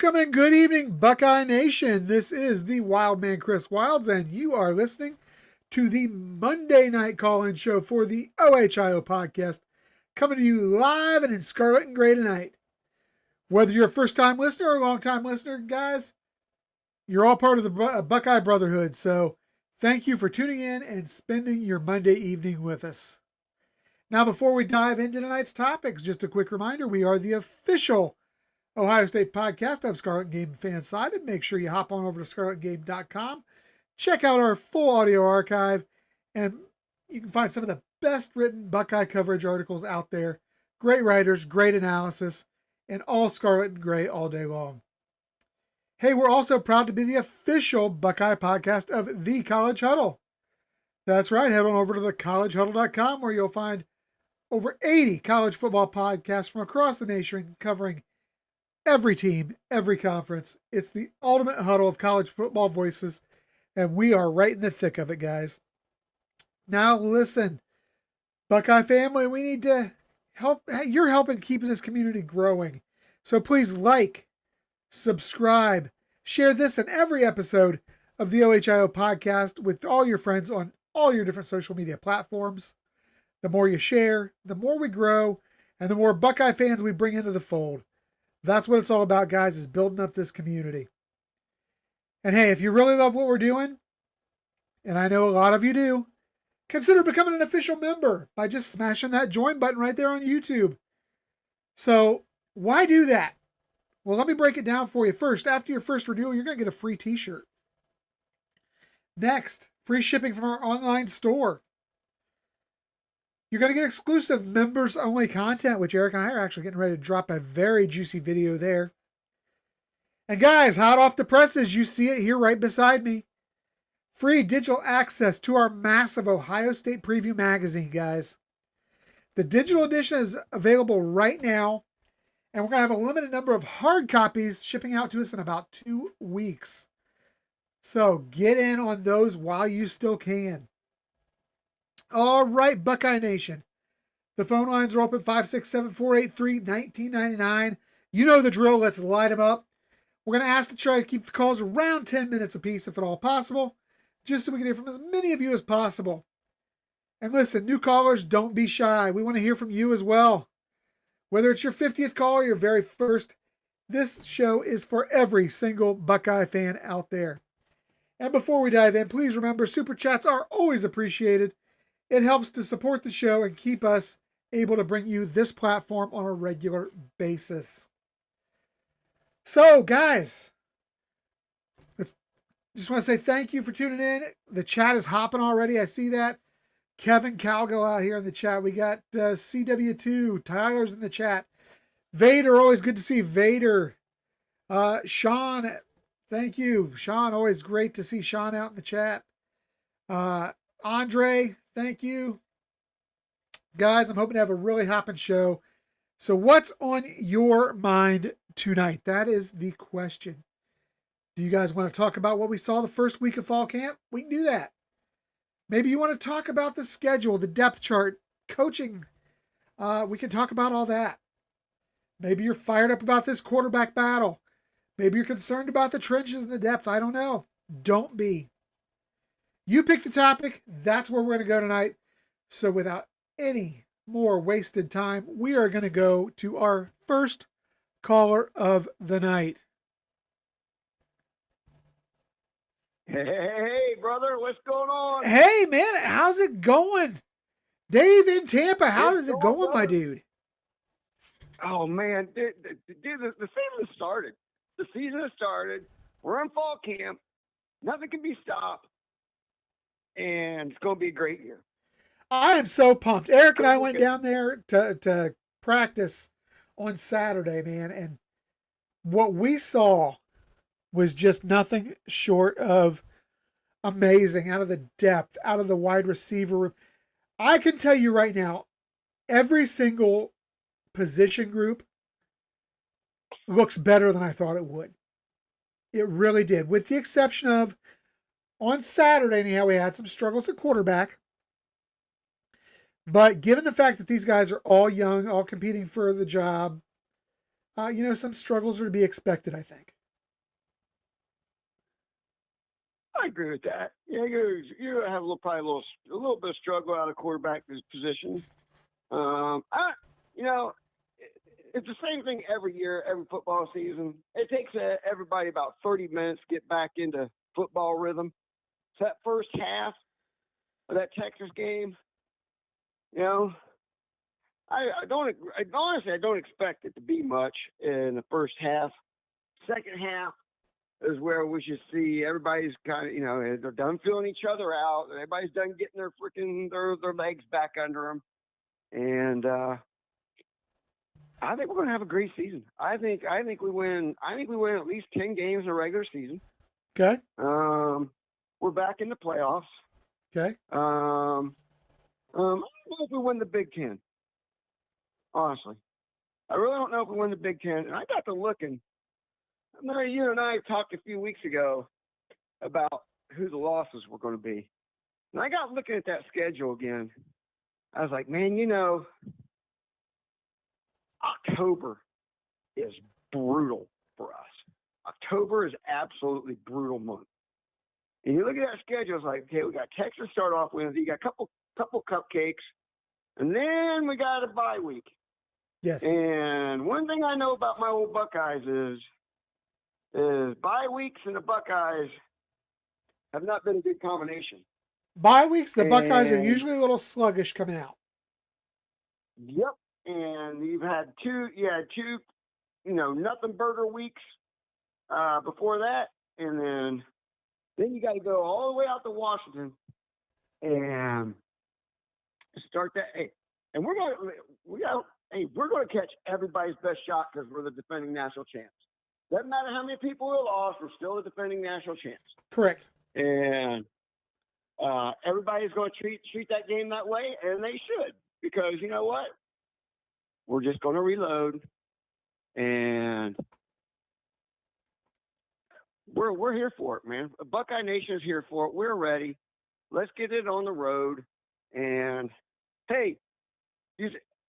Welcome and good evening, Buckeye Nation. This is the Wildman Chris Wilds, and you are listening to the Monday night call-in show for the OHIO podcast, coming to you live and in scarlet and gray tonight. Whether you're a first-time listener or a long-time listener, guys, you're all part of the Buckeye Brotherhood, so thank you for tuning in and spending your Monday evening with us. Now, before we dive into tonight's topics, just a quick reminder, we are the official Ohio State podcast of Scarlet Game Fansided. Make sure you hop on over to scarletgame.com. Check out our full audio archive, and you can find some of the best written Buckeye coverage articles out there. Great writers, great analysis, and all scarlet and gray all day long. Hey, we're also proud to be the official Buckeye podcast of The College Huddle. That's right. Head on over to thecollegehuddle.com where you'll find over 80 college football podcasts from across the nation covering every team, every conference. It's the ultimate huddle of college football voices, and we are right in the thick of it, guys. Now listen, Buckeye family, we need to help. You're helping keeping this community growing. So please like, subscribe, share this and every episode of the OHIO podcast with all your friends on all your different social media platforms. The more you share, the more we grow, and the more Buckeye fans we bring into the fold. That's what it's all about, guys, is building up this community. And hey, if you really love what we're doing, and I know a lot of you do, consider becoming an official member by just smashing that join button right there on YouTube. So why do that? Well, let me break it down for you. First, after your first renewal, you're going to get a free t-shirt. Next, free shipping from our online store. You're going to get exclusive members-only content, which Eric and I are actually getting ready to drop a very juicy video there. And guys, hot off the presses, you see it here right beside me. Free digital access to our massive Ohio State Preview magazine, guys. The digital edition is available right now, and we're going to have a limited number of hard copies shipping out to us in about 2 weeks. So get in on those while you still can. All right, Buckeye Nation. The phone lines are open 567-483-1999. You know the drill. Let's light them up. We're going to ask to try to keep the calls around 10 minutes apiece if at all possible, just so we can hear from as many of you as possible. And listen, new callers, don't be shy. We want to hear from you as well. Whether it's your 50th call or your very first, this show is for every single Buckeye fan out there. And before we dive in, please remember, Super Chats are always appreciated. It helps to support the show and keep us able to bring you this platform on a regular basis. So, guys, just want to say thank you for tuning in. The chat is hopping already. I see that. Kevin Calgill out here in the chat. We got CW2. Tyler's in the chat. Vader, always good to see Vader. Sean, thank you. Sean, always great to see Sean out in the chat. Andre, thank you. Guys, I'm hoping to have a really hopping show. So what's on your mind tonight? That is the question. Do you guys want to talk about what we saw the first week of fall camp? We can do that. Maybe you want to talk about the schedule, the depth chart, coaching. We can talk about all that. Maybe you're fired up about this quarterback battle. Maybe you're concerned about the trenches and the depth. I don't know. Don't be. You pick the topic. That's where we're going to go tonight. So without any more wasted time, we are going to go to our first caller of the night. Hey, brother, what's going on? Hey, man, how's it going? Dave in Tampa, how is it going, my dude? Oh, man, dude, the season has started. The season has started. We're in fall camp. Nothing can be stopped. And it's going to be a great year. I am so pumped. Eric and I went down there to practice on Saturday, man, and what we saw was just nothing short of amazing out of the depth, out of the wide receiver room. I can tell you right now, every single position group looks better than I thought it would. It really did, with the exception of on Saturday, anyhow, we had some struggles at quarterback. But given the fact that these guys are all young, all competing for the job, some struggles are to be expected, I think. I agree with that. Yeah, you have probably a little bit of struggle out of quarterback position. I, you know, it's the same thing every year, every football season. It takes everybody about 30 minutes to get back into football rhythm. So that first half of that Texas game, you know, I don't honestly, I don't expect it to be much in the first half. Second half is where we should see everybody's kind of, they're done feeling each other out. Everybody's done getting their legs back under them. And I think we're going to have a great season. I think we win. I think we win at least 10 games in the regular season. Okay. We're back in the playoffs. Okay. I don't know if we win the Big Ten. Honestly, I really don't know if we win the Big Ten. And I got to looking. You and I talked a few weeks ago about who the losses were going to be, and I got looking at that schedule again. I was like, man, October is brutal for us. October is absolutely brutal month. And you look at that schedule, it's like, okay, we got Texas start off with, you got a couple cupcakes, and then we got a bye week. Yes. And one thing I know about my old Buckeyes is bye weeks and the Buckeyes have not been a good combination. Bye weeks, the Buckeyes are usually a little sluggish coming out. Yep. And you had two, nothing burger weeks before that. And then you got to go all the way out to Washington and start that. Hey, and we're going to catch everybody's best shot because we're the defending national champs. Doesn't matter how many people we lost, we're still the defending national champs. Correct. And everybody's going to treat that game that way, and they should, because you know what? We're just going to reload, and we're here for it, man. Buckeye Nation is here for it. We're ready. Let's get it on the road. And hey,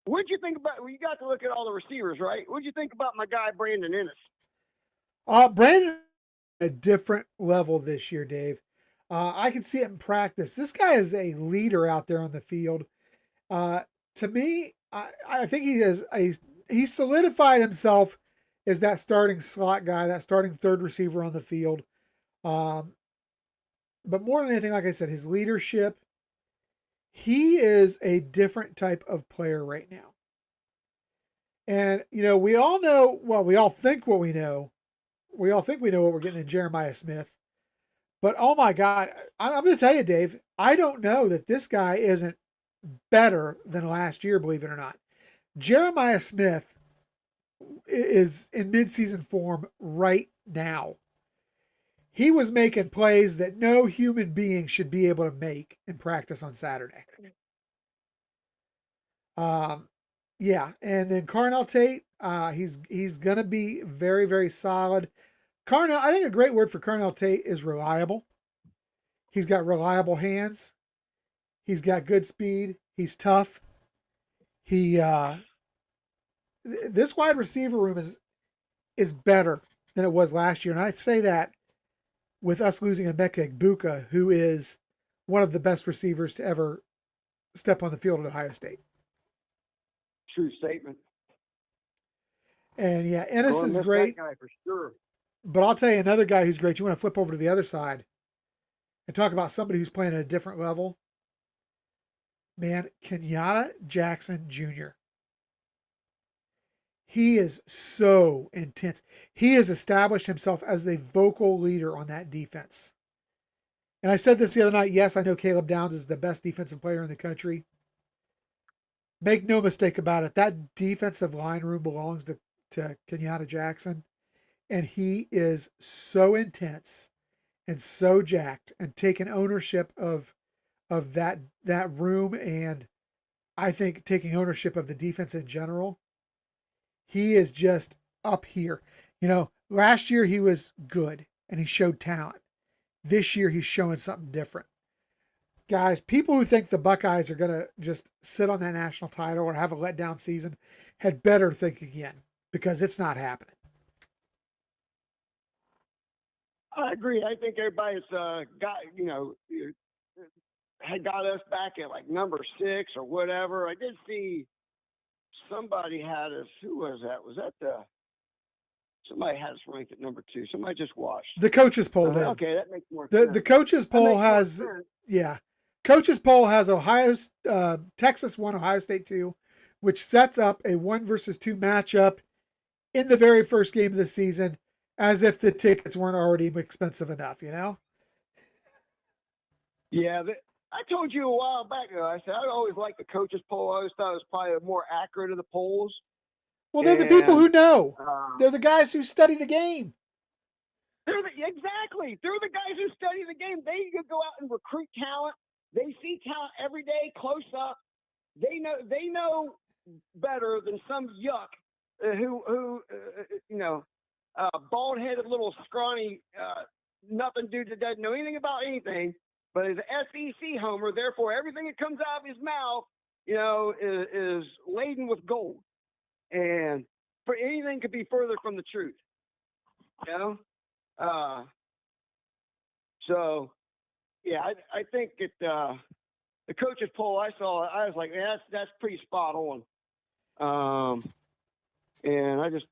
what'd you think about? Well, you got to look at all the receivers, right? What'd you think about my guy Brandon Ennis? Brandon, a different level this year, Dave. I can see it in practice. This guy is a leader out there on the field. To me, I think he solidified himself as that starting slot guy, that starting third receiver on the field. But more than anything, like I said, his leadership, he is a different type of player right now. And, we all know, well, we all think what we know. We all think we know what we're getting in Jeremiah Smith. But, oh, my God, I'm going to tell you, Dave, I don't know that this guy isn't better than last year, believe it or not. Jeremiah Smith is in midseason form right now. He was making plays that no human being should be able to make in practice on Saturday. Yeah, and then Carnell Tate, he's going to be very, very solid. I think a great word for Carnell Tate is reliable. He's got reliable hands. He's got good speed. He's tough. This wide receiver room is better than it was last year. And I say that with us losing Emeka Egbuka, who is one of the best receivers to ever step on the field at Ohio State. True statement. And yeah, Ennis is great. That guy for sure. But I'll tell you another guy who's great. You want to flip over to the other side and talk about somebody who's playing at a different level. Man, Kenyatta Jackson Jr. He is so intense. He has established himself as a vocal leader on that defense. And I said this the other night. Yes, I know Caleb Downs is the best defensive player in the country. Make no mistake about it. That defensive line room belongs to Kenyatta Jackson. And he is so intense and so jacked and taking ownership of that room, and I think taking ownership of the defense in general. He is just up here. Last year he was good and he showed talent. This year he's showing something different. Guys, people who think the Buckeyes are going to just sit on that national title or have a letdown season had better think again. because it's not happening. I agree. I think everybody's had got us back at like number 6 or whatever. I did see somebody had us. Who was that? Was that somebody had us ranked at number 2? Somebody just watched. The coaches poll did. Okay, that makes more sense. The coaches poll has, coaches poll has Texas 1, Ohio State 2, which sets up a 1 versus 2 matchup in the very first game of the season, as if the tickets weren't already expensive enough, you know? Yeah, I told you a while back ago, I said I always liked the coaches poll. I always thought it was probably more accurate of the polls. Well, they're the people who know. They're the guys who study the game. Exactly. They're the guys who study the game. They go out and recruit talent. They see talent every day, close up. They know better than some yuck who bald-headed little scrawny nothing dude that doesn't know anything about anything, but is an SEC homer. Therefore, everything that comes out of his mouth, is laden with gold. And for anything could be further from the truth, So, yeah, I think that the coaches poll I saw, I was like, man, that's pretty spot on. And I just,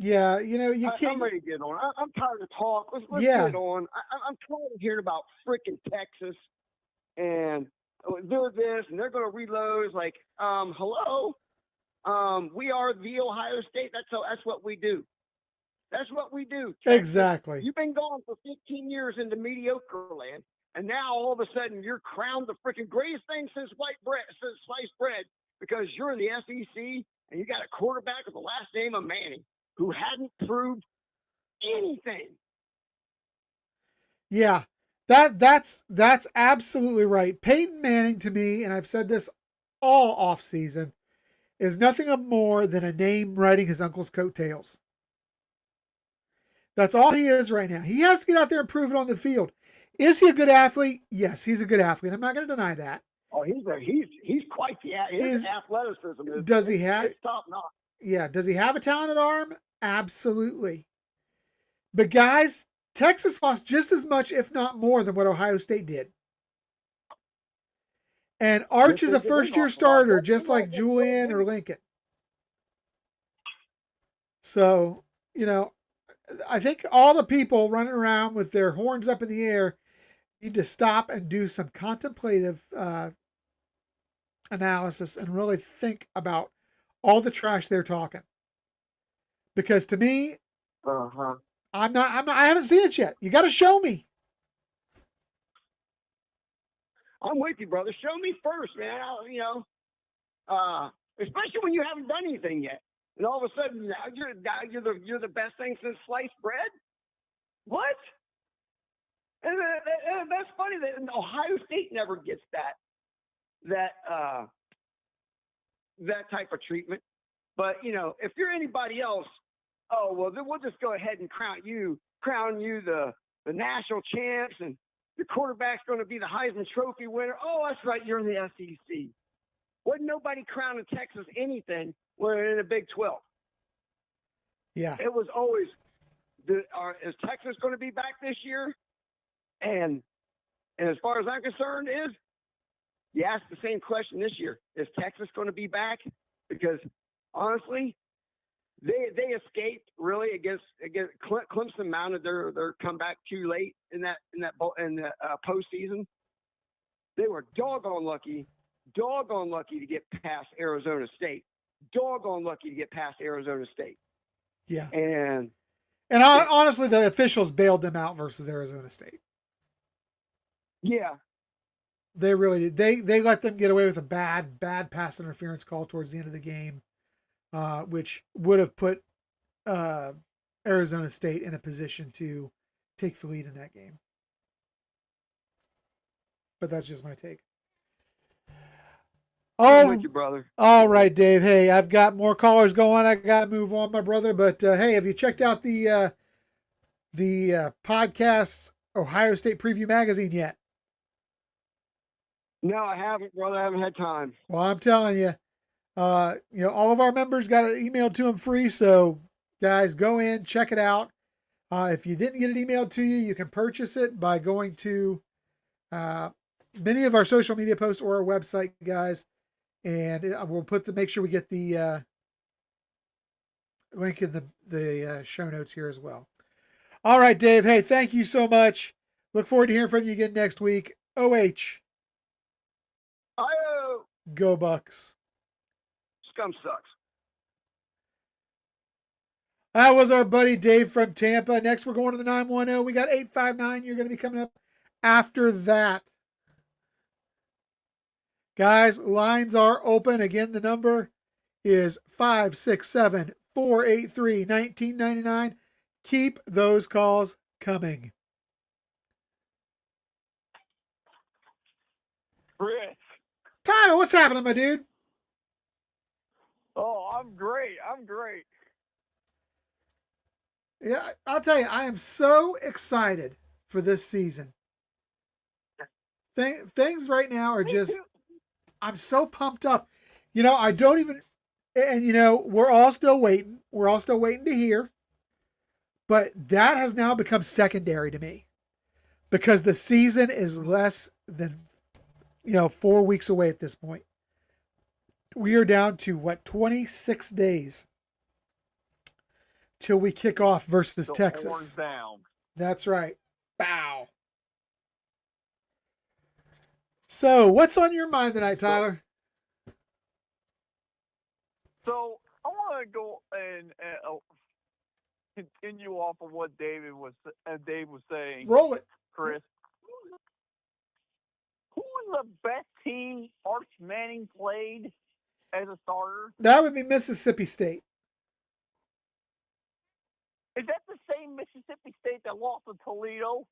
can't. I'm ready to get on. I'm tired of talk. Let's get on. I'm tired of hearing about freaking Texas and they're this and they're going to reload. It's like, hello. We are the Ohio State. That's what we do. That's what we do. Texas. Exactly. You've been gone for 15 years into mediocre land, and now all of a sudden you're crowned the freaking greatest thing since sliced bread because you're in the SEC and you got a quarterback with the last name of Manning who hadn't proved anything. Yeah, that's absolutely right. Peyton Manning, to me, and I've said this all off season, is nothing more than a name riding his uncle's coattails. That's all he is right now. He has to get out there and prove it on the field. Is he a good athlete? Yes, he's a good athlete. I'm not going to deny that. Oh, he's quite the his athleticism. Does he have? It's top notch. Yeah. Does he have a talented arm? Absolutely. But guys, Texas lost just as much, if not more, than what Ohio State did. And Arch is a first-year starter, just like Julian or Lincoln. So, I think all the people running around with their horns up in the air need to stop and do some contemplative analysis and really think about all the trash they're talking. Because to me, I haven't seen it yet. You got to show me. I'm with you, brother. Show me first, man. Especially when you haven't done anything yet. And all of a sudden, you're the best thing since sliced bread? What? And that's funny that Ohio State never gets that type of treatment. But if you're anybody else, oh well, then we'll just go ahead and crown you the national champs, and your quarterback's going to be the Heisman Trophy winner. Oh, that's right, you're in the SEC. Wasn't nobody crowning Texas anything when they're in the Big 12. Yeah. It was always, is Texas going to be back this year? And as far as I'm concerned, you ask the same question this year. Is Texas going to be back? Because honestly, they escaped really against Clemson. Mounted their comeback too late in the postseason. They were doggone lucky to get past Arizona State. Yeah. And honestly, the officials bailed them out versus Arizona State. Yeah. They really did. They let them get away with a bad pass interference call towards the end of the game, which would have put Arizona State in a position to take the lead in that game. But that's just my take. I'm with you, brother. All right, Dave. Hey, I've got more callers going. I got to move on, my brother. But hey, have you checked out the podcast's Ohio State Preview Magazine yet? No, I haven't, brother. I haven't had time. Well, I'm telling you, All of our members got it emailed to them free. So, guys, go in, check it out. If you didn't get it emailed to you, you can purchase it by going to many of our social media posts or our website, guys. And we'll make sure we get the link in the show notes here as well. All right, Dave. Hey, thank you so much. Look forward to hearing from you again next week. OH. Go Bucks. Scum sucks. That was our buddy Dave from Tampa. Next, we're going to the 910. We got 859. You're going to be coming up after that. Guys, lines are open. Again, the number is 567 483 1999. Keep those calls coming. Chris. Tyler, what's happening, my dude? Oh, I'm great. Yeah, I'll tell you, I am so excited for this season. Things right now are just, I'm so pumped up. I don't even, and we're all still waiting. We're all still waiting to hear. But that has now become secondary to me because the season is less than, 4 weeks away at this point. We are down to 26 days till we kick off versus Texas. Down. That's right. Bow. So, what's on your mind tonight, Tyler? So I want to go and continue off of what Dave was saying. Roll it, Chris. Who was the best team Arch Manning played as a starter? That would be Mississippi State. Is that the same Mississippi State that lost to Toledo?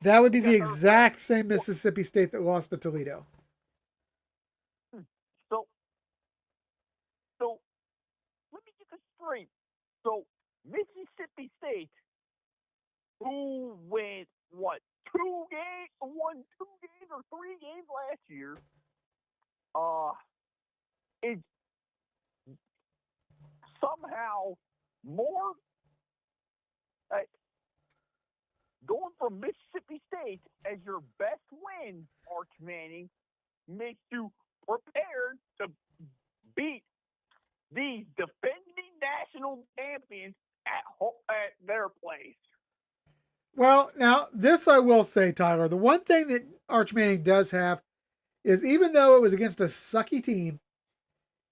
That would be the exact same Mississippi State that lost to Toledo. So let me get this straight. So Mississippi State, who won two games or 3 games last year, is somehow more going from Mississippi State as your best win, Arch Manning, makes you prepared to beat the defending national champions at their place. Well, now, this I will say, Tyler. The one thing that Arch Manning does have is even though it was against a sucky team,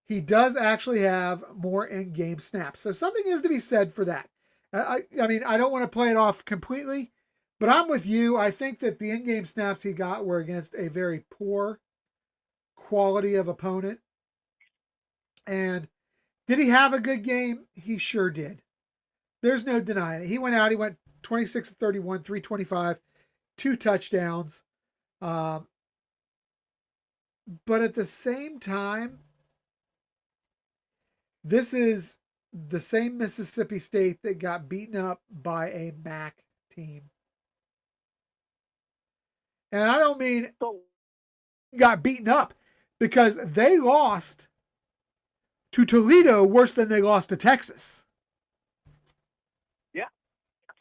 he does actually have more in-game snaps. So something is to be said for that. I mean, I don't want to play it off completely, but I'm with you. I think that the in-game snaps he got were against a very poor quality of opponent. And did he have a good game? He sure did. There's no denying it. He went 26 of 31, 325, 2 touchdowns. But at the same time, this is the same Mississippi State that got beaten up by a MAC team. And I don't mean got beaten up because they lost to Toledo worse than they lost to Texas. Yeah.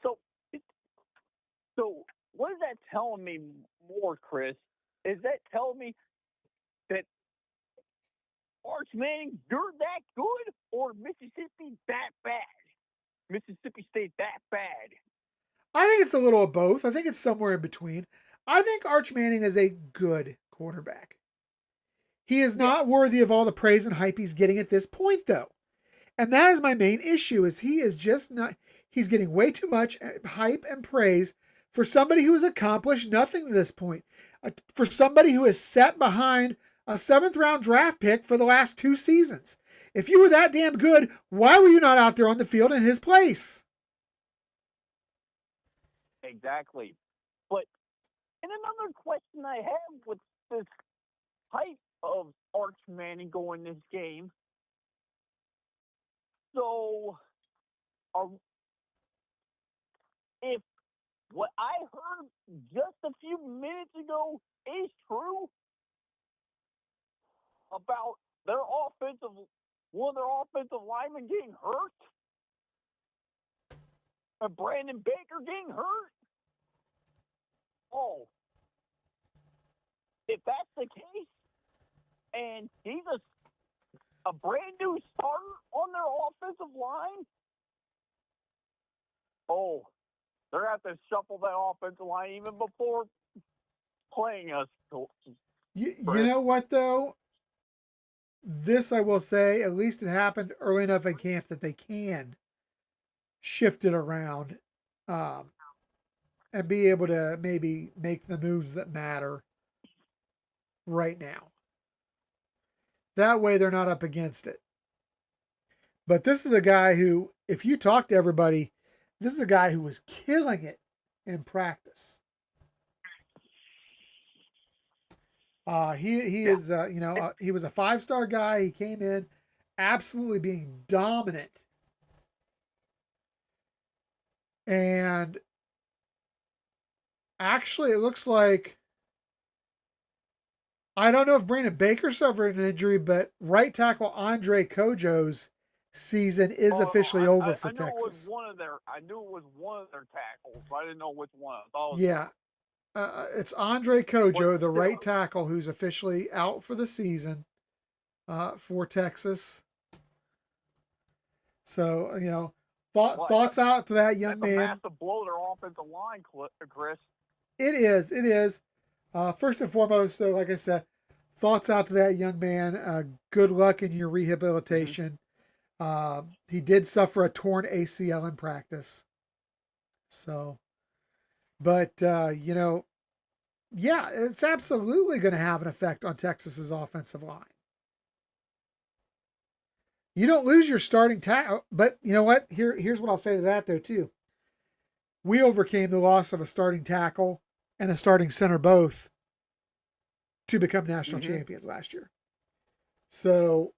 So what is that telling me more, Chris? Is that telling me that Arch Manning, you're that good, or Mississippi that bad? Mississippi State that bad? I think it's a little of both. I think it's somewhere in between. I think Arch Manning is a good quarterback. He is not worthy of all the praise and hype he's getting at this point, though. And that is my main issue, is he is just not, he's getting way too much hype and praise for somebody who has accomplished nothing to this point. For somebody who has sat behind a 7th round draft pick for the last 2 seasons. If you were that damn good, why were you not out there on the field in his place? Exactly. But, and another question I have with this hype of Arch Manning going this game. So, if what I heard just a few minutes ago is true about one of their offensive linemen getting hurt, and Brandon Baker getting hurt. Oh, if that's the case, and he's a brand new starter on their offensive line, oh, they're going to have to shuffle that offensive line even before playing us. You know what, though? This, I will say, at least it happened early enough in camp that they can shift it around and be able to maybe make the moves that matter right now. That way they're not up against it. But this is a guy who, if you talk to everybody, this is a guy who was killing it in practice. He is he was a 5-star guy. He came in absolutely being dominant, and actually it looks like, I don't know if Brandon Baker suffered an injury, but right tackle Andre Kojo's season is officially over for Texas. I knew it was one of their tackles, but I didn't know which one. Yeah. It's Andre Kojo, the right tackle, who's officially out for the season for Texas. So, thoughts out to that young man. That's a massive blow to their offensive line, Chris. It is. First and foremost, though, like I said, thoughts out to that young man. Good luck in your rehabilitation. He did suffer a torn ACL in practice. So, but, yeah, it's absolutely going to have an effect on Texas's offensive line. You don't lose your starting tackle, but you know what? Here's what I'll say to that, though, too. We overcame the loss of a starting tackle and a starting center both to become national champions last year. So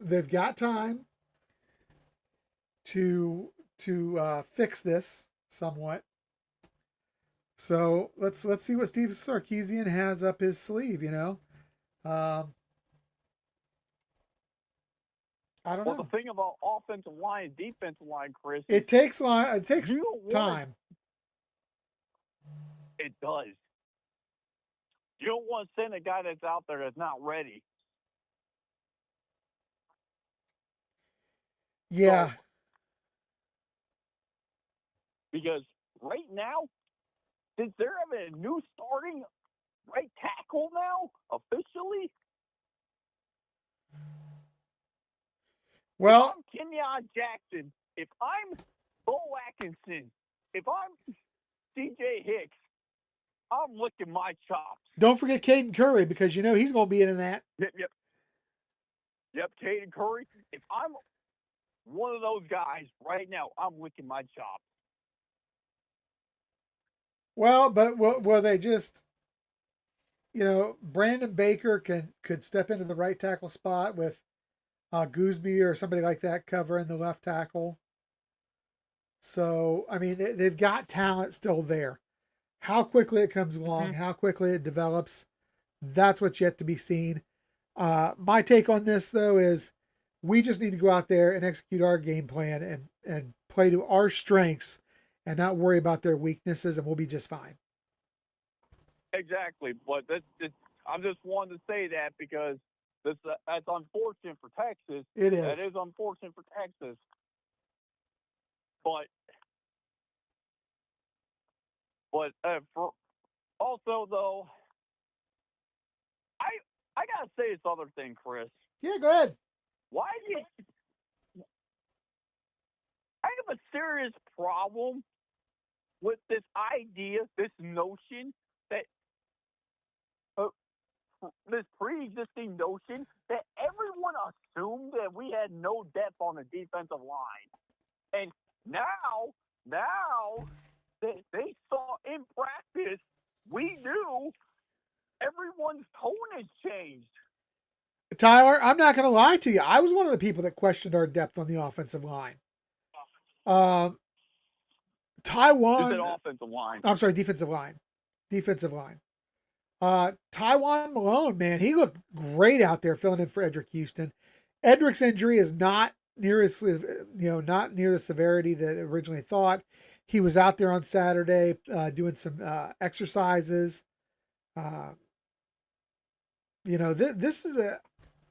they've got time to fix this somewhat. So let's see what Steve Sarkisian has up his sleeve. I don't know. The thing about offensive line and defensive line, Chris, it takes time. It does. You don't want to send a guy that's out there that's not ready. Yeah. So, because right now, since they're having a new starting right tackle now, officially, well, if I'm Kenyon Jackson, if I'm Bo Atkinson, if I'm CJ Hicks, I'm licking my chops. Don't forget Caden Curry, because he's going to be in that. Yep, Caden Curry. If I'm one of those guys right now, I'm licking my chops. Well, but will they just, Brandon Baker could step into the right tackle spot with Gooseby or somebody like that covering the left tackle. So, I mean, they've got talent still there. How quickly it comes along, how quickly it develops, that's what's yet to be seen. My take on this, though, is we just need to go out there and execute our game plan and play to our strengths and not worry about their weaknesses, and we'll be just fine. Exactly. But I'm just wanting to say that because that's unfortunate for Texas. It is. That is unfortunate for Texas. But for also, though, I got to say this other thing, Chris. Yeah, go ahead. I have a serious problem with this idea, this notion that this pre-existing notion that everyone assumed that we had no depth on the defensive line. And now they saw in practice, we knew everyone's tone has changed. Tyler, I'm not going to lie to you. I was one of the people that questioned our depth on the offensive line. Taiwan. You said offensive line. I'm sorry, defensive line. Taiwan Malone, man, he looked great out there filling in for Edric Houston. Edric's injury is not near as not near the severity that originally thought. He was out there on Saturday doing some exercises. Uh, this is a.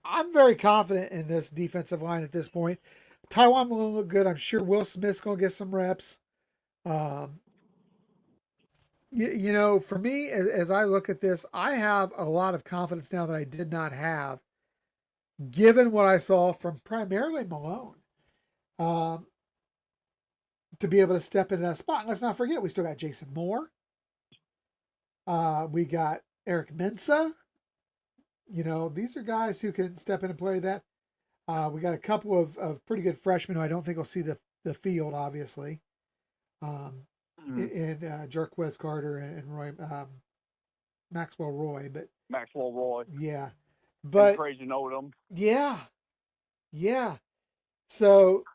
I'm very confident in this defensive line at this point. Taiwan Malone look good. I'm sure Will Smith's gonna get some reps. Um, for me, as I look at this, I have a lot of confidence now that I did not have, given what I saw from primarily Malone, um, to be able to step into that spot. And let's not forget, we still got Jason Moore. We got Eric Mensah. These are guys who can step in and play that. We got a couple of pretty good freshmen who I don't think will see the field, obviously. And Jarquez Carter and Roy Maxwell Roy, but Maxwell Roy. Yeah, but Trajan Odom. Yeah. So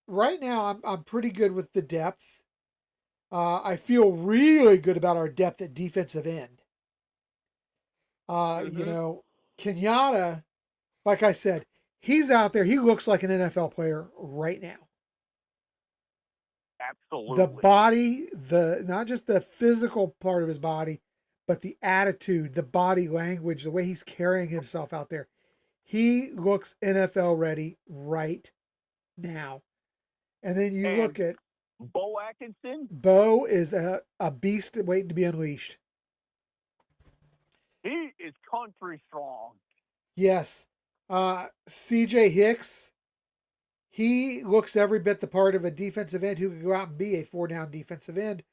right now I'm pretty good with the depth. I feel really good about our depth at defensive end. Kenyatta, like I said, he's out there. He looks like an NFL player right now. Absolutely. The body, not just the physical part of his body, but the attitude, the body language, the way he's carrying himself out there. He looks NFL ready right now. And then you look at Bo Atkinson. Bo is a beast waiting to be unleashed. He is country strong. Yes. CJ Hicks, he looks every bit the part of a defensive end who could go out and be a 4-down defensive end,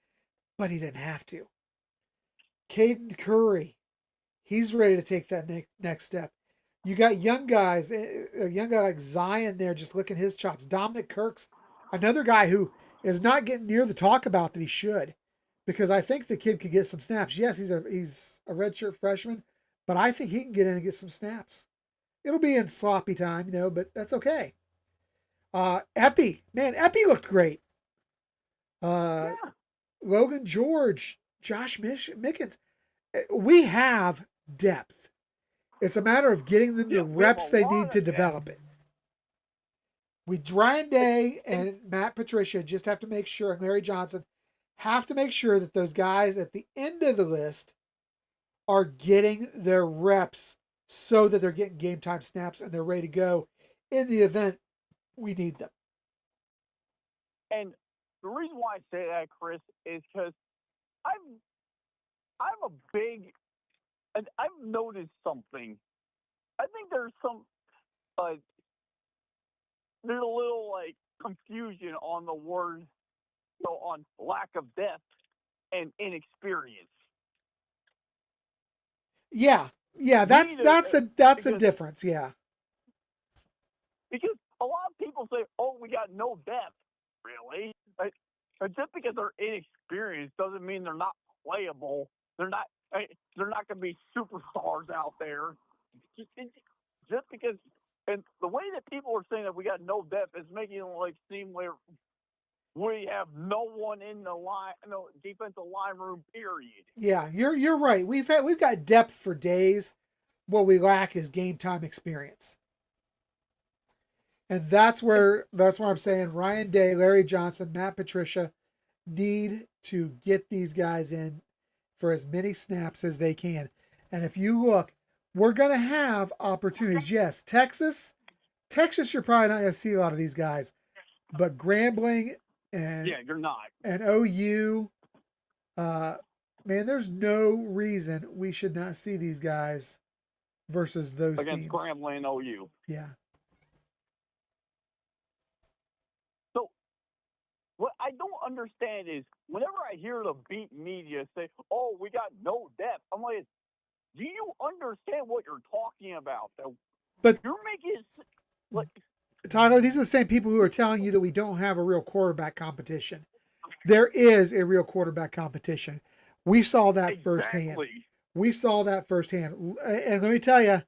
but he didn't have to. Caden Curry, he's ready to take that next step. You got young guys, a young guy like Zion there just licking his chops. Dominic Kirk's another guy who is not getting near the talk about that he should, because I think the kid could get some snaps. Yes, he's a redshirt freshman, but I think he can get in and get some snaps. It'll be in sloppy time, but that's okay. Epi looked great. Logan George, Josh Mickens. We have depth. It's a matter of getting them the reps they need to develop it. Ryan Day and Matt Patricia just have to make sure, and Larry Johnson have to make sure that those guys at the end of the list are getting their reps so that they're getting game time snaps and they're ready to go in the event we need them. And the reason why I say that, Chris, is because I've noticed something. I think there's there's a little confusion on the word, on lack of depth and inexperience. Yeah, that's a difference. Yeah, because a lot of people say, "Oh, we got no depth." Really? Just because they're inexperienced doesn't mean they're not playable. They're not going to be superstars out there. Just because, and the way that people are saying that we got no depth is making it seem like we have no one in the defensive line room. Period. Yeah, you're right. We've got depth for days. What we lack is game time experience. And that's where I'm saying Ryan Day, Larry Johnson, Matt Patricia need to get these guys in for as many snaps as they can. And if you look, we're going to have opportunities. Yes, Texas, you're probably not going to see a lot of these guys. But Grambling and you're not. And OU, man, there's no reason we should not see these guys versus those against teams. Grambling and OU. Yeah. What I don't understand is whenever I hear the beat media say, "Oh, we got no depth," I'm like, "Do you understand what you're talking about?" But you're making it Tyler, these are the same people who are telling you that we don't have a real quarterback competition. There is a real quarterback competition. We saw that firsthand. We saw that firsthand. And let me tell you,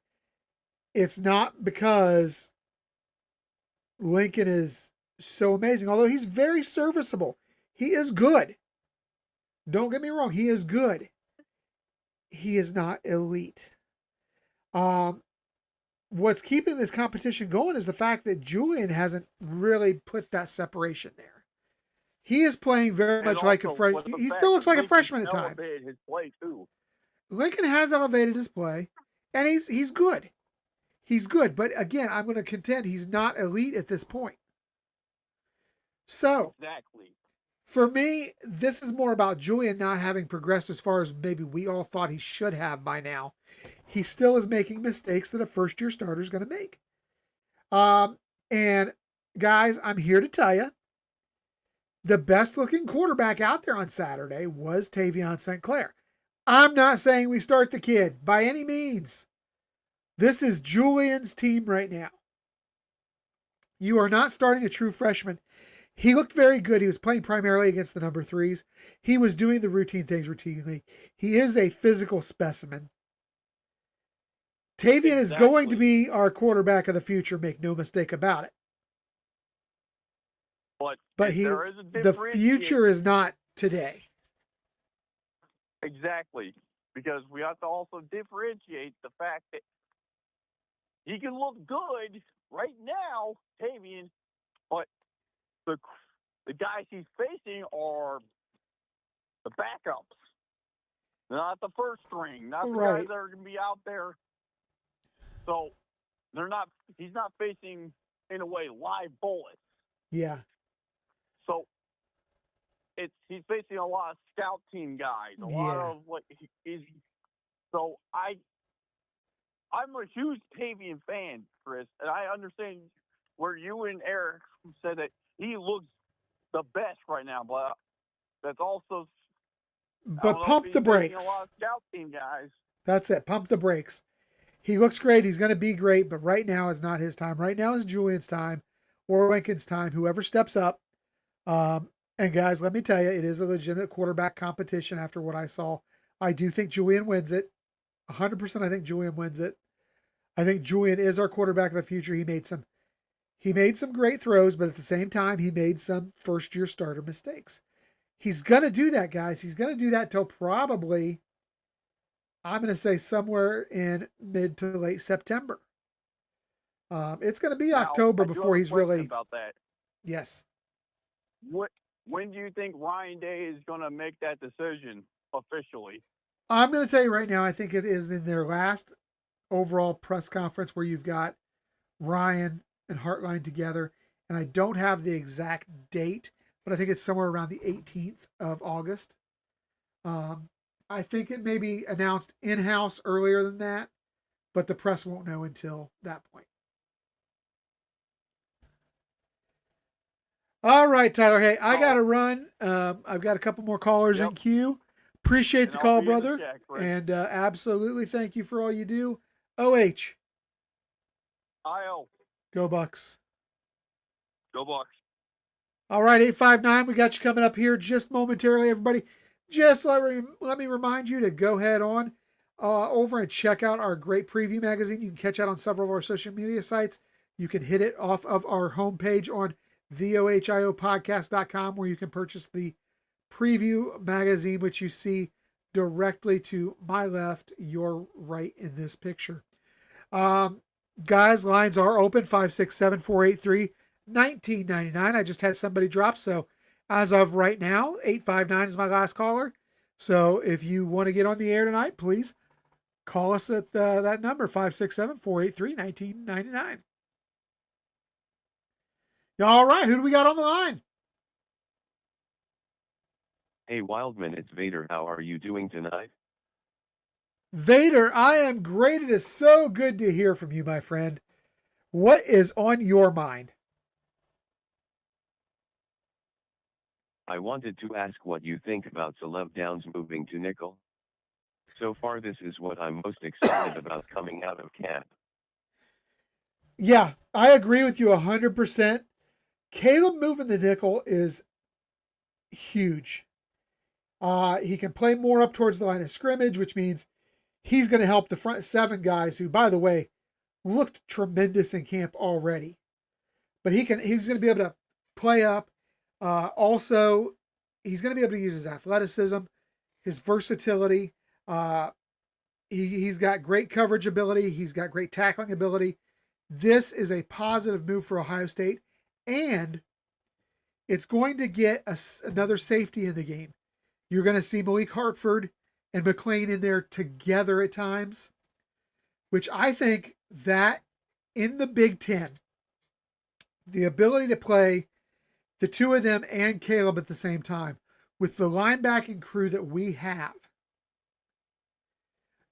it's not because Lincoln is so amazing, although he's very serviceable. He is good. Don't get me wrong, he is good. he is not elite. Um, what's keeping this competition going is the fact that Julian hasn't really put that separation there. He is playing very And much like a also, fresh. with the He still fact looks that like a Lincoln freshman at times. elevated his play too. Lincoln has elevated his play, and he's good. He's good, but again, I'm going to contend he's not elite at this point. So, Exactly. for me, this is more about Julian not having progressed as far as maybe we all thought he should have by now. He still is making mistakes that a first year starter is going to make. And guys, I'm here to tell you the best looking quarterback out there on Saturday was Tavion St. Clair. I'm not saying we start the kid by any means. This is Julian's team right now. You are not starting a true freshman. He looked very good. He was playing primarily against the number threes. He was doing the routine things routinely. He is a physical specimen. Tavion is going to be our quarterback of the future, make no mistake about it. But the future is not today. Exactly. Because we have to also differentiate the fact that he can look good right now, Tavion, but the guys he's facing are the backups, not the first string, not the guys that are going to be out there. So they're not. He's not facing, in a way, live bullets. Yeah. So he's facing a lot of scout team guys, a lot of what he's. So I'm a huge Tavion fan, Chris, and I understand where you and Eric said that he looks the best right now, but that's also. But pump the brakes. A lot of scout team guys. That's it. Pump the brakes. He looks great. He's going to be great, but right now is not his time. Right now is Julian's time or Lincoln's time, whoever steps up. And guys, let me tell you, it is a legitimate quarterback competition after what I saw. I do think Julian wins it. 100% I think Julian wins it. I think Julian is our quarterback of the future. He made some great throws, but at the same time, he made some first-year starter mistakes. He's going to do that, guys. He's going to do that till probably, I'm going to say somewhere in mid to late September. It's going to be October before he's really. About that. Yes. When do you think Ryan Day is going to make that decision officially? I'm going to tell you right now, I think it is in their last overall press conference where you've got Ryan and Hartline together. And I don't have the exact date, but I think it's somewhere around the 18th of August. I think it may be announced in-house earlier than that, but the press won't know until that point. All right, Tyler. Hey, I got to run. I've got a couple more callers in queue. Appreciate the call, brother. And absolutely thank you for all you do. OH. IO. Go Bucks. Go Bucks. All right, 859. We got you coming up here just momentarily, everybody. Just let me remind you to go head on over and check out our great preview magazine. You can catch that on several of our social media sites. You can hit it off of our homepage on theohiopodcast.com, where you can purchase the preview magazine, which you see directly to my left, your right in this picture. Guys, lines are open, 567-483-1999. I just had somebody drop, so as of right now, 859 is my last caller. So if you want to get on the air tonight, please call us at that number, 567-483-1999. All right, who do we got on the line? Hey Wildman, it's Vader. How are you doing tonight? Vader, I am great. It is so good to hear from you, my friend. What is on your mind? I wanted to ask what you think about Celeb Downs moving to nickel. So far, this is what I'm most excited about coming out of camp. Yeah, I agree with you 100%. Caleb moving the nickel is huge. He can play more up towards the line of scrimmage, which means he's going to help the front seven guys who, by the way, looked tremendous in camp already. But he's going to be able to play up. Also, he's going to be able to use his athleticism, his versatility. He's got great coverage ability. He's got great tackling ability. This is a positive move for Ohio State, and it's going to get another safety in the game. You're going to see Malik Hartford and McLean in there together at times, which I think that in the Big Ten, the ability to play the two of them and Caleb at the same time with the linebacking crew that we have,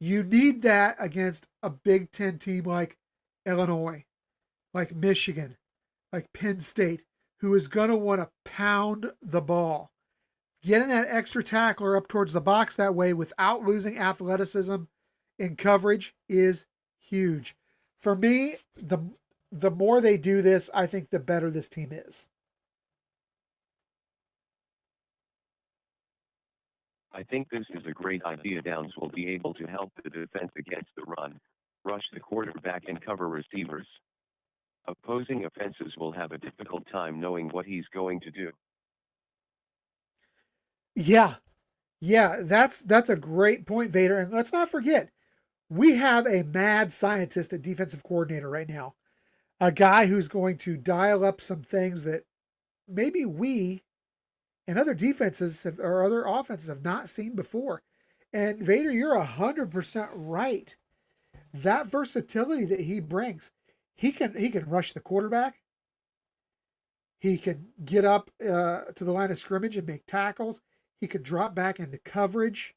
you need that against a Big Ten team like Illinois, like Michigan, like Penn State, who is going to want to pound the ball. Getting that extra tackler up towards the box that way without losing athleticism in coverage is huge. For me, the more they do this, I think the better this team is. I think this is a great idea. Downs will be able to help the defense against the run, rush the quarterback, and cover receivers. Opposing offenses will have a difficult time knowing what he's going to do. Yeah, that's a great point, Vader. And let's not forget, we have a mad scientist at defensive coordinator right now, a guy who's going to dial up some things that maybe we and other defenses or other offenses have not seen before. And Vader, you're 100% right. That versatility that he brings, he can rush the quarterback. He can get up to the line of scrimmage and make tackles. He could drop back into coverage.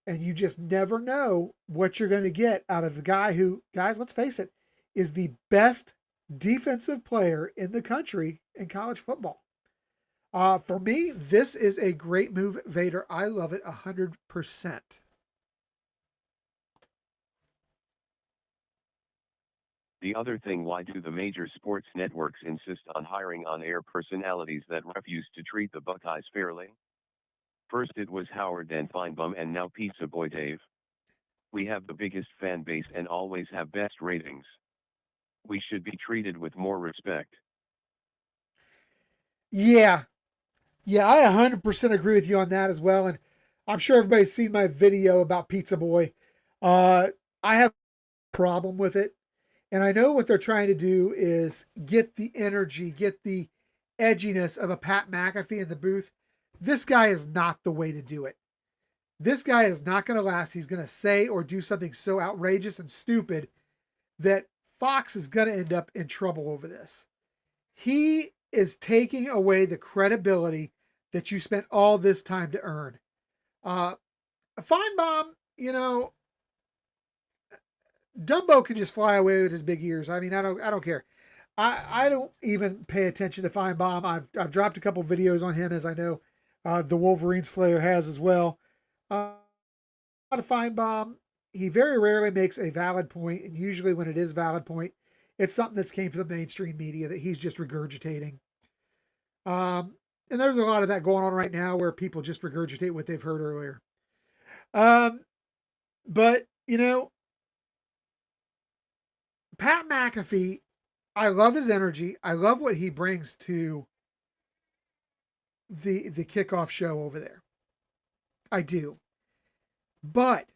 And you just never know what you're going to get out of the guy who, guys, let's face it, is the best defensive player in the country in college football. For me, this is a great move, Vader. I love it 100%. The other thing, why do the major sports networks insist on hiring on-air personalities that refuse to treat the Buckeyes fairly? First it was Howard, then Feinbaum, and now Pizza Boy Dave. We have the biggest fan base and always have best ratings. We should be treated with more respect. Yeah, I 100% agree with you on that as well. And I'm sure everybody's seen my video about Pizza Boy. I have a problem with it. And I know what they're trying to do is get the energy, get the edginess of a Pat McAfee in the booth. This guy is not the way to do it. This guy is not going to last. He's going to say or do something so outrageous and stupid that Fox is going to end up in trouble over this. He is taking away the credibility that you spent all this time to earn. Feinbaum, Dumbo can just fly away with his big ears. I mean, I don't care. I don't even pay attention to Feinbaum. I've dropped a couple videos on him, as I know the Wolverine Slayer has as well. To Feinbaum, he very rarely makes a valid point, and usually when it is a valid point, it's something that's came from the mainstream media that he's just regurgitating. And there's a lot of that going on right now where people just regurgitate what they've heard earlier. But Pat McAfee, I love his energy. I love what he brings to the kickoff show over there. I do. But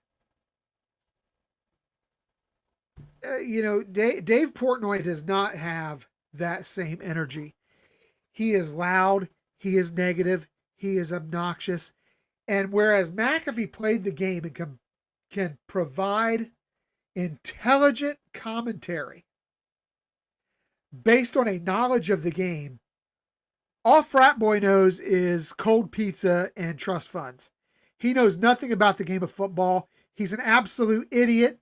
Dave Portnoy does not have that same energy. He is loud, he is negative, he is obnoxious. And whereas McAfee played the game and can provide intelligent commentary based on a knowledge of the game, all Frat Boy knows is cold pizza and trust funds. He knows nothing about the game of football. He's an absolute idiot.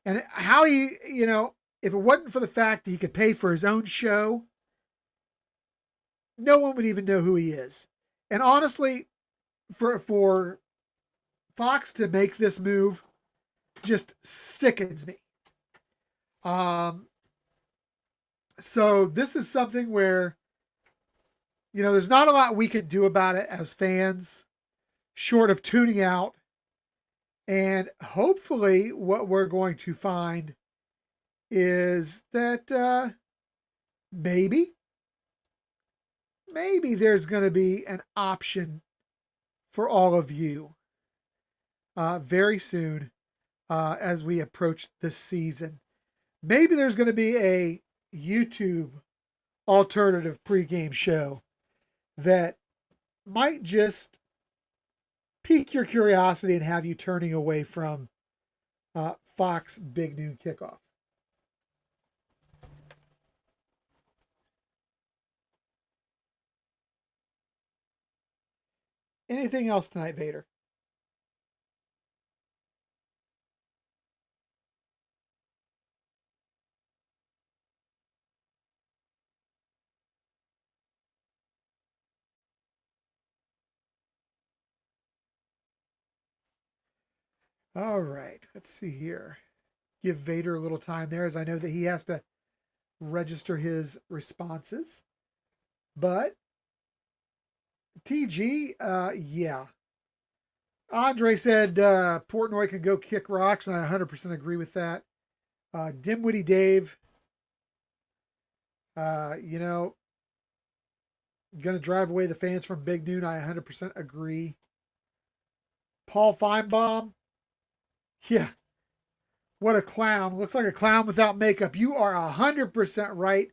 And how he, if it wasn't for the fact that he could pay for his own show, no one would even know who he is. And honestly, for Fox to make this move just sickens me. So this is something where, there's not a lot we can do about it as fans, short of tuning out. And hopefully what we're going to find is that maybe there's going to be an option for all of you very soon as we approach this season. Maybe there's going to be a YouTube alternative pregame show that might just pique your curiosity and have you turning away from Fox Big Noon Kickoff. Anything else tonight, Vader? All right, let's see here. Give Vader a little time there, as I know that he has to register his responses. But TG, yeah. Andre said Portnoy can go kick rocks, and I 100% agree with that. Dimwitty Dave, you know, going to drive away the fans from Big Noon. I 100% agree. Paul Feinbaum, yeah, what a clown. Looks like a clown without makeup. You are 100% right.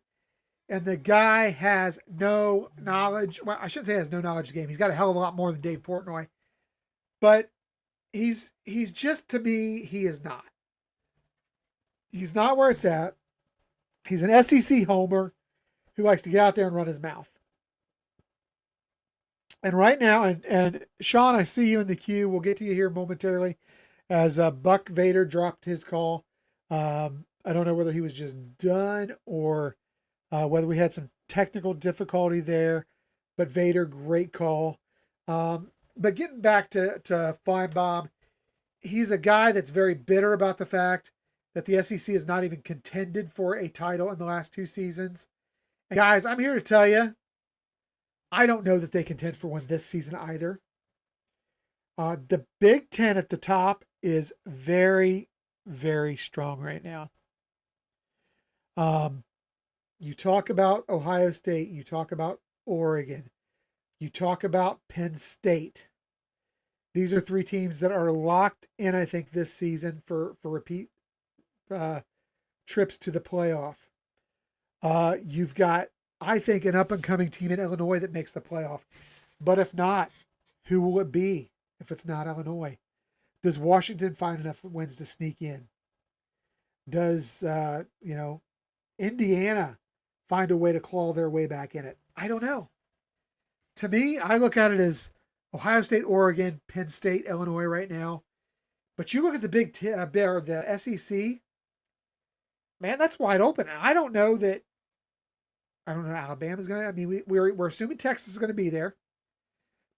And the guy has no knowledge. Well, I shouldn't say has no knowledge of the game. He's got a hell of a lot more than Dave Portnoy. But he's just, to me, he is not. He's not where it's at. He's an SEC homer who likes to get out there and run his mouth. And right now, and Sean, I see you in the queue. We'll get to you here momentarily as Buck Vader dropped his call. I don't know whether he was just done or whether we had some technical difficulty there. But Vader, great call. But getting back to Feinbaum, he's a guy that's very bitter about the fact that the SEC has not even contended for a title in the last 2 seasons. And guys, I'm here to tell you, I don't know that they contend for one this season either. The Big Ten at the top is very, very strong right now. You talk about Ohio State, you talk about Oregon, you talk about Penn State. These are 3 teams that are locked in, I think, this season for repeat trips to the playoff. You've got, I think, an up-and-coming team in Illinois that makes the playoff. But if not, who will it be if it's not Illinois? Does Washington find enough wins to sneak in? Does, Indiana find a way to claw their way back in it? I don't know. To me, I look at it as Ohio State, Oregon, Penn State, Illinois right now. But you look at the the SEC, man, that's wide open. I don't know Alabama's going to, I mean, we're assuming Texas is going to be there.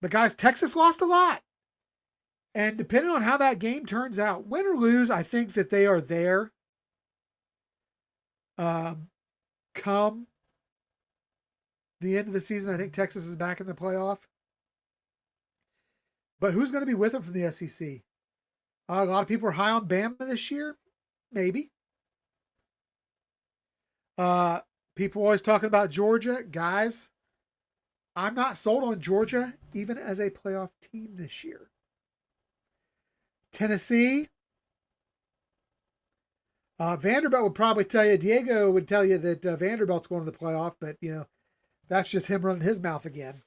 But guys, Texas lost a lot. And depending on how that game turns out, win or lose, I think that they are there. Come the end of the season, I think Texas is back in the playoff. But who's going to be with them from the SEC? A lot of people are high on Bama this year. Maybe. People always talking about Georgia. Guys, I'm not sold on Georgia even as a playoff team this year. Tennessee. Vanderbilt would probably tell you, Diego would tell you that Vanderbilt's going to the playoff, but, that's just him running his mouth again.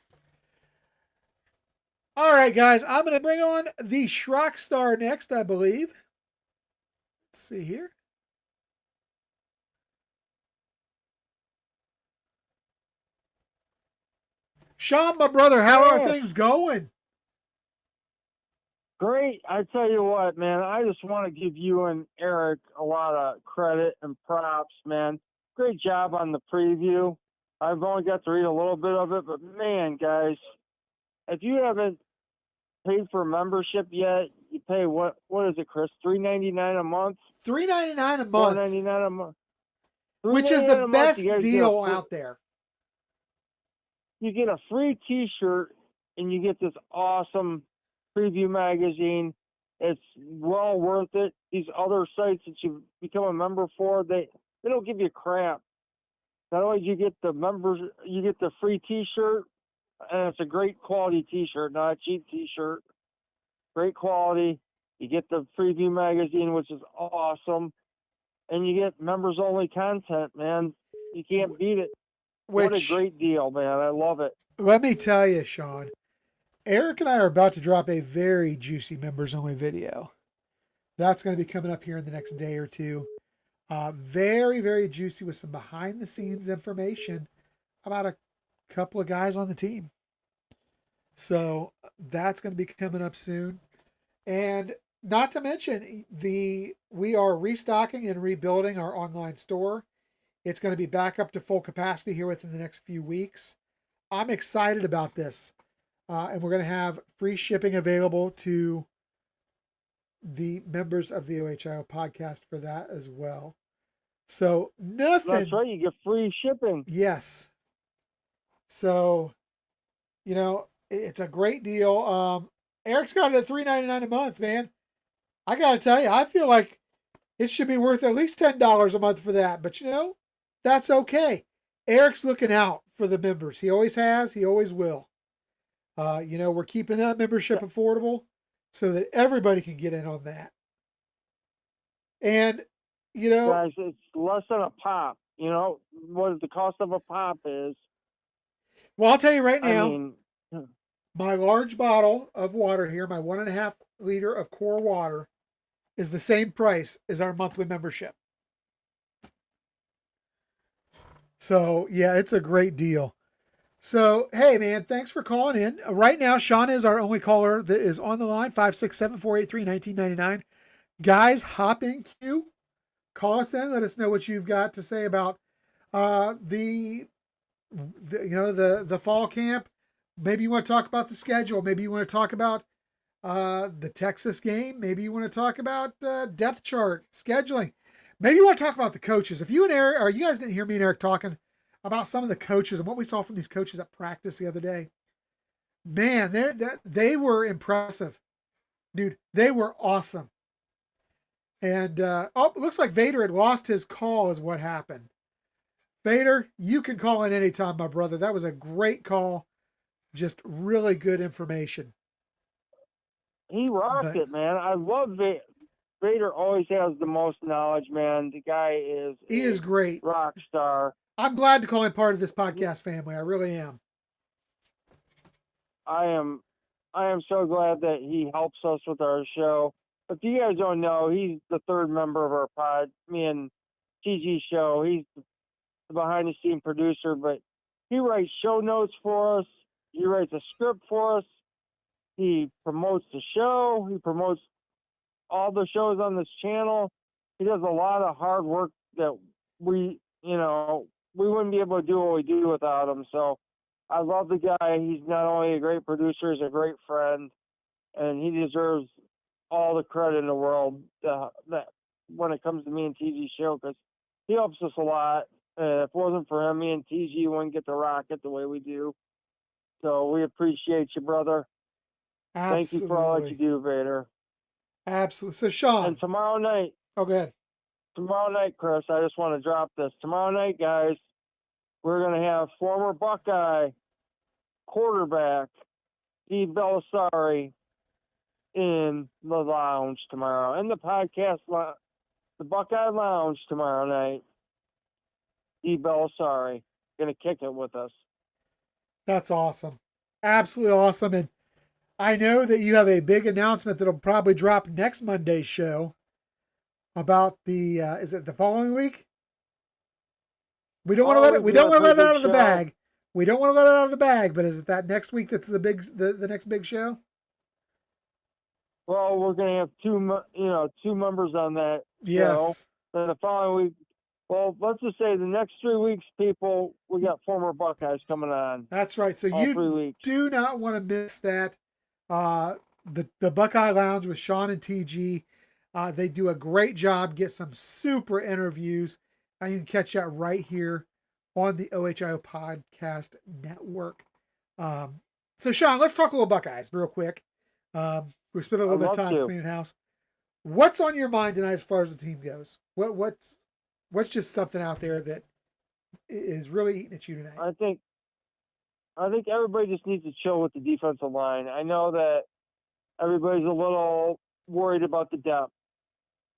All right, guys, I'm going to bring on the Schrock Star next, I believe. Let's see here. Sean, my brother, how are things going? Great. I tell you what, man, I just want to give you and Eric a lot of credit and props, man. Great job on the preview. I've only got to read a little bit of it, but man, guys, if you haven't paid for membership yet, you pay what is it, Chris? $3.99 a month? $3.99 a month. $4.99 a month. Which is the best deal out there. You get a free T-shirt and you get this awesome preview magazine. It's well worth it. These other sites that you become a member for, they don't give you crap. Not only do you get the members, you get the free T-shirt, and it's a great quality T-shirt, not a cheap T-shirt. Great quality. You get the preview magazine, which is awesome, and you get members only content, man. You can't beat it. What a Which, great deal, man. I love it. let me tell you, Sean, Eric and I are about to drop a very juicy members only video. That's going to be coming up here in the next day or two. Very, very juicy with some behind the scenes information about a couple of guys on the team. So that's going to be coming up soon. And not to mention, we are restocking and rebuilding our online store. It's going to be back up to full capacity here within the next few weeks. I'm excited about this. And we're going to have free shipping available to the members of the OHIO podcast for that as well. So nothing. That's right. You get free shipping. Yes. So, it's a great deal. Eric's got it at $3.99 a month, man. I got to tell you, I feel like it should be worth at least $10 a month for that. But that's okay. Eric's looking out for the members. He always has. He always will. We're keeping that membership affordable so that everybody can get in on that. And, guys, it's less than a pop. You know what the cost of a pop is. Well, I'll tell you right now, my large bottle of water here, my 1.5 liter of core water, is the same price as our monthly membership. So, yeah, it's a great deal. So, hey, man, thanks for calling in. Right now, Sean is our only caller that is on the line, 567-483-1999. Guys, hop in queue. Call us in. Let us know what you've got to say about the fall camp. Maybe you want to talk about the schedule. Maybe you want to talk about the Texas game. Maybe you want to talk about depth chart, scheduling. Maybe you want to talk about the coaches. If you and Eric, or you guys didn't hear me and Eric talking about some of the coaches and what we saw from these coaches at practice the other day, man, they were impressive. Dude, they were awesome. And, it looks like Vader had lost his call is what happened. Vader, you can call in anytime, my brother. That was a great call. Just really good information. He rocked it, man. I love Vader. Vader always has the most knowledge, man. The guy he is great. Rock star. I'm glad to call him part of this podcast family. I really am. I am so glad that he helps us with our show. If you guys don't know, he's the third member of our pod, me and TG show. He's the behind the scene producer, but he writes show notes for us. He writes a script for us. He promotes the show. He promotes all the shows on this channel. He does a lot of hard work that we wouldn't be able to do what we do without him. So I love the guy. He's not only a great producer, he's a great friend, and he deserves all the credit in the world that when it comes to me and TG show, because he helps us a lot. If it wasn't for him, me and TG wouldn't get to rock it the way we do. So we appreciate you, brother. Absolutely. Thank you for all that you do, Vader. Absolutely. So, Sean. And tomorrow night. Oh, go ahead. Tomorrow night, Chris, I just want to drop this. Tomorrow night, guys, we're going to have former Buckeye quarterback Steve Belisari in the lounge tomorrow. In the podcast, the Buckeye Lounge tomorrow night. Steve Belisari going to kick it with us. That's awesome. Absolutely awesome. And I know that you have a big announcement that'll probably drop next Monday's show about the, is it the following week? We don't want to let it, we don't want to let it out of the bag. We don't want to let it out of the bag, but is it that next week that's the next big show? Well, we're going to have two members on that yes. show. Then the following week, well, let's just say the next 3 weeks, people, we got former Buckeyes coming on. That's right. So all you 3 weeks. Do not want to miss that. The Buckeye Lounge with Sean and TG. They do a great job, get some super interviews. And you can catch that right here on the OHIO Podcast Network. So, Sean, let's talk a little Buckeyes real quick. We spent a little bit of time cleaning house. What's on your mind tonight as far as the team goes? What's just something out there that is really eating at you tonight? I think everybody just needs to chill with the defensive line. I know that everybody's a little worried about the depth.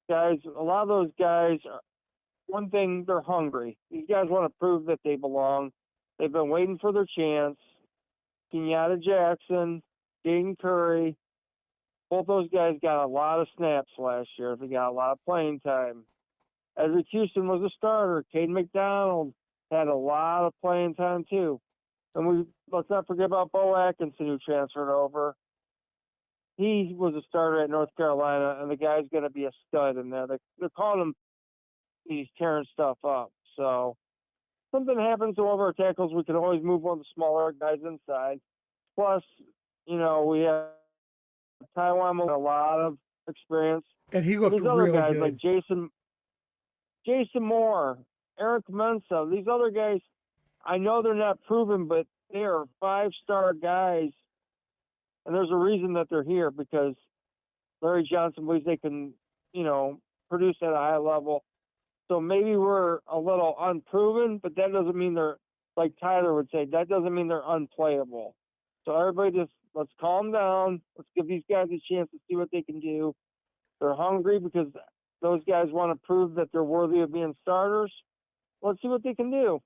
Guys, a lot of those guys, one thing, they're hungry. These guys want to prove that they belong. They've been waiting for their chance. Kenyatta Jackson, Jaden Curry, both those guys got a lot of snaps last year. They got a lot of playing time. Edric Houston was a starter. Caden McDonald had a lot of playing time too. And let's not forget about Bo Atkinson, who transferred over. He was a starter at North Carolina, and the guy's going to be a stud in there. They're calling him, he's tearing stuff up. So something happens to one of our tackles, we can always move one of the smaller guys inside. Plus, we have Taiwan with a lot of experience. And he looked these other really guys good. like Jason Moore, Eric Mensa, these other guys, I know they're not proven, but they are 5-star guys. And there's a reason that they're here, because Larry Johnson believes they can, produce at a high level. So maybe we're a little unproven, but that doesn't mean they're, like Tyler would say, that doesn't mean they're unplayable. So everybody just, let's calm down. Let's give these guys a chance to see what they can do. They're hungry because those guys want to prove that they're worthy of being starters. Let's see what they can do.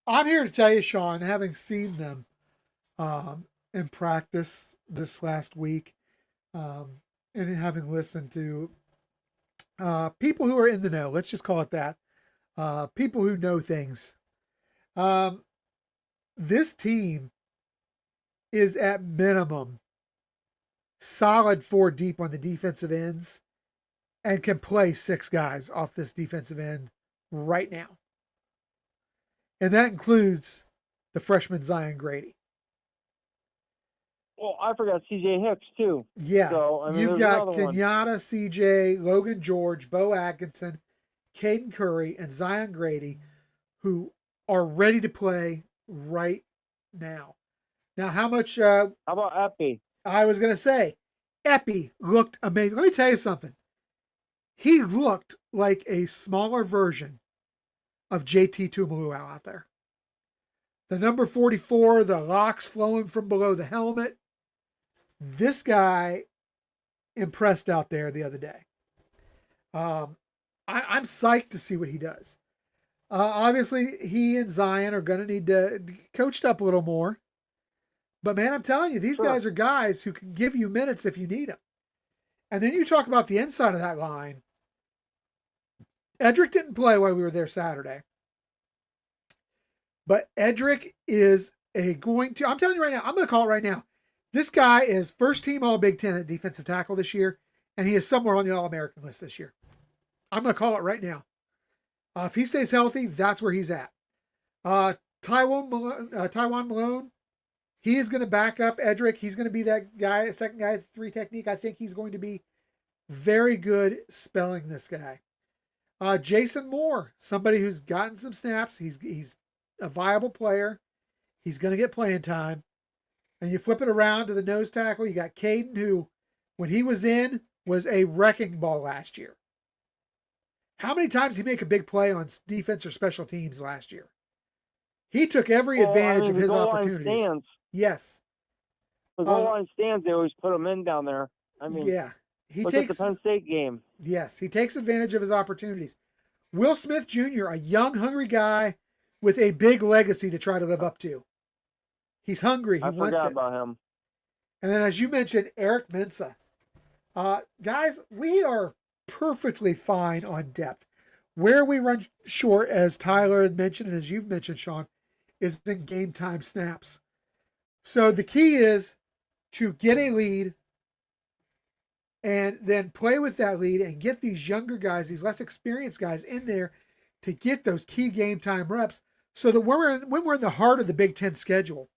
I'm here to tell you, Sean, having seen them in practice this last week, and having listened to people who are in the know, let's just call it that, people who know things. This team is at minimum solid 4 deep on the defensive ends and can play 6 guys off this defensive end right now. And that includes the freshman Zion Grady. Well, I forgot CJ Hicks too. Yeah. So, you've got Kenyatta, CJ, Logan George, Bo Atkinson, Caden Curry, and Zion Grady, who are ready to play right now. Now, how much... how about Epi? I was going to say, Epi looked amazing. Let me tell you something. He looked like a smaller version of JT Tuimoloau out there. The number 44, the locks flowing from below the helmet. This guy impressed out there the other day. I'm psyched to see what he does. Obviously, he and Zion are going to need to coached up a little more. But, man, I'm telling you, these guys are guys who can give you minutes if you need them. And then you talk about the inside of that line. Edric didn't play while we were there Saturday. But Edric is I'm telling you right now, I'm going to call it right now. This guy is first team All Big Ten at defensive tackle this year, and he is somewhere on the All-American list this year. I'm going to call it right now. If he stays healthy, that's where he's at. Taiwan Malone, he is going to back up Edric. He's going to be that guy, second guy, 3 technique. I think he's going to be very good spelling this guy. Jason Moore, somebody who's gotten some snaps. He's a viable player. He's going to get playing time. And you flip it around to the nose tackle. You got Caden, who, when he was in, was a wrecking ball last year. How many times did he make a big play on defense or special teams last year? He took every advantage of his opportunities. Yes. The goal line stands, they always put him in down there. Yeah. Look at the Penn State game. Yes, he takes advantage of his opportunities. Will Smith Jr., a young, hungry guy with a big legacy to try to live up to. He's hungry. He wants it. I forgot about him. And then, as you mentioned, Eric Mensa. Guys, we are perfectly fine on depth. Where we run short, as Tyler had mentioned, and as you've mentioned, Sean, is in game time snaps. So the key is to get a lead and then play with that lead and get these younger guys, these less experienced guys in there to get those key game time reps so that when we're in the heart of the Big Ten schedule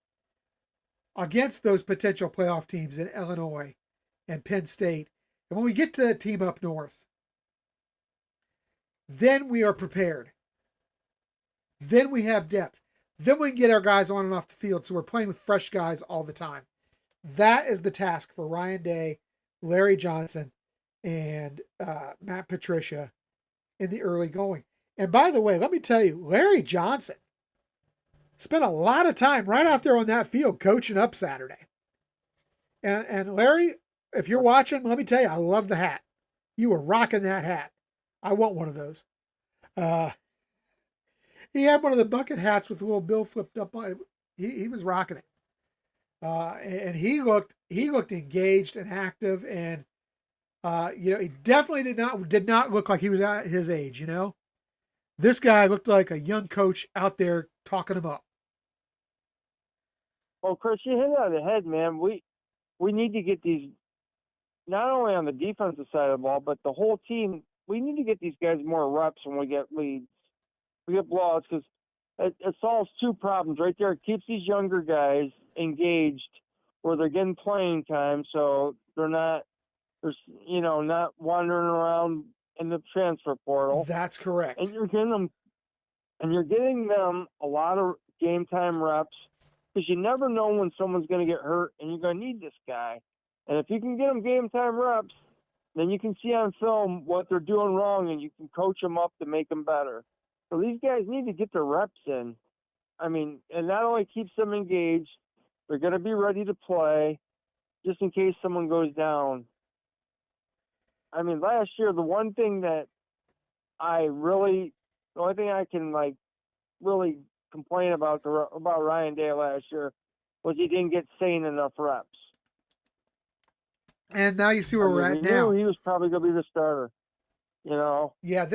against those potential playoff teams in Illinois and Penn State, and when we get to team up north, then we are prepared. Then we have depth. Then we can get our guys on and off the field so we're playing with fresh guys all the time. That is the task for Ryan Day, Larry Johnson, and Matt Patricia in the early going. And by the way, let me tell you, Larry Johnson spent a lot of time right out there on that field coaching up Saturday. And Larry, if you're watching, let me tell you, I love the hat. You were rocking that hat. I want one of those. He had one of the bucket hats with the little bill flipped up on it. He was rocking it. And he looked engaged and active, and he definitely did not look like he was at his age. This guy looked like a young coach out there talking him up. Well, Chris, you hit it on the head, man. We need to get these, not only on the defensive side of the ball, but the whole team. We need to get these guys more reps when we get leads. We get blowouts, because it solves two problems right there. It keeps these younger guys engaged where they're getting playing time, so they're not wandering around in the transfer portal. That's correct. And you're getting them a lot of game time reps, because you never know when someone's going to get hurt, and you're going to need this guy. And if you can get them game time reps, then you can see on film what they're doing wrong, and you can coach them up to make them better. So these guys need to get their reps in. I mean, and not only keeps them engaged, they're going to be ready to play just in case someone goes down. I mean, last year, the only thing I can really complain about Ryan Day last year was he didn't get sane enough reps. And now you see where we're at now. Knew he was probably going to be the starter. Yeah,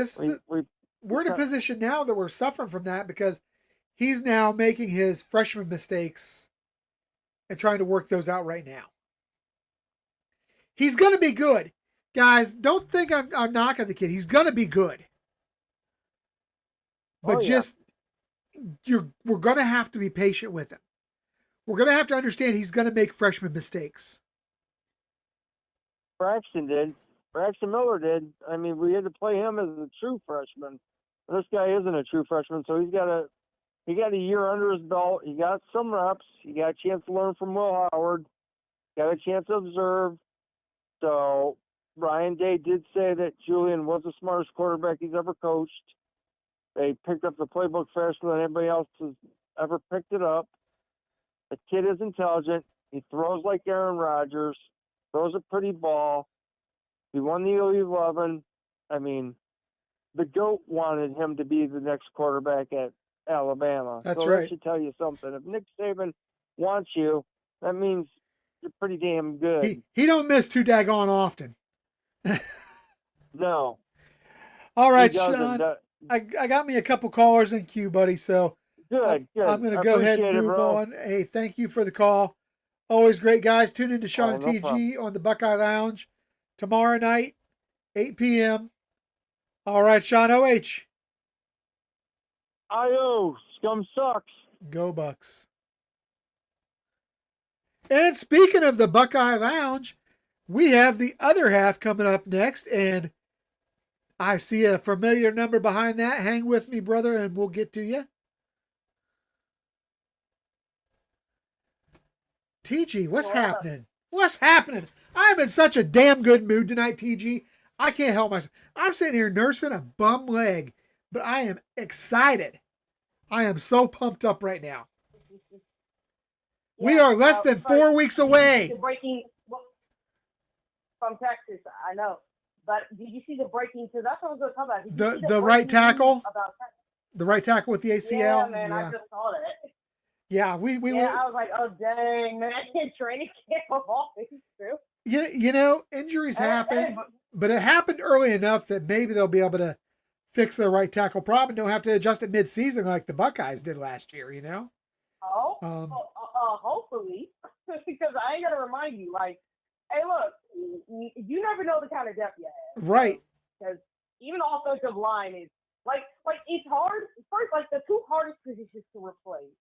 we're in a position now that we're suffering from that, because he's now making his freshman mistakes and trying to work those out right now. He's going to be good. Guys, don't think I'm knocking the kid. He's going to be good. But we're going to have to be patient with him. We're going to have to understand he's going to make freshman mistakes. Braxton Miller did. I mean, we had to play him as a true freshman. This guy isn't a true freshman, so he got a year under his belt. He got some reps. He got a chance to learn from Will Howard. Got a chance to observe. So Ryan Day did say that Julian was the smartest quarterback he's ever coached. They picked up the playbook faster than anybody else has ever picked it up. The kid is intelligent. He throws like Aaron Rodgers. Throws a pretty ball. He won the Elite 11. I mean, the GOAT wanted him to be the next quarterback at Alabama. That's so right. That should tell you something. If Nick Saban wants you, that means you're pretty damn good. He don't miss too daggone often. No. All right, Sean. I got me a couple callers in queue, buddy. So good. I'm going to go ahead and move on. Hey, thank you for the call. Always great, guys. Tune in to Sean and TG on the Buckeye Lounge tomorrow night, 8 p.m. All right, Sean OH. I.O. Scum sucks. Go Bucks. And speaking of the Buckeye Lounge, we have the other half coming up next, and I see a familiar number behind that. Hang with me, brother, and we'll get to you. TG, what's happening? What's happening? I'm in such a damn good mood tonight, TG. I can't help myself. I'm sitting here nursing a bum leg, but I am excited. I am so pumped up right now. We are less than 4 weeks away. Breaking from Texas, I know. But did you see the breaking? So that's what I was going to talk about. The right tackle? The right tackle with the ACL? Yeah, man, I just saw that. Yeah, I was like, oh dang, man, training camp of all things too. Injuries happen, but it happened early enough that maybe they'll be able to fix their right tackle problem and don't have to adjust it mid-season like the Buckeyes did last year, hopefully, because I ain't gonna remind you, like, hey, look, you never know the kind of depth you have, right? Because even offensive line is like it's hard. First, like the two hardest positions to replace.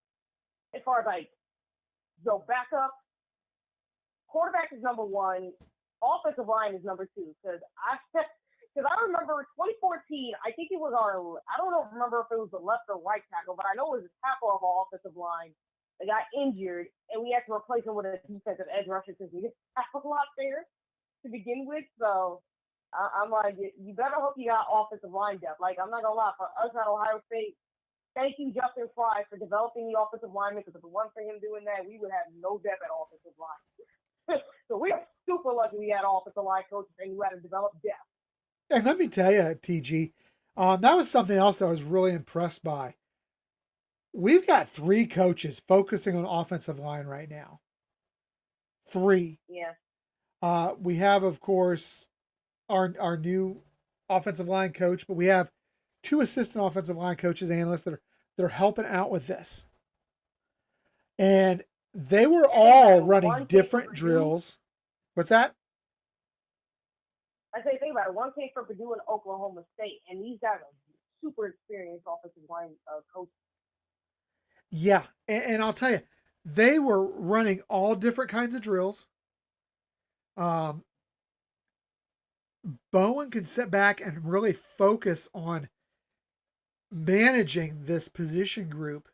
As far as backup, quarterback is number one, offensive line is number two. Because I remember 2014, I think it was I don't remember if it was the left or right tackle, but I know it was a tackle of our offensive line that got injured, and we had to replace him with a defensive edge rusher because we didn't have a lot there to begin with. So I'm like, you better hope you got offensive line depth. Like, I'm not going to lie, for us at Ohio State, thank you, Justin Fry, for developing the offensive lineman, because if it wasn't for him doing that, we would have no depth at offensive line. So we're super lucky we had offensive line coaches and you had to develop depth. And let me tell you, TG, that was something else that I was really impressed by. We've got 3 coaches focusing on offensive line right now. 3. Yeah. We have, of course, our new offensive line coach, but we have 2 assistant offensive line coaches, analysts that are helping out with this. And they were all running different drills. What's that? I say, think about it. One came from Purdue and Oklahoma State, and these guys are super experienced offensive line coaches. Yeah, and I'll tell you, they were running all different kinds of drills. Bowen can sit back and really focus on managing this position group.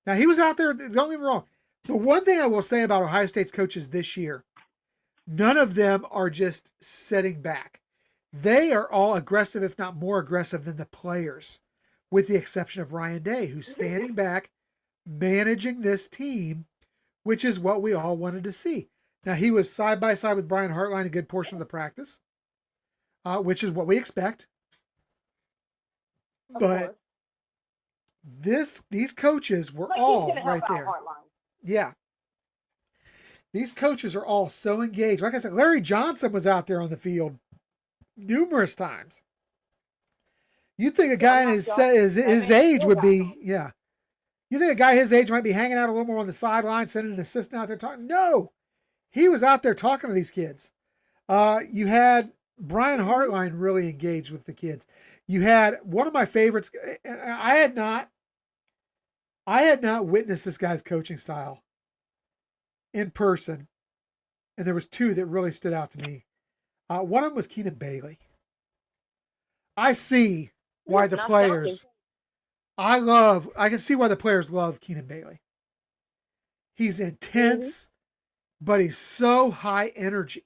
Now, he was out there, don't get me wrong. The one thing I will say about Ohio State's coaches this year, none of them are just sitting back. They are all aggressive, if not more aggressive than the players, with the exception of Ryan Day, who's standing back, managing this team, which is what we all wanted to see. Now, he was side by side with Brian Hartline a good portion of the practice, which is what we expect. But these coaches were all right there. Yeah. These coaches are all so engaged. Like I said, Larry Johnson was out there on the field numerous times. You'd think a guy in his age would be, yeah. You think a guy his age might be hanging out a little more on the sideline, sending an assistant out there talking? No, he was out there talking to these kids. You had Brian Hartline really engaged with the kids. You had one of my favorites. And I had not witnessed this guy's coaching style in person, and there was 2 that really stood out to me. One of them was Keenan Bailey. I see why the players. I can see why the players love Keenan Bailey. He's intense, but he's so high energy.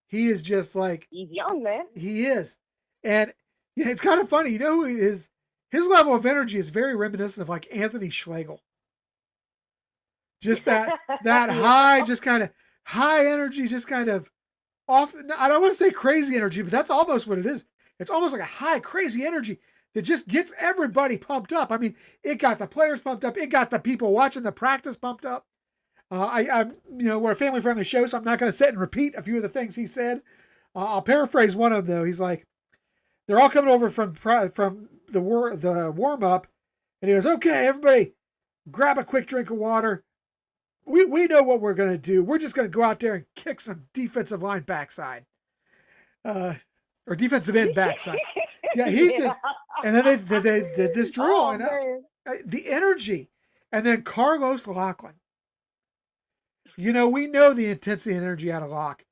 He is just like, he's young, man. He is. And yeah, it's kind of funny. You know, his level of energy is very reminiscent of like Anthony Schlegel. Just that high, just kind of high energy, just kind of off. I don't want to say crazy energy, but that's almost what it is. It's almost like a high, crazy energy that just gets everybody pumped up. I mean, it got the players pumped up. It got the people watching the practice pumped up. We're a family-friendly show, so I'm not going to sit and repeat a few of the things he said. I'll paraphrase one of them, though. He's like, they're all coming over from the warm-up, and he goes, okay, everybody, grab a quick drink of water. We know what we're going to do. We're just going to go out there and kick some defensive line backside. Or defensive end backside. Yeah, he's just, and then they did this drill. And the energy. And then Carlos Lachlan. You know, we know the intensity and energy out of Locke,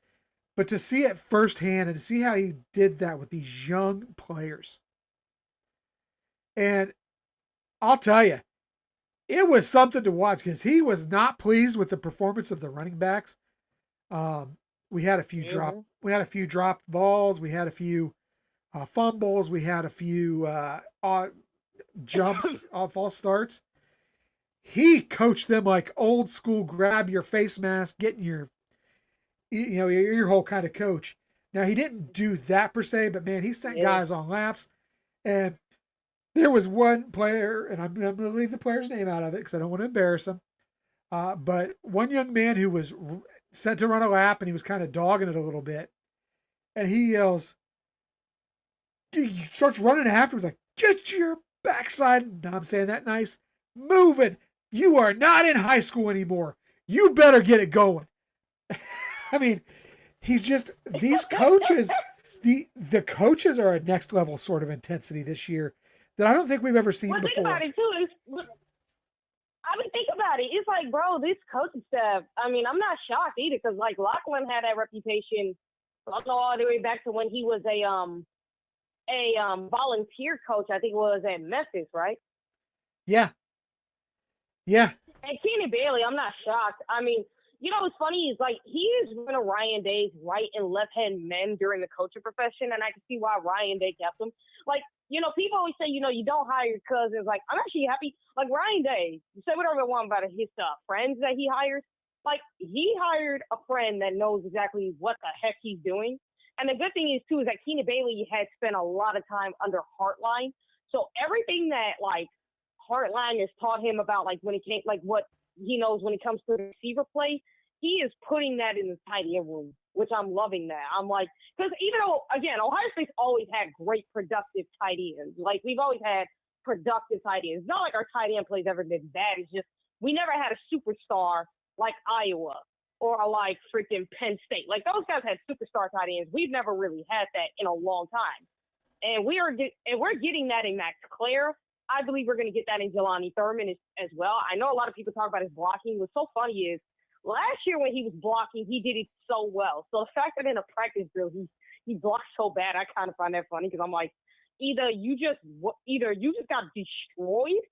but to see it firsthand and to see how he did that with these young players. And I'll tell you, it was something to watch because he was not pleased with the performance of the running backs. We had a few dropped balls. We had a few fumbles. We had a few jumps off false starts. He coached them like old school, grab your face mask, get in your ear hole kind of coach. Now, he didn't do that per se, but man, he sent guys on laps. And there was one player, and I'm going to leave the player's name out of it because I don't want to embarrass him. But one young man who was sent to run a lap, and he was kind of dogging it a little bit. And he yells, he starts running afterwards, like, get your backside. Now I'm saying that nice. Moving. You are not in high school anymore. You better get it going. I mean, he's just, these coaches, the coaches are a next level sort of intensity this year that I don't think we've ever seen before. Think about it, too. Think about it. It's like, bro, this coaching staff, I mean, I'm not shocked either because, like, Lachlan had that reputation, I don't know, all the way back to when he was a volunteer coach, I think it was at Memphis, right? Yeah. Yeah. And Keenan Bailey, I'm not shocked. I mean, you know what's funny is, like, he is one of Ryan Day's right and left-hand men during the coaching profession, and I can see why Ryan Day kept him. Like, you know, people always say, you know, you don't hire your cousins. Like, I'm actually happy. Like, Ryan Day, you say whatever you want about his friends that he hires. like he hired a friend that knows exactly what the heck he's doing. And the good thing is too is that Keenan Bailey had spent a lot of time under Hartline, so everything that like Hartline has taught him about like when it came like what he knows when it comes to the receiver play, he is putting that in the tight end room, which I'm loving that. I'm like, because even though again Ohio State's always had great productive tight ends, like we've always had productive tight ends. It's not like our tight end play's ever been bad. It's just we never had a superstar like Iowa or like freaking Penn State. Like those guys had superstar tight ends. We've never really had that in a long time. And we're getting that in Max Clare. I believe we're going to get that in Jelani Thurman as well. I know a lot of people talk about his blocking. What's so funny is last year when he was blocking, he did it so well. So the fact that in a practice drill he blocked so bad, I kind of find that funny because I'm like, either you just got destroyed,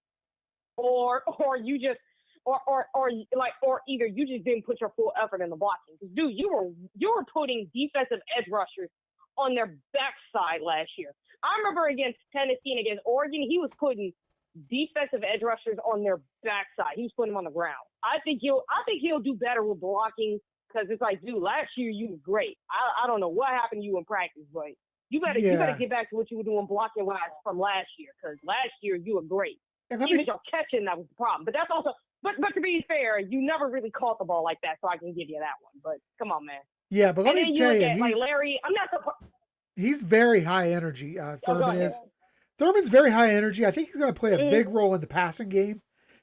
or you just or either you just didn't put your full effort in the blocking. Because dude, you were putting defensive edge rushers on their backside last year. I remember against Tennessee and against Oregon, he was putting defensive edge rushers on their backside. He was putting them on the ground. I think he'll do better with blocking because it's like, dude, last year you were great. I don't know what happened to you in practice, but you better get back to what you were doing blocking wise from last year because last year you were great. Even your catching, that was the problem. But that's also but to be fair, you never really caught the ball like that, so I can give you that one. But come on, man. Yeah, but let me tell you, like Larry, I'm not he's very high energy. Thurman is. Thurman's very high energy. I think he's going to play a big role in the passing game.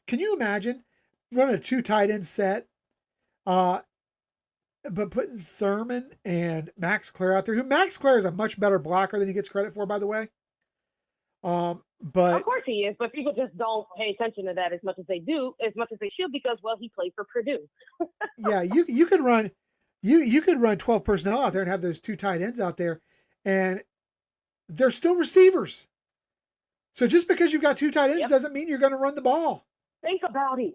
Can you imagine running a 2 tight end set, but putting Thurman and Max Clare out there? Who Max Clare is a much better blocker than he gets credit for, by the way. But of course he is, but people just don't pay attention to that as much as they should, because well, he played for Purdue. Yeah, you could run. You could run 12 personnel out there and have those 2 tight ends out there, and they're still receivers. So just because you've got 2 tight ends doesn't mean you're going to run the ball. Think about it.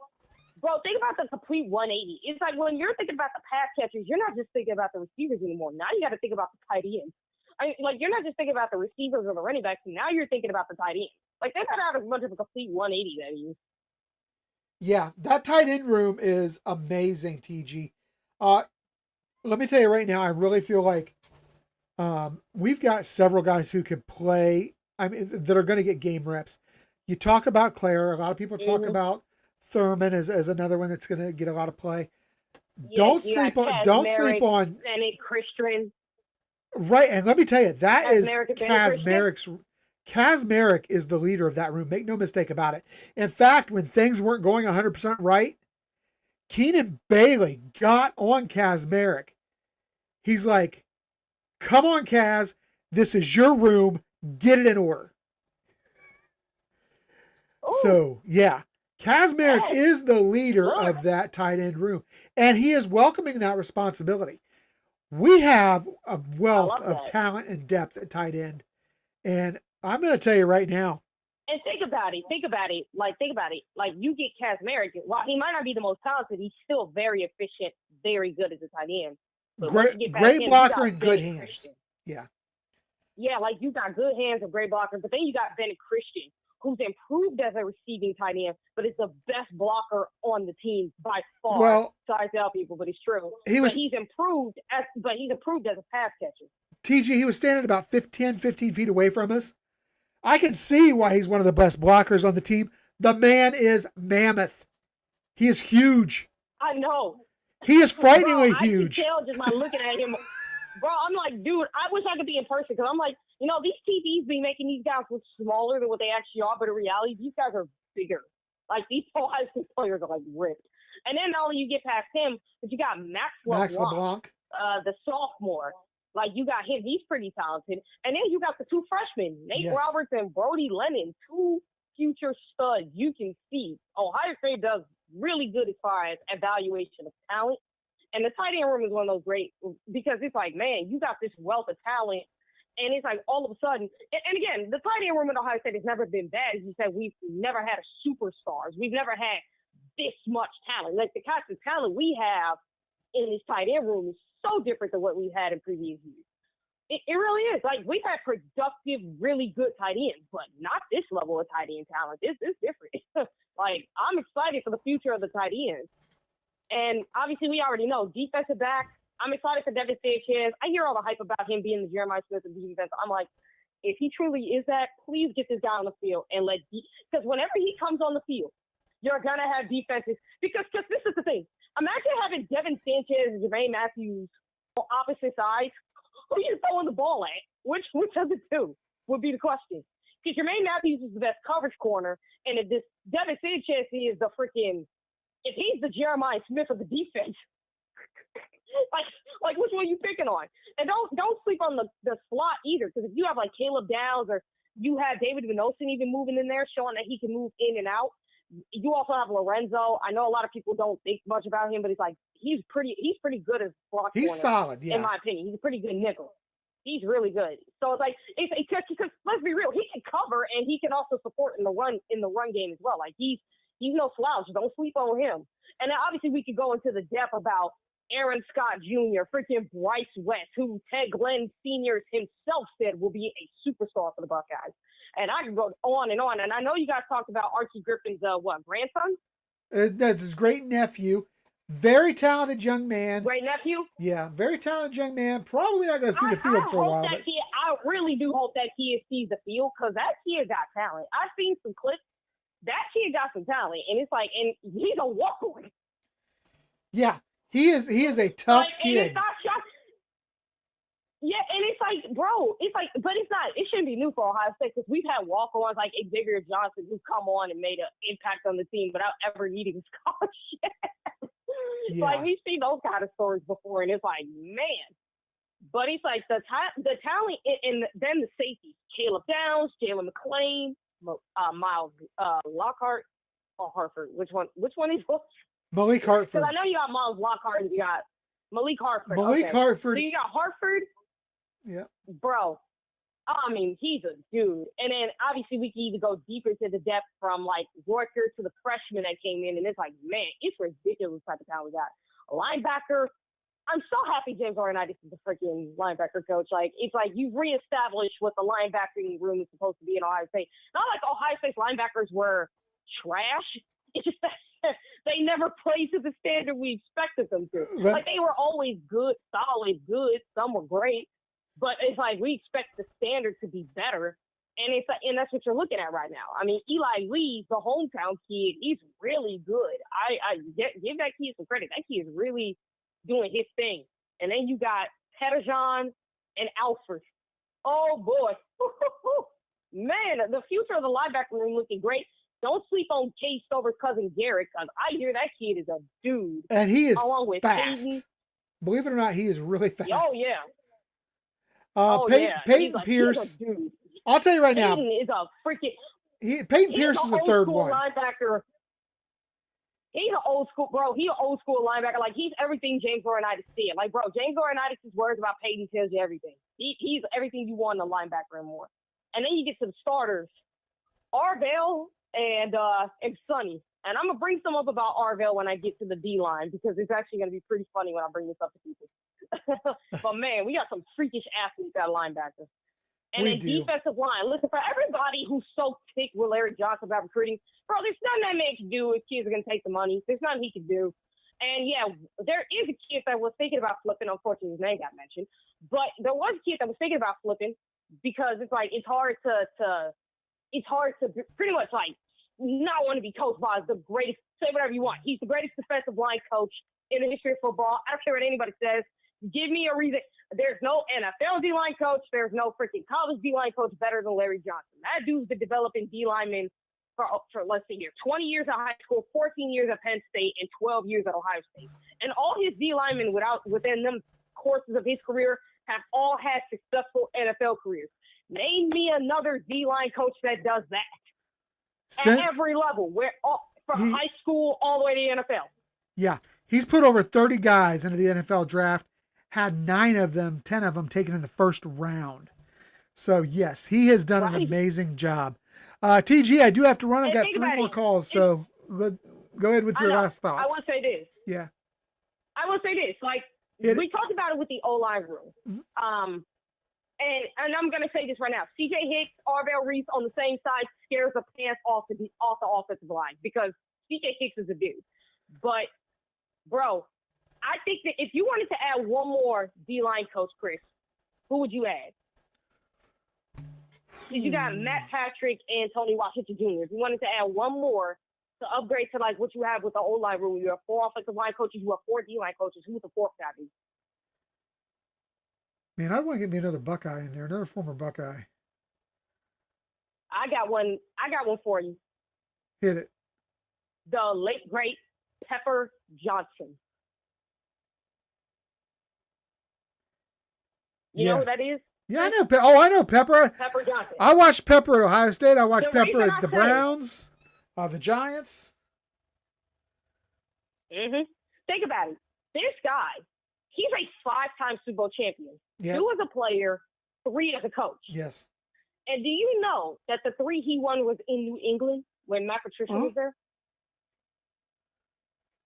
Bro, think about the complete 180. It's like when you're thinking about the pass catchers, you're not just thinking about the receivers anymore. Now you got to think about the tight ends. Like you're not just thinking about the receivers or the running backs. Now you're thinking about the tight ends. Like they got out as much of a complete 180 that is. Yeah, that tight end room is amazing, TG. Let me tell you right now, I really feel like we've got several guys who could play. I mean, that are going to get game reps. You talk about Claire. A lot of people talk about Thurman as another one that's going to get a lot of play. Don't sleep on Bennett Christian. Right, and let me tell you, that is Kazmarik's. Kazmarek is the leader of that room. Make no mistake about it. In fact, when things weren't going 100% right, Keenan Bailey got on Kazmarek. He's like, "Come on, Kaz, this is your room. Get it in order." Ooh. So, yeah, Kazmarek is the leader of that tight end room, and he is welcoming that responsibility. We have a wealth of talent and depth at tight end, and I'm going to tell you right now. And think about it. Like you get Kazmarek. While he might not be the most talented, he's still very efficient, very good as a tight end. But great blocker and good hands. Christian. Yeah. Yeah, like you got good hands and great blocker, but then you got Bennett Christian, who's improved as a receiving tight end, but is the best blocker on the team by far. Well, sorry to tell people, but it's true. He's improved as a pass catcher. TG, he was standing about 15 feet away from us. I can see why he's one of the best blockers on the team. The man is mammoth. He is huge. I know. He is frighteningly huge. I can tell just by looking at him. Bro, I'm like, dude, I wish I could be in person because I'm like, these TVs be making these guys look smaller than what they actually are, but in reality, these guys are bigger. Like, these whole high school players are, like, ripped. And then not only you get past him, but you got Max LeBlanc, the sophomore. Like, you got him. He's pretty talented. And then you got the 2 freshmen, Nate Roberts and Brody Lennon, 2 future studs. You can see Ohio State does really good as far as evaluation of talent. And the tight end room is one of those great because it's like, man, you got this wealth of talent. And it's like all of a sudden, and again, the tight end room in Ohio State has never been bad. As you said, we've never had a superstars. We've never had this much talent. Like the kind of talent we have in this tight end room is so different than what we've had in previous years. It really is. Like we've had productive, really good tight ends, but not this level of tight end talent. This is different. Like I'm excited for the future of the tight ends. And obviously, we already know defensive back. I'm excited for Devin Sanchez. I hear all the hype about him being the Jeremiah Smith of the defense. I'm like, if he truly is that, please get this guy on the field and because whenever he comes on the field, you're gonna have defenses. Because this is the thing. Imagine having Devin Sanchez and Jermaine Matthews on opposite sides. Who are you throwing the ball at? Which of the two would be the question? Because Jermaine Matthews is the best coverage corner, and if this Devin Sanchez is the freaking, if he's the Jeremiah Smith of the defense, like which one are you picking on? And don't sleep on the slot either, because if you have like Caleb Downs or you have David Van Olsen even moving in there, showing that he can move in and out. You also have Lorenzo. I know a lot of people don't think much about him, but he's pretty good as block He's corner, solid, yeah. in my opinion. He's a pretty good nickel. He's really good. So it's because let's be real, he can cover and he can also support in the run game as well. Like he's no slouch. Don't sleep on him. And then obviously we could go into the depth about Aaron Scott Jr., freaking Bryce West, who Ted Glenn Sr. himself said will be a superstar for the Buckeyes. And I can go on and on. And I know you guys talked about Archie Griffin's grandson? That's his great nephew. Very talented young man. Great nephew? Yeah, very talented young man. Probably not going to see the field for a while. But I really do hope that kid sees the field, because that kid got talent. I've seen some clips. That kid got some talent, and it's like, and he's a walk-on. Yeah, he is a tough kid. And it's not shocking. Yeah, and it's like, bro, but it's not. It shouldn't be new for Ohio State, because we've had walk-ons like Xavier Johnson who come on and made an impact on the team without ever needing a scholarship. Yeah. Like, we've seen those kind of stories before, and it's like, man. But it's like the talent, and then the safeties: Caleb Downs, Jalen McClain, Miles Lockhart, or Hartford. Which one is Malik Hartford? Because I know you got Miles Lockhart and you got Malik Hartford. Malik Hartford. So you got Hartford. Yeah. Bro, I mean, he's a dude. And then obviously we can either go deeper to the depth from like Royker to the freshman that came in, and it's like, man, it's ridiculous type of talent we got. A linebacker. I'm so happy James Laurinaitis is the freaking linebacker coach. Like, it's like you've reestablished what the linebacking room is supposed to be in Ohio State. Not like Ohio State's linebackers were trash. It's just that they never played to the standard we expected them to. Like, they were always good, solid, good. Some were great. But it's like we expect the standard to be better. And it's like, and that's what you're looking at right now. I mean, Eli Lee, the hometown kid, he's really good. I give that kid some credit. That kid is really doing his thing. And then you got Pettijohn and Alford. Oh, boy. Man, the future of the linebacker room looking great. Don't sleep on Case Stover's cousin Garrett, because I hear that kid is a dude. And he is along with fast. Peyton. Believe it or not, he is really fast. Oh, yeah. Peyton Pierce. I'll tell you right now. Peyton is a freaking. Peyton Pierce is the third one. Linebacker. He's an old school, bro. He's an old school linebacker. Like, he's everything James Laurinaitis said. Like, bro, James Laurinaitis' words about Peyton tells you everything. He's everything you want in a linebacker and more. And then you get to the starters, Arvell and Sonny. And I'm gonna bring some up about Arvell when I get to the D line, because it's actually gonna be pretty funny when I bring this up to people. But man, we got some freakish athletes at linebacker. And then defensive line. Listen, for everybody who's so sick with Larry Johnson about recruiting, bro, there's nothing that man can do if kids are going to take the money. There's nothing he can do. And, yeah, there is a kid that was thinking about flipping. Unfortunately, his name got mentioned. But there was a kid that was thinking about flipping, because it's like it's hard to pretty much, like, not want to be coached by the greatest, say whatever you want. He's the greatest defensive line coach in the history of football. I don't care what anybody says. Give me a reason. There's no NFL D-line coach. There's no freaking college D-line coach better than Larry Johnson. That dude's been developing D-linemen for let's see here, 20 years at high school, 14 years at Penn State, and 12 years at Ohio State. And all his D-linemen within them courses of his career have all had successful NFL careers. Name me another D-line coach that does that at every level, from high school all the way to the NFL. Yeah, he's put over 30 guys into the NFL draft. Had 10 of them taken in the first round. So, yes, he has done an amazing job. TG, I do have to run. I've got 3 more calls, so go ahead with your last thoughts. I want to say this. Yeah. I will say this. Like, we talked about it with the O-line room. Mm-hmm. And I'm going to say this right now. CJ Hicks, Arvell Reese on the same side scares the pants off the offensive line, because CJ Hicks is a dude. But Bro, I think that if you wanted to add one more D-line coach, Chris, who would you add? Because you got Matt Patrick and Tony Washington Jr. If you wanted to add one more to upgrade to like what you have with the O-line rule, you have 4 offensive line coaches, you have 4 D-line coaches. Who would the fourth guy be? Man, I want to get me another Buckeye in there, another former Buckeye. I got one for you. Hit it. The late great Pepper Johnson. You know who that is? Yeah, I know. I know Pepper. Pepper Johnson. I watched Pepper at Ohio State. I watched The Pepper reason at I the say- Browns, the Giants. Think about it. This guy, he's a 5-time Super Bowl champion. Yes. 2 as a player, 3 as a coach. Yes. And do you know that the 3 he won was in New England when Matt Patricia was there?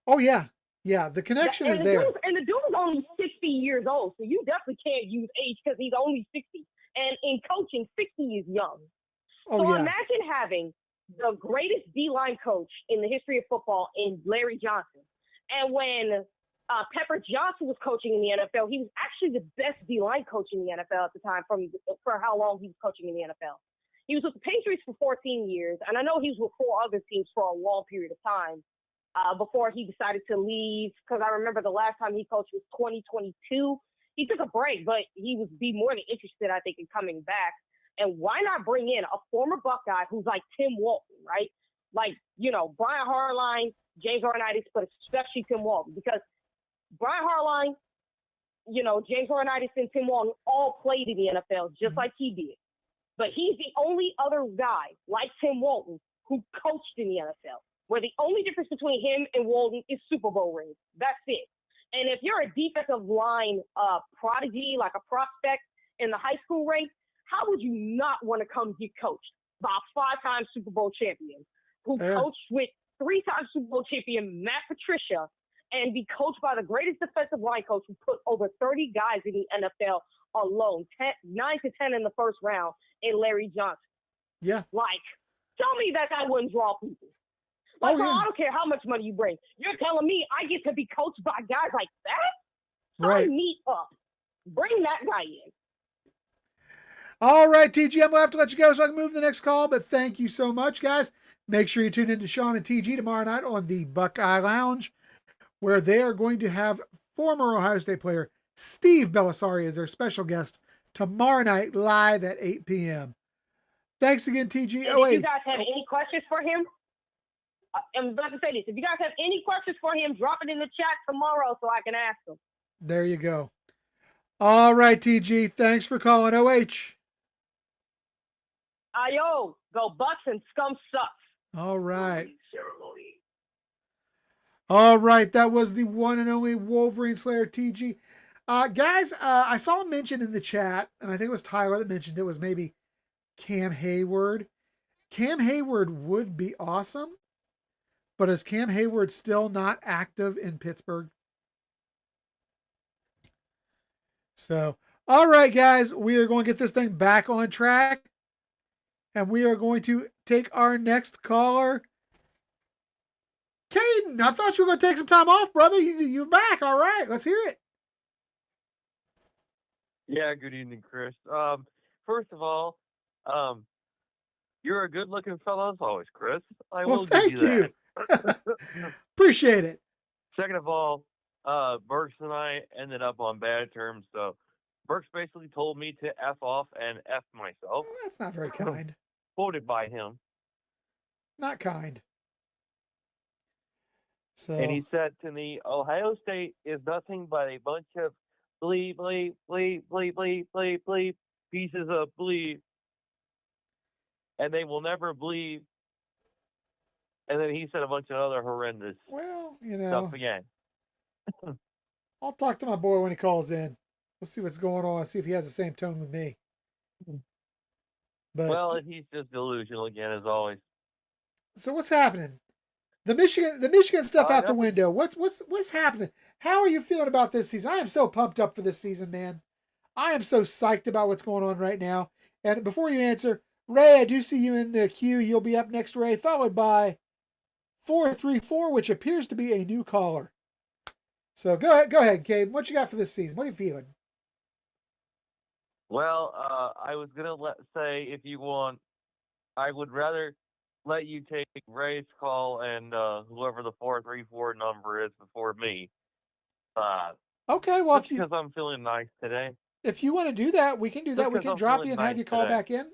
Oh, yeah. Yeah, the connection is there. And the dude is only 60 years old, so you definitely can't use age because he's only 60. And in coaching, 60 is young. Oh, so yeah. imagine having the greatest D-line coach in the history of football in Larry Johnson. And when Pepper Johnson was coaching in the NFL, he was actually the best D-line coach in the NFL at the time for how long he was coaching in the NFL. He was with the Patriots for 14 years, and I know he was with 4 other teams for a long period of time before he decided to leave, because I remember the last time he coached was 2022. He took a break, but he would be more than interested, I think, in coming back. And why not bring in a former Buckeye who's like Tim Walton, right? Like, you know, Brian Harline, James Laurinaitis, but especially Tim Walton, because Brian Harline, you know, James Laurinaitis and Tim Walton all played in the NFL just like he did. But he's the only other guy like Tim Walton who coached in the NFL, where the only difference between him and Walton is Super Bowl rings. That's it. And if you're a defensive line prodigy, like a prospect in the high school ranks, how would you not want to come get coached by a 5-time Super Bowl champion who coached with 3-time Super Bowl champion Matt Patricia and be coached by the greatest defensive line coach who put over 30 guys in the NFL alone, 9 to 10 in the first round, in Larry Johnson? Yeah. Like, tell me that guy wouldn't draw people. Like, bro, I don't care how much money you bring. You're telling me I get to be coached by guys like that? Right. Sign me up. Bring that guy in. All right, TG, I'm going to have to let you go so I can move to the next call, but thank you so much, guys. Make sure you tune in to Sean and TG tomorrow night on the Buckeye Lounge, where they are going to have former Ohio State player Steve Bellisari as their special guest tomorrow night live at 8 p.m. Thanks again, TG. And if you guys have any questions for him, I'm about to say this. If you guys have any questions for him, drop it in the chat tomorrow so I can ask them. There you go. All right, TG. Thanks for calling OH. Ayo, go Bucks and scum sucks. All right. All right. That was the one and only Wolverine Slayer TG. Guys, I saw a mention in the chat, and I think it was Tyler that mentioned it was maybe Cam Hayward. Cam Hayward would be awesome, but is Cam Hayward still not active in Pittsburgh? So, all right, guys, we are going to get this thing back on track, and we are going to take our next caller. Caden, I thought you were going to take some time off, brother. You're back. All right, let's hear it. Yeah, good evening, Chris. First of all, you're a good-looking fellow as always, Chris. I will thank give you that. Appreciate it. Second of all, Burks and I ended up on bad terms, so Burks basically told me to F off and F myself. Well, that's not very kind. Quoted by him. Not kind. So. And he said to me, Ohio State is nothing but a bunch of bleep, bleep, bleep, bleep, bleep, bleep, bleep, pieces of bleep. And they will never bleep. And then he said a bunch of other horrendous stuff again. I'll talk to my boy when he calls in. We'll see what's going on. See if he has the same tone with me. But, well, he's just delusional again, as always. So what's happening? The Michigan stuff out the window. What's happening? How are you feeling about this season? I am so pumped up for this season, man. I am so psyched about what's going on right now. And before you answer, Ray, I do see you in the queue. You'll be up next, Ray, followed by 434, which appears to be a new caller. So go ahead, Cade. What you got for this season? What are you feeling? Well, I was gonna say if you want, I would rather let you take Ray's call and whoever the 434 number is before me. Uh, Okay, well just because I'm feeling nice today. if you want to do that, we can do Just that. We because can I'm drop you feeling and have nice you call today. back in.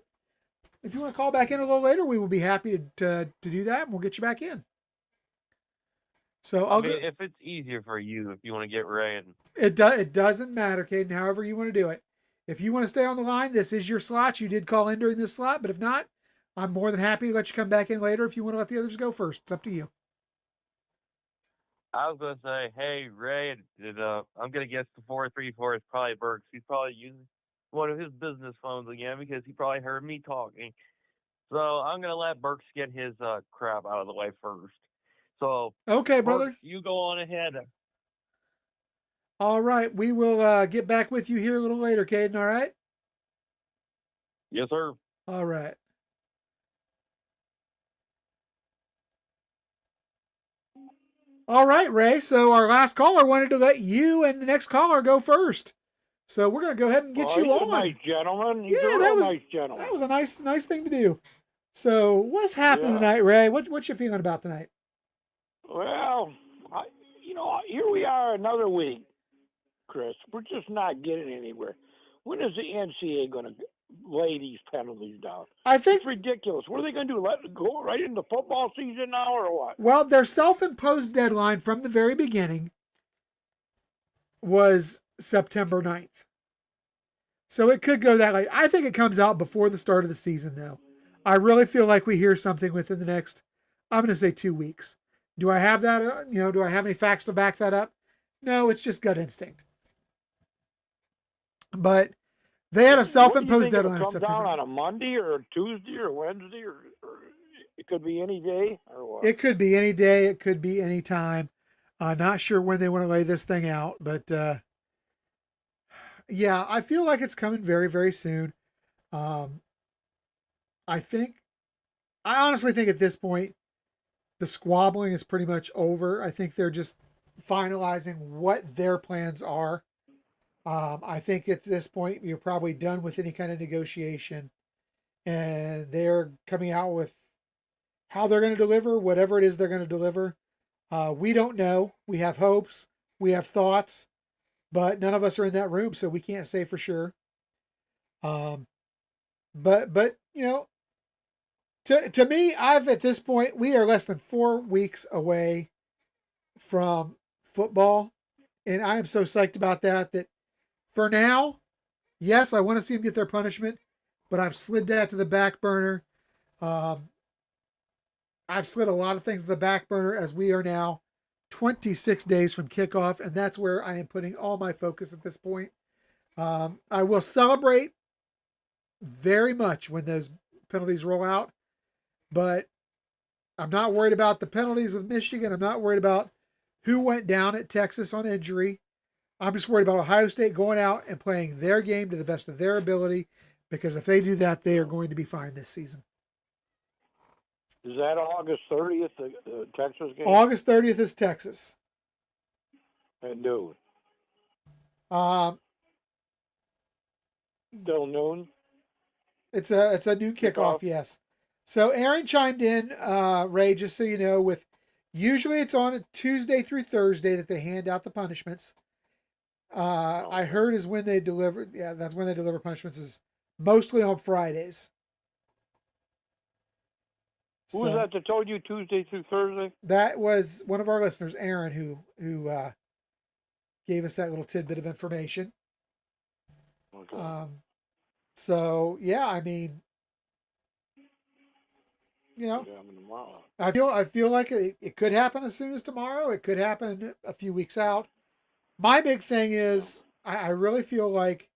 If you want to call back in a little later, we will be happy to do that, and we'll get you back in. So I mean, if it's easier for you, if you want to get Ray and It doesn't matter, Caden. However you want to do it. If you want to stay on the line, this is your slot. You did call in during this slot, but if not, I'm more than happy to let you come back in later. If you want to let the others go first, it's up to you. I was gonna say, hey Ray, I'm gonna guess the 434 is probably Burks. He's probably using one of his business phones again because he probably heard me talking. So I'm gonna let Burks get his crap out of the way first. So Okay, brother. Burks, you go on ahead. All right, we will get back with you here a little later, Caden. All right. Yes, sir. All right. All right, Ray. So our last caller wanted to let you and the next caller go first. So we're gonna go ahead and get you he's on. a nice gentleman. He's Yeah, a real nice gentleman. That was a nice thing to do. So what's happening Yeah. tonight, Ray? What you feeling about tonight? Well, here we are another week, Chris. We're just not getting anywhere. When is the NCAA going to lay these penalties down? I think It's ridiculous. What are they going to do? Let it go right into football season now, or what? Well, their self-imposed deadline from the very beginning was September 9th. So it could go that late. I think it comes out before the start of the season, though. I really feel like we hear something within the next, I'm going to say 2 weeks. Do I have that? Do I have any facts to back that up? No, it's just gut instinct. But they had a self-imposed deadline of September. Come down on a Monday or a Tuesday or Wednesday, or it could be any day, or what? It could be any day. It could be any time. Not sure when they want to lay this thing out, but yeah, I feel like it's coming very, very soon. Um, I honestly think at this point, the squabbling is pretty much over. I think they're just finalizing what their plans are. I think at this point, you're probably done with any kind of negotiation, and they're coming out with how they're going to deliver whatever it is they're going to deliver. We don't know. We have hopes. We have thoughts, but none of us are in that room, so we can't say for sure. But to me, at this point, we are less than 4 weeks away from football, and I am so psyched about that for now, yes, I want to see them get their punishment, but I've slid that to the back burner. I've slid a lot of things to the back burner as we are now 26 days from kickoff, and that's where I am putting all my focus at this point. I will celebrate very much when those penalties roll out, but I'm not worried about the penalties with Michigan. I'm not worried about who went down at Texas on injury. I'm just worried about Ohio State going out and playing their game to the best of their ability, because if they do that, they are going to be fine this season. Is that August 30th, the Texas game? August 30th is Texas. At noon. Still noon? It's a new kickoff, yes. So Aaron chimed in, Ray, just so you know, with usually it's on a Tuesday through Thursday that they hand out the punishments. I heard is when they deliver. Yeah, that's when they deliver punishments, is mostly on Fridays. Who was that told you Tuesday through Thursday? That was one of our listeners, Aaron, who gave us that little tidbit of information. Okay. So yeah, I mean, I feel like it could happen as soon as tomorrow. It could happen a few weeks out. My big thing is I really feel like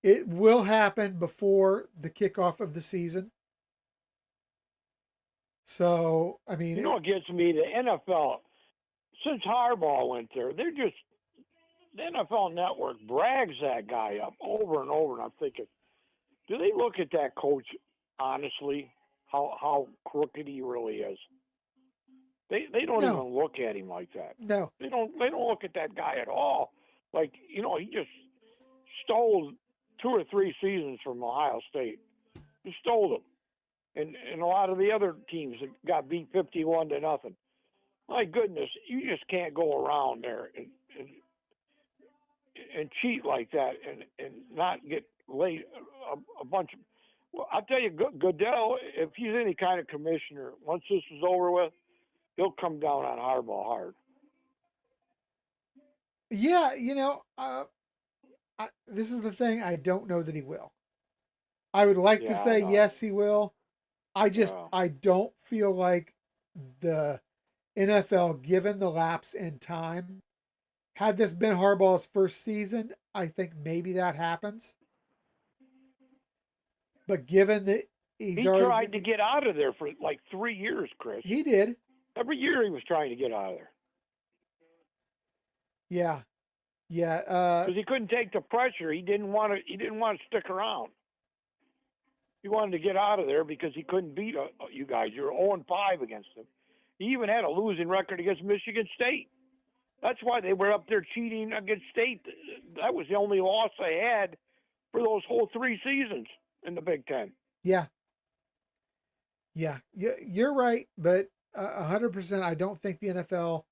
it will happen before the kickoff of the season. So, I mean... what gets me? The NFL, since Harbaugh went there, the NFL Network brags that guy up over and over, and I'm thinking, do they look at that coach honestly, how crooked he really is? They don't No. even look at him like that. No. They don't look at that guy at all. Like, he just stole 2 or 3 seasons from Ohio State. He stole them. And a lot of the other teams got beat 51-0. My goodness, you just can't go around there and cheat like that and not get laid a bunch of. Well, I'll tell you, Goodell, if he's any kind of commissioner, once this is over with, he'll come down on Harbaugh hard. Yeah, this is the thing. I don't know that he will. I would like to Yeah, say no. yes, he will. I don't feel like the NFL, given the lapse in time, had this been Harbaugh's first season, I think maybe that happens. But given that He tried to get out of there for like 3 years, Chris. He did. Every year he was trying to get out of there. Yeah. Yeah. Because he couldn't take the pressure. He didn't want to stick around. He wanted to get out of there because he couldn't beat you guys. You were 0-5 against him. He even had a losing record against Michigan State. That's why they were up there cheating against State. That was the only loss they had for those whole 3 seasons in the Big Ten. Yeah. Yeah. You're right, but 100%, I don't think the NFL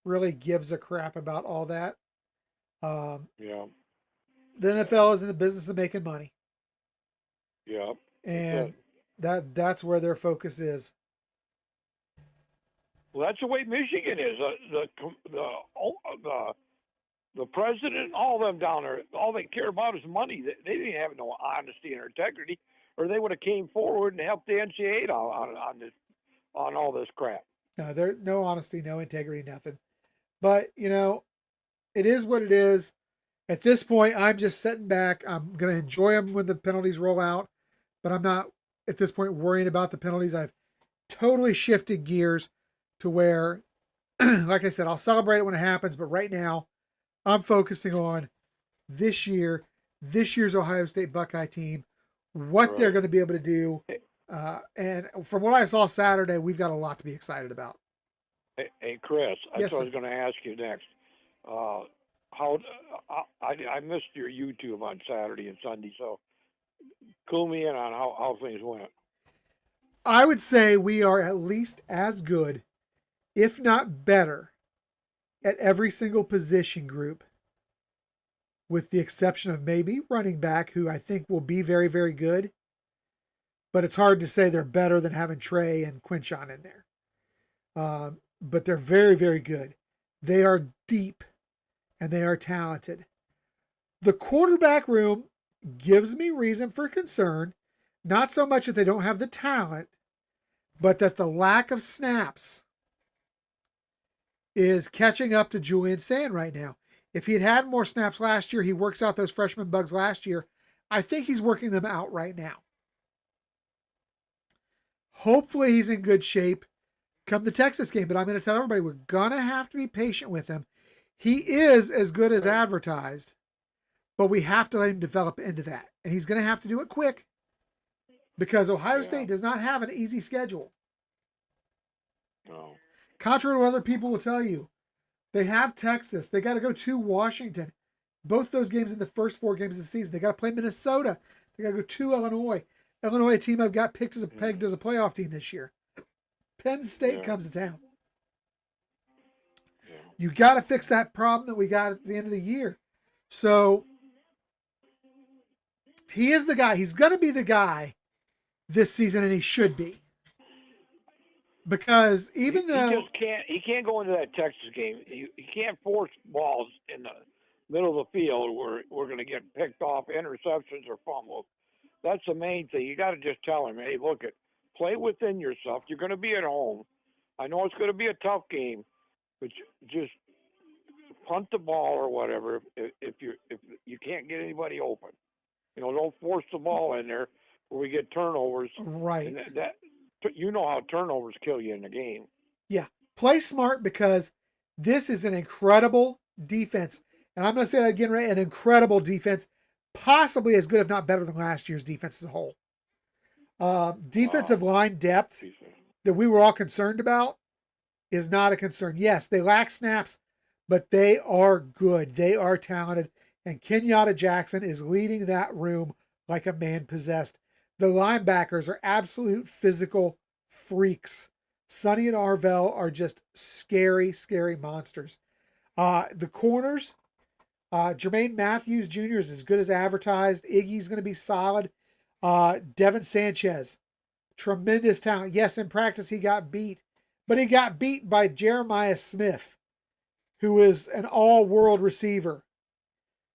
really gives a crap about all that. Yeah. The NFL is in the business of making money. Yeah. And that's where their focus is. Well, that's the way Michigan is. The president, all of them down there, all they care about is money. They didn't have no honesty or integrity, or they would have came forward and helped the NCAA on all this crap. No, there no honesty, no integrity, nothing. But it is what it is. At this point, I'm just sitting back. I'm going to enjoy them when the penalties roll out, but I'm not at this point worrying about the penalties. I've totally shifted gears to where, like I said, I'll celebrate it when it happens. But right now, I'm focusing on this year's Ohio State Buckeye team, what they're going to be able to do. And from what I saw Saturday, we've got a lot to be excited about. Hey Chris, Yes, that's what I sir. was going to ask you next. I missed your YouTube on Saturday and Sunday, so clue me in on how things went. I would say we are at least as good, if not better, at every single position group, with the exception of maybe running back, who I think will be very, very good. But it's hard to say they're better than having Trey and Quinchon in there. But they're very, very good. They are deep and they are talented. The quarterback room gives me reason for concern, not so much that they don't have the talent, but that the lack of snaps is catching up to Julian Sand right now. If he'd had more snaps last year, he works out those freshman bugs last year. I think he's working them out right now. Hopefully he's in good shape come the Texas game, but I'm going to tell everybody we're going to have to be patient with him. He is as good as advertised, but we have to let him develop into that. And he's going to have to do it quick because Ohio State does not have an easy schedule. No. Contrary to what other people will tell you, they have Texas. They got to go to Washington. Both those games in the first 4 games of the season. They got to play Minnesota. They got to go to Illinois. Illinois, a team I've got pegged as a playoff team this year. Penn State comes to town. Yeah. You got to fix that problem that we got at the end of the year. So he is the guy. He's going to be the guy this season, and he should be. Because even though he can't go into that Texas game. He can't force balls in the middle of the field where we're going to get picked off, interceptions or fumbles. That's the main thing. You got to just tell him, hey, look, play within yourself. You're going to be at home. I know it's going to be a tough game, but just punt the ball or whatever if you can't get anybody open. Don't force the ball in there where we get turnovers. Right. And that you know how turnovers kill you in the game. Yeah. Play smart because this is an incredible defense. And I'm going to say that again, Ray, an incredible defense, possibly as good, if not better than last year's defense as a whole. Defensive line depth that we were all concerned about is not a concern. Yes, they lack snaps, but they are good. They are talented. And Kenyatta Jackson is leading that room like a man possessed. The linebackers are absolute physical freaks. Sonny and Arvell are just scary, scary monsters. The corners, Jermaine Matthews Jr. is as good as advertised. Iggy's going to be solid. Devin Sanchez, tremendous talent. Yes, in practice he got beat, but he got beat by Jeremiah Smith, who is an all-world receiver.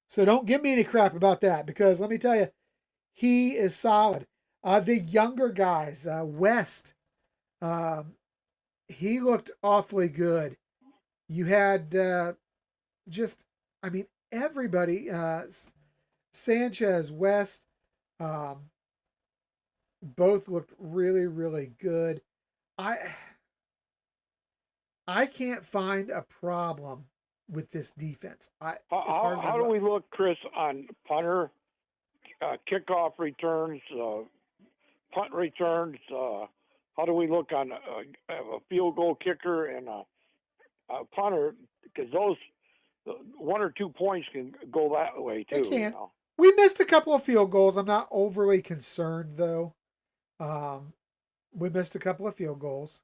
So don't give me any crap about that, because let me tell you, he is solid. The younger guys, West, he looked awfully good. You had everybody, Sanchez, West, both looked really, really good. I can't find a problem with this defense. How do we look, Chris, on punter, kickoff returns, punt returns? How do we look on a field goal kicker and a punter? Because those 1 or 2 points can go that way too. It can. You know? We missed a couple of field goals. I'm not overly concerned though. We missed a couple of field goals.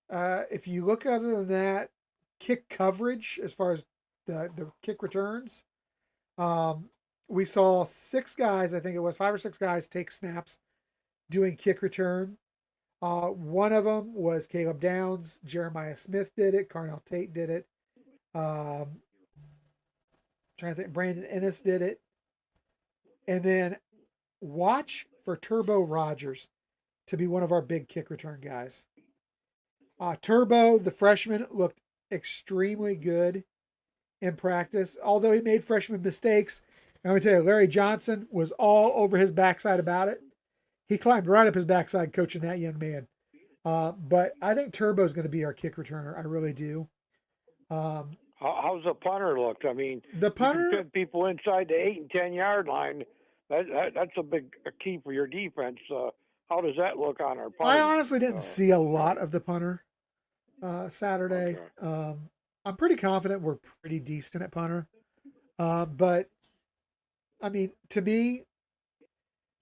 If you look other than that, kick coverage as far as the kick returns, we saw 6 guys, I think it was 5 or 6 guys, take snaps doing kick return. One of them was Caleb Downs. Jeremiah Smith did it. Carnell Tate did it. Trying to think, Brandon Ennis did it. And then watch for Turbo Rogers to be one of our big kick return guys. Turbo, the freshman, looked extremely good in practice, although he made freshman mistakes. And I'm going to tell you, Larry Johnson was all over his backside about it. He climbed right up his backside coaching that young man. But I think Turbo's going to be our kick returner. I really do. How's the punter look? I mean, The punter, you can fit people inside the 8 and 10 yard line. That's a big key for your defense. How does that look on our punter? I honestly didn't see a lot of the punter Saturday. Okay. I'm pretty confident we're pretty decent at punter. But I mean, to me,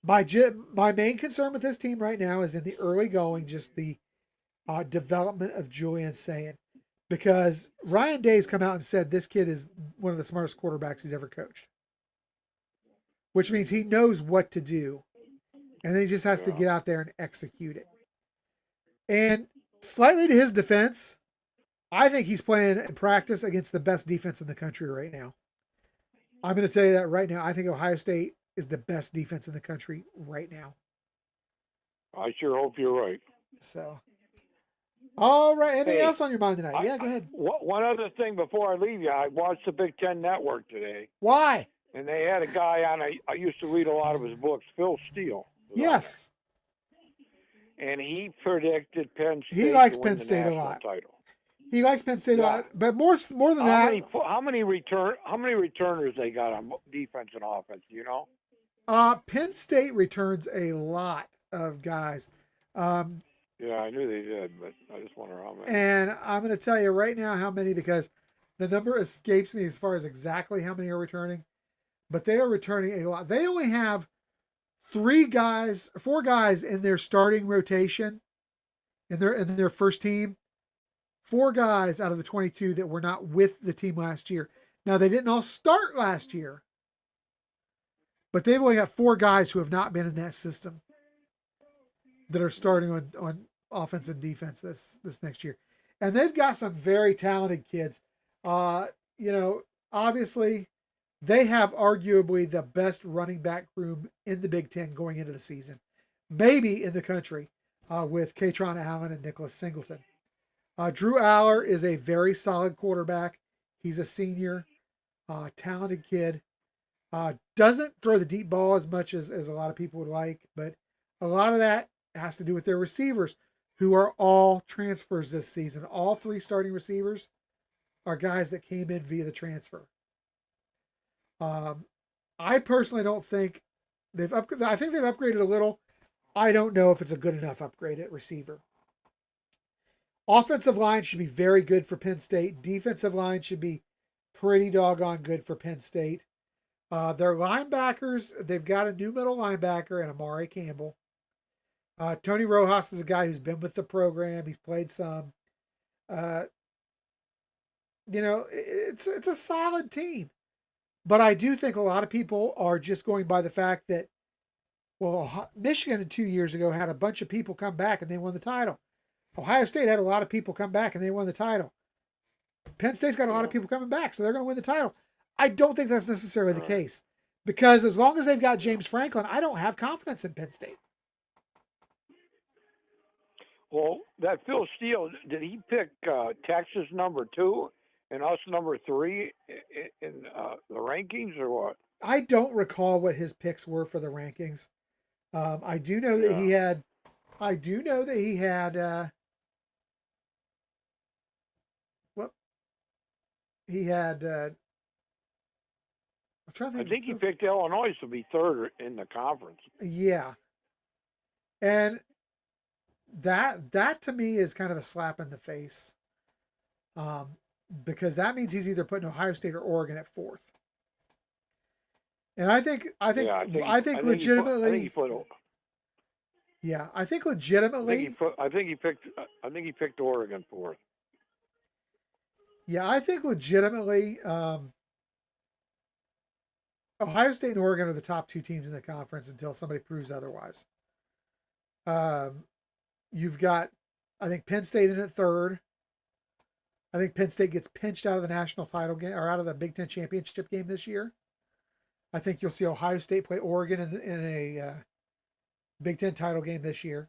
my main concern with this team right now is in the early going, just the development of Julian Sayin, because Ryan Day's come out and said this kid is one of the smartest quarterbacks he's ever coached, which means he knows what to do, and then he just has to get out there and execute it. And slightly to his defense, I think he's playing in practice against the best defense in the country right now. I'm going to tell you that right now. I think Ohio State is the best defense in the country right now. I sure hope you're right. So, all right. Anything Hey, else on your mind tonight? Yeah, go ahead. One other thing before I leave you, I watched the Big Ten Network today, Why? and they had a guy on. I used to read a lot of his books, Phil Steele. was on Yes. there. And he predicted Penn State. He likes to win Penn the State a national lot. Title. He likes Penn State a Yeah. lot, but more than that, How many returners they got on defense and offense? You know. Penn State returns a lot of guys. Yeah, I knew they did, but I just wonder how many. And I'm going to tell you right now how many, because the number escapes me as far as exactly how many are returning, but they are returning a lot. They only have 4 guys in their starting rotation in their first team. 4 guys out of the 22 that were not with the team last year. Now, they didn't all start last year, but they've only got 4 guys who have not been in that system that are starting on offense and defense this next year. And they've got some very talented kids. Obviously, they have arguably the best running back room in the Big Ten going into the season, maybe in the country, with Katron Allen and Nicholas Singleton. Drew Aller is a very solid quarterback. He's a senior, talented kid. Doesn't throw the deep ball as much as a lot of people would like, but a lot of that has to do with their receivers, who are all transfers this season. All 3 starting receivers are guys that came in via the transfer. I personally don't think I think they've upgraded a little. I don't know if it's a good enough upgrade at receiver. Offensive line should be very good for Penn State. Defensive line should be pretty doggone good for Penn State. Their linebackers, they've got a new middle linebacker and Amari Campbell. Tony Rojas is a guy who's been with the program. He's played some. It's a solid team. But I do think a lot of people are just going by the fact that, well, Michigan 2 years ago had a bunch of people come back and they won the title. Ohio State had a lot of people come back and they won the title. Penn State's got a lot of people coming back, so they're going to win the title. I don't think that's necessarily the case, because as long as they've got James Franklin, I don't have confidence in Penn State. Well, that Phil Steele, did he pick Texas number 2 and us number 3 in the rankings, or what? I don't recall what his picks were for the rankings. I do know that he had. He had. I'm trying to think. I think he picked Illinois to be 3rd in the conference. Yeah, and that to me is kind of a slap in the face, because that means he's either putting Ohio State or Oregon at 4th. And I think legitimately. I think he picked Oregon 4th. Yeah, I think legitimately, Ohio State and Oregon are the top 2 teams in the conference until somebody proves otherwise. You've got, I think, Penn State in at 3rd. I think Penn State gets pinched out of the national title game or out of the Big Ten championship game this year. I think you'll see Ohio State play Oregon in a Big Ten title game this year.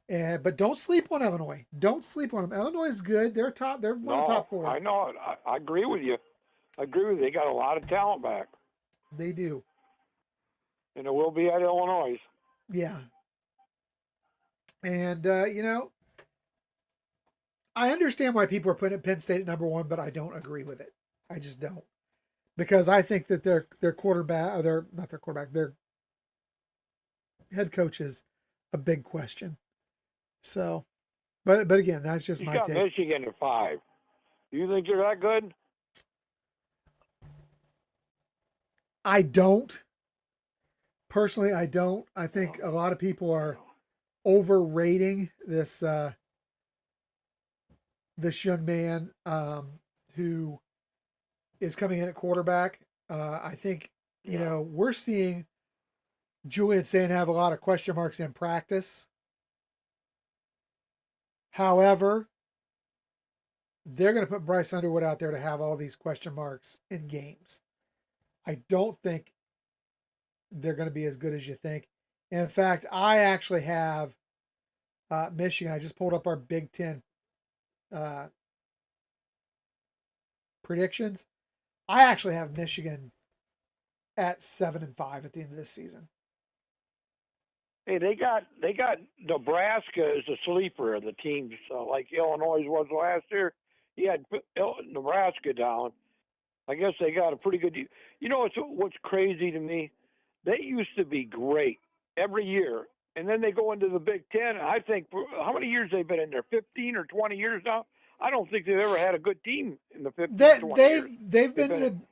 But don't sleep on Illinois. Don't sleep on them. Illinois is good. They're top. They're one of the top 4. I know it. I agree with you. They got a lot of talent back. They do. And it will be at Illinois. Yeah. And, I understand why people are putting Penn State at number 1, but I don't agree with it. I just don't. Because I think that their quarterback, or their head coach is a big question. So, but again, that's just my take. Michigan at 5. Do you think they're that good? I don't. Personally, I don't. I think a lot of people are overrating this young man who is coming in at quarterback. I think, we're seeing Julian Sain have a lot of question marks in practice. However, they're going to put Bryce Underwood out there to have all these question marks in games. I don't think they're going to be as good as you think. In fact, I actually have Michigan. I just pulled up our Big Ten predictions. I actually have Michigan at 7-5 at the end of this season. Hey, they got Nebraska as a sleeper of the teams, like Illinois was last year. He had Nebraska down. I guess they got a pretty good. What's crazy to me? They used to be great every year, and then they go into the Big Ten. I think how many years they've been in there? 15 or 20 years now. I don't think they've ever had a good team in the 15 20 years.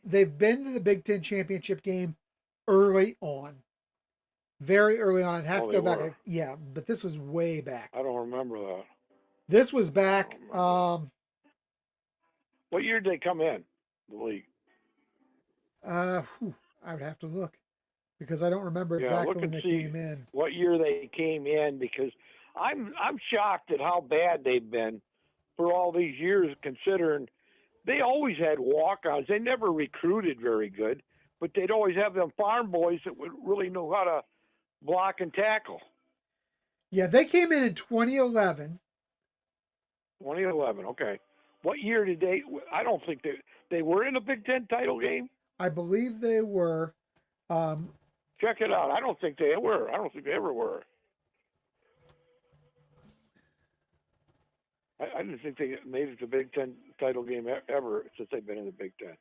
They've been to the Big Ten championship game early on. Very early on. I'd have to go back. Yeah, but this was way back. I don't remember that. This was back. What year did they come in the league? I would have to look because I don't remember exactly when they came in. What year they came in, because I'm shocked at how bad they've been for all these years, considering they always had walk-ons. They never recruited very good, but they'd always have them farm boys that would really know how to block and tackle. Yeah, they came in 2011. 2011, okay. What year did they? I don't think they were in a Big Ten title game. I believe they were. Check it out. I don't think they were. I don't think they ever were. I didn't think they made it to Big Ten title game ever since they've been in the Big Ten.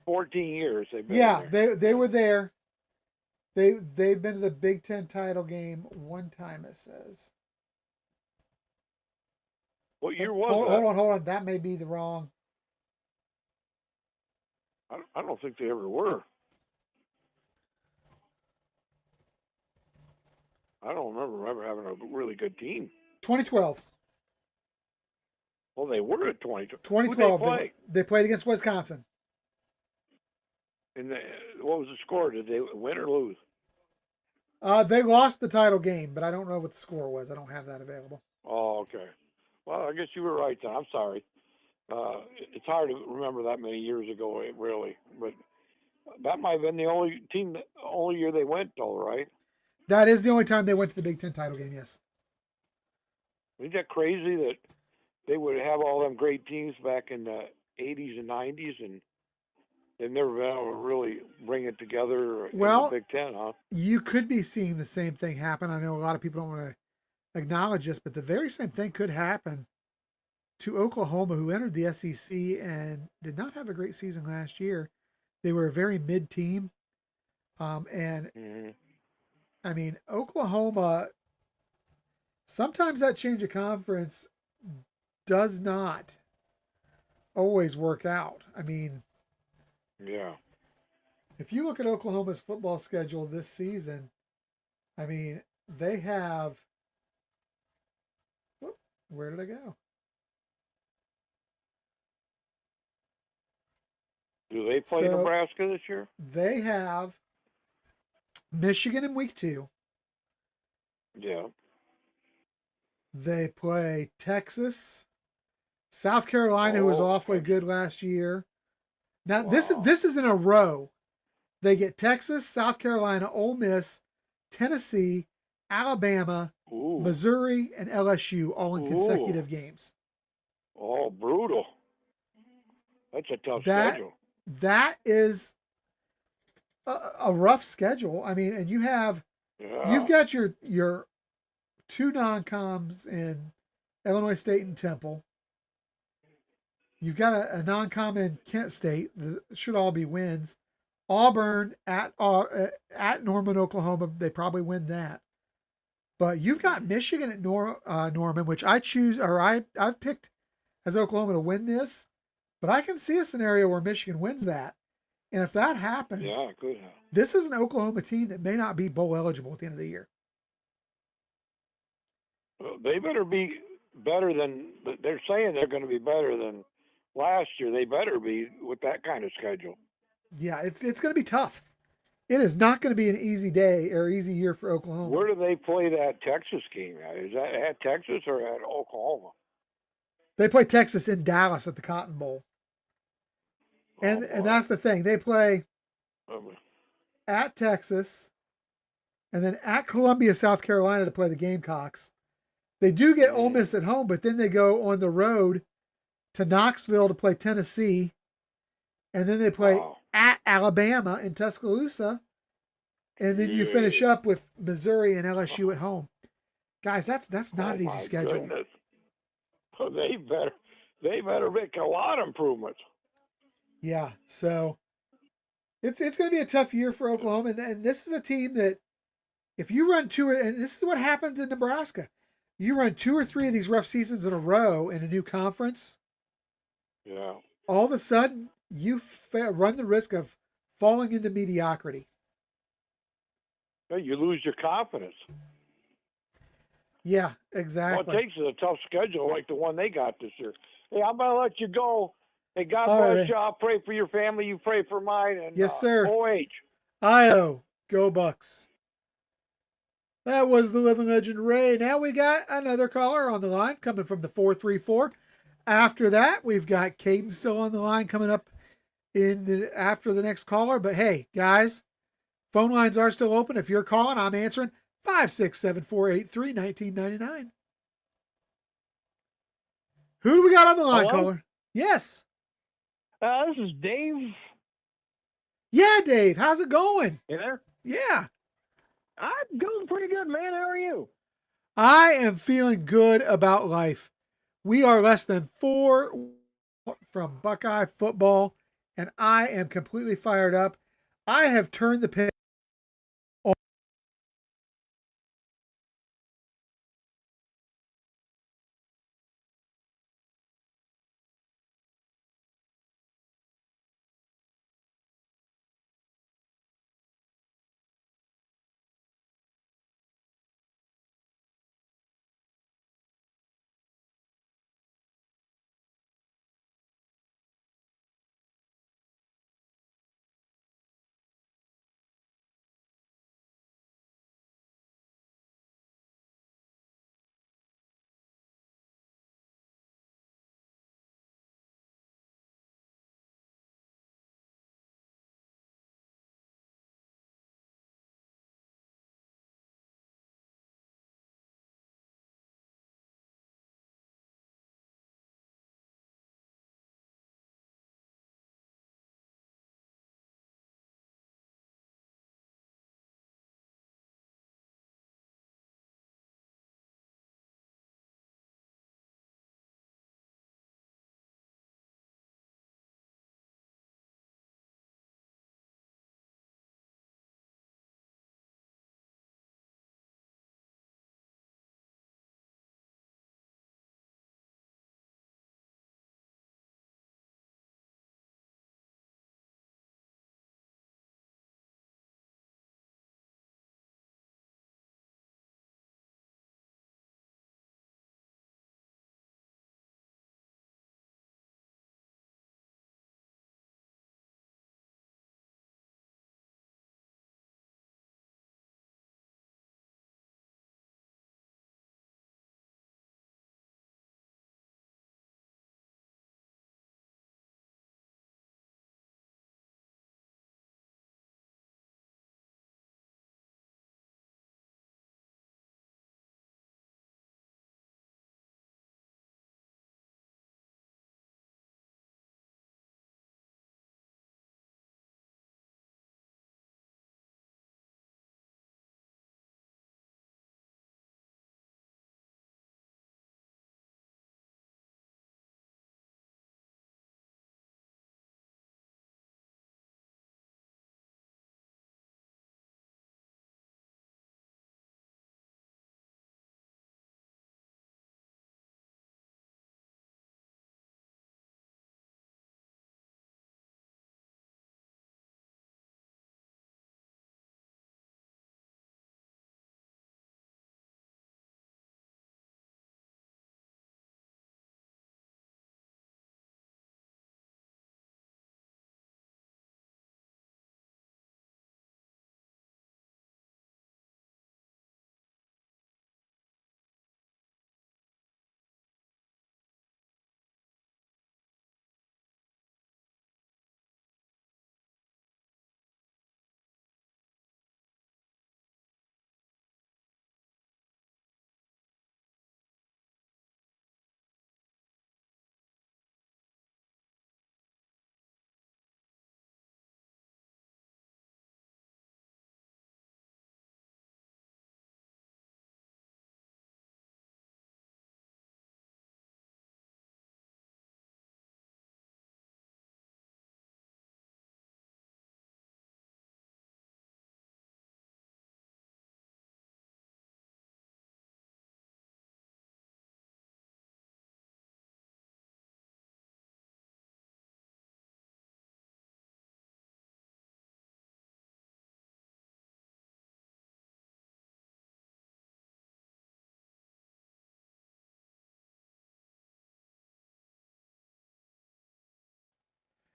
14 years they've been. Yeah, they were there. They've been to the Big Ten title game one time, it says. What year But was hold, that? hold on. That may be the wrong. I don't think they ever were. I don't remember ever having a really good team. 2012. Well, they were at 20. 2012. Who'd they play? They played against Wisconsin. And what was the score? Did they win or lose? They lost the title game, but I don't know what the score was. I don't have that available. Oh, okay. Well, I guess you were right then. I'm sorry. It's hard to remember that many years ago, really. But that might have been the only year they went, though, right? That is the only time they went to the Big Ten title game, yes. Isn't that crazy that they would have all them great teams back in the 80s and 90s, and they've never been able to really bring it together in Well, the Big Ten, huh? You could be seeing the same thing happen. I know a lot of people don't want to acknowledge this, but the very same thing could happen to Oklahoma, who entered the SEC and did not have a great season last year. They were a very mid team. And Mm-hmm. I mean, Oklahoma, sometimes that change of conference does not always work out. I mean, Yeah. if you look at Oklahoma's football schedule this season, I mean, they have, where did I go? Do they play So- Nebraska this year? They have Michigan in week 2. Yeah. They play Texas, South Carolina, who was Oh, awfully Texas. good last year. Now Wow. this is in a row. They get Texas, South Carolina, Ole Miss, Tennessee, Alabama, Ooh. Missouri, and LSU all in consecutive Ooh. games. Oh, brutal. That's a tough That schedule. that is a rough schedule. I mean, and Yeah. you've got your 2 non-coms in Illinois State and Temple. You've got a non-com in Kent State. That should all be wins. Auburn at Norman, Oklahoma. They probably win that. But you've got Michigan at Norman, which I've picked as Oklahoma to win this. But I can see a scenario where Michigan wins that. And if that happens, Yeah, good. this is an Oklahoma team that may not be bowl eligible at the end of the year. Well, they better be better than they're saying they're going to be better than last year. They better be with that kind of schedule. Yeah, it's going to be tough. It is not going to be an easy day or easy year for Oklahoma. Where do they play that Texas game at? Is that at Texas or at Oklahoma? They play Texas in Dallas at the Cotton Bowl. And boy. and that's the thing. They play Um, at Texas and then at Columbia, South Carolina to play the Gamecocks. They do get Ole Miss at home, but then they go on the road to Knoxville to play Tennessee. And then they play Wow. at Alabama in Tuscaloosa. And then you finish up with Missouri and LSU at home. Guys, that's not an easy my schedule. goodness. Well, they better make a lot of improvements. Yeah, so it's going to be a tough year for Oklahoma, and this is a team that if you run and this is what happens in Nebraska, you run 2 or 3 of these rough seasons in a row in a new conference. Yeah. All of a sudden, you run the risk of falling into mediocrity. Yeah, you lose your confidence. Yeah, All exactly. it takes is a tough schedule like the one they got this year. Hey, I'm gonna let you go. Hey, God All bless right. you. I'll pray for your family. You pray for mine. And Yes, sir. OH. Io, go Bucks. That was the living legend Ray. Now we got another caller on the line coming from the 434. After that, we've got Caden still on the line coming up after the next caller. But hey, guys, phone lines are still open. If you're calling, I'm answering 567-483-1999. Who do we got on the line, Hello? caller? Yes. This is Dave. Yeah, Dave. How's it going? You there? Yeah. I'm doing pretty good, man. How are you? I am feeling good about life. We are less than 4 from Buckeye football, and I am completely fired up. I have turned the page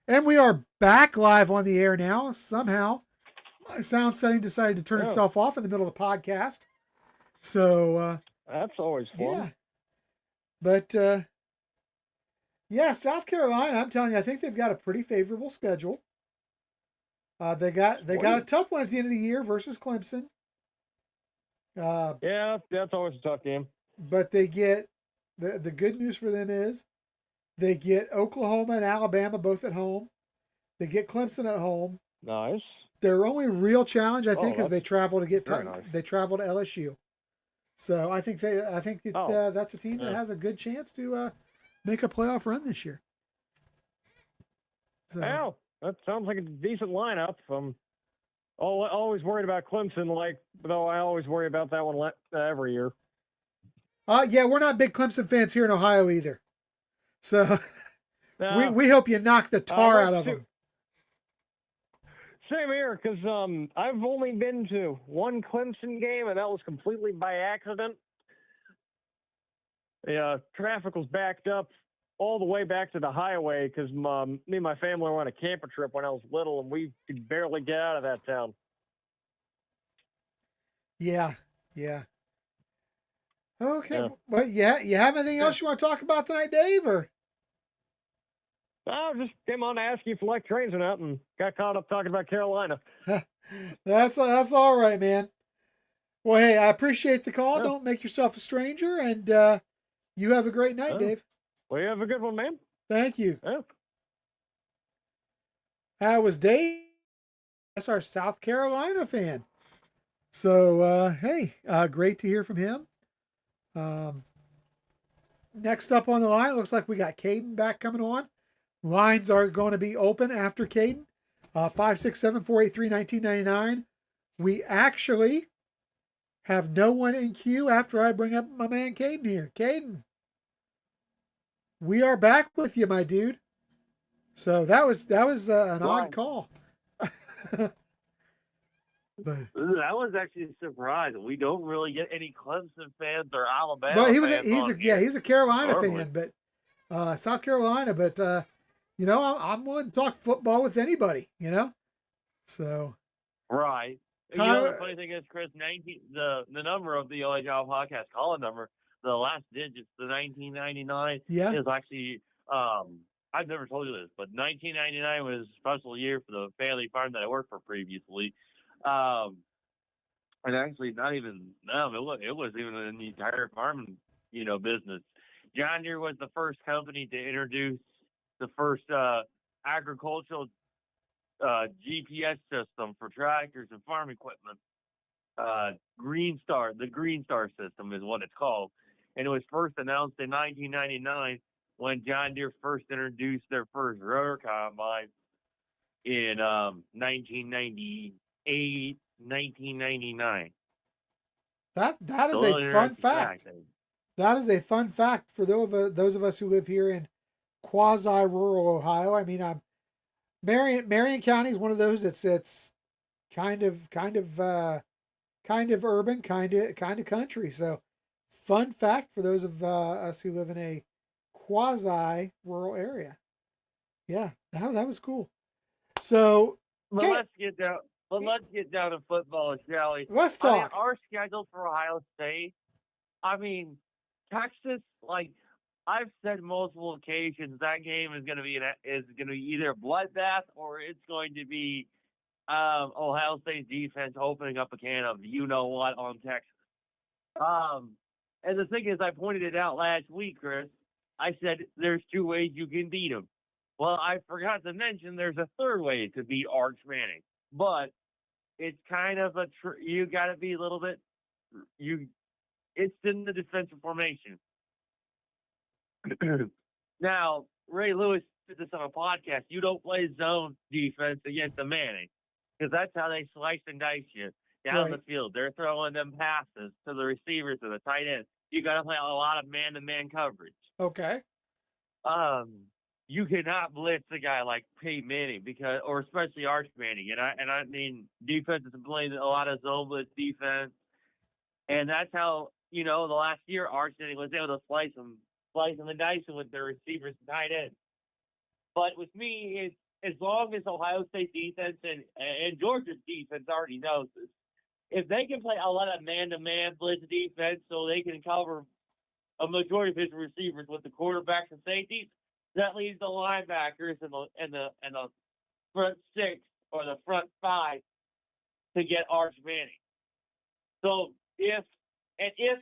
And we are back live on the air now. Somehow, my sound setting decided to turn Yeah. itself off in the middle of the podcast. So, That's always fun. yeah. But, yeah, South Carolina, I'm telling you, I think they've got a pretty favorable schedule. They got a tough one at the end of the year versus Clemson. Yeah, that's always a tough game. But they get the good news for them is they get Oklahoma and Alabama both at home. They get Clemson at home. Nice. Their only real challenge, I think, is that's they travel to get very nice. they travel to LSU. So I think that that's a team that Yeah. has a good chance to make a playoff run this year. So, Wow, that sounds like a decent lineup. Always worried about Clemson, though I always worry about that one every year. yeah, we're not big Clemson fans here in Ohio either. So Nah, we hope you knock the tar that's out of too- them. Same here, because I've only been to one Clemson game, and that was completely by accident. The traffic was backed up all the way back to the highway because me and my family were on a camper trip when I was little, and we could barely get out of that town. Yeah. Okay, Yeah. but yeah, you have anything else you want to talk about tonight, Dave? Or I just came on to ask you if you like trains or not, and got caught up talking about Carolina. that's all right, man. Well, hey, I appreciate the call. Yeah. Don't make yourself a stranger, and you have a great night, Oh. Dave. Well, you have a good one, man. Thank you. Yeah. That was Dave. That's our South Carolina fan. So, hey, great to hear from him. Next up on the line, it looks like we got Caden back coming on. Lines are going to be open after Caden. 567-483-1999. We actually have no one in queue after I bring up my man Caden here. Caden, we are back with you, my dude. So that was an odd call. But That was actually a surprise. We don't really get any Clemson fans or Alabama well, fans. he's a Carolina Normally. fan, but South Carolina. But you know, I'm willing to talk football with anybody. You know, so Right. Tyler- The funny thing is, Chris, the number of the OHL podcast call number, the last digits, the 1999 yeah, is actually I've never told you this, but 1999 was a special year for the family farm that I worked for previously. And actually, not even them. It was even in the entire farming, business. John Deere was the first company to introduce the first agricultural GPS system for tractors and farm equipment. The Green Star system is what it's called, and it was first announced in 1999 when John Deere first introduced their first rotor combine in 1998, 1999. that is So a fun fact. That is a fun fact for those of us who live here in quasi-rural Ohio. I mean, Marion County is one of those that's kind of urban, kind of country. So, fun fact for those of us who live in a quasi-rural area. Yeah, that was cool. So, But okay. let's get down to football, shall we? Let's I mean, talk. our schedule for Ohio State. I mean, Texas. Like I've said multiple occasions, that game is going to be either a bloodbath or it's going to be Ohio State's defense opening up a can of you know what on Texas. And the thing is, I pointed it out last week, Chris. I said there's two ways you can beat them. Well, I forgot to mention there's a third way to beat Arch Manning, but it's kind of you got to be a little bit it's in the defensive formation. Now, Ray Lewis did this on a podcast. You don't play zone defense against the Manning because that's how they slice and dice you down the field. They're throwing them passes to the receivers or the tight end. You got to play a lot of man-to-man coverage. Okay. You cannot blitz a guy like Peyton Manning or especially Arch Manning. And I mean, defenses have played a lot of zone blitz defense, and that's how the last year Arch Manning was able to slice them and dice them with their receivers and tight ends. But with me, as long as Ohio State defense and Georgia's defense already knows this, if they can play a lot of man-to-man blitz defense so they can cover a majority of his receivers with the quarterbacks and safeties, that leaves the linebackers and the front six or the front five to get Arch Manning. So if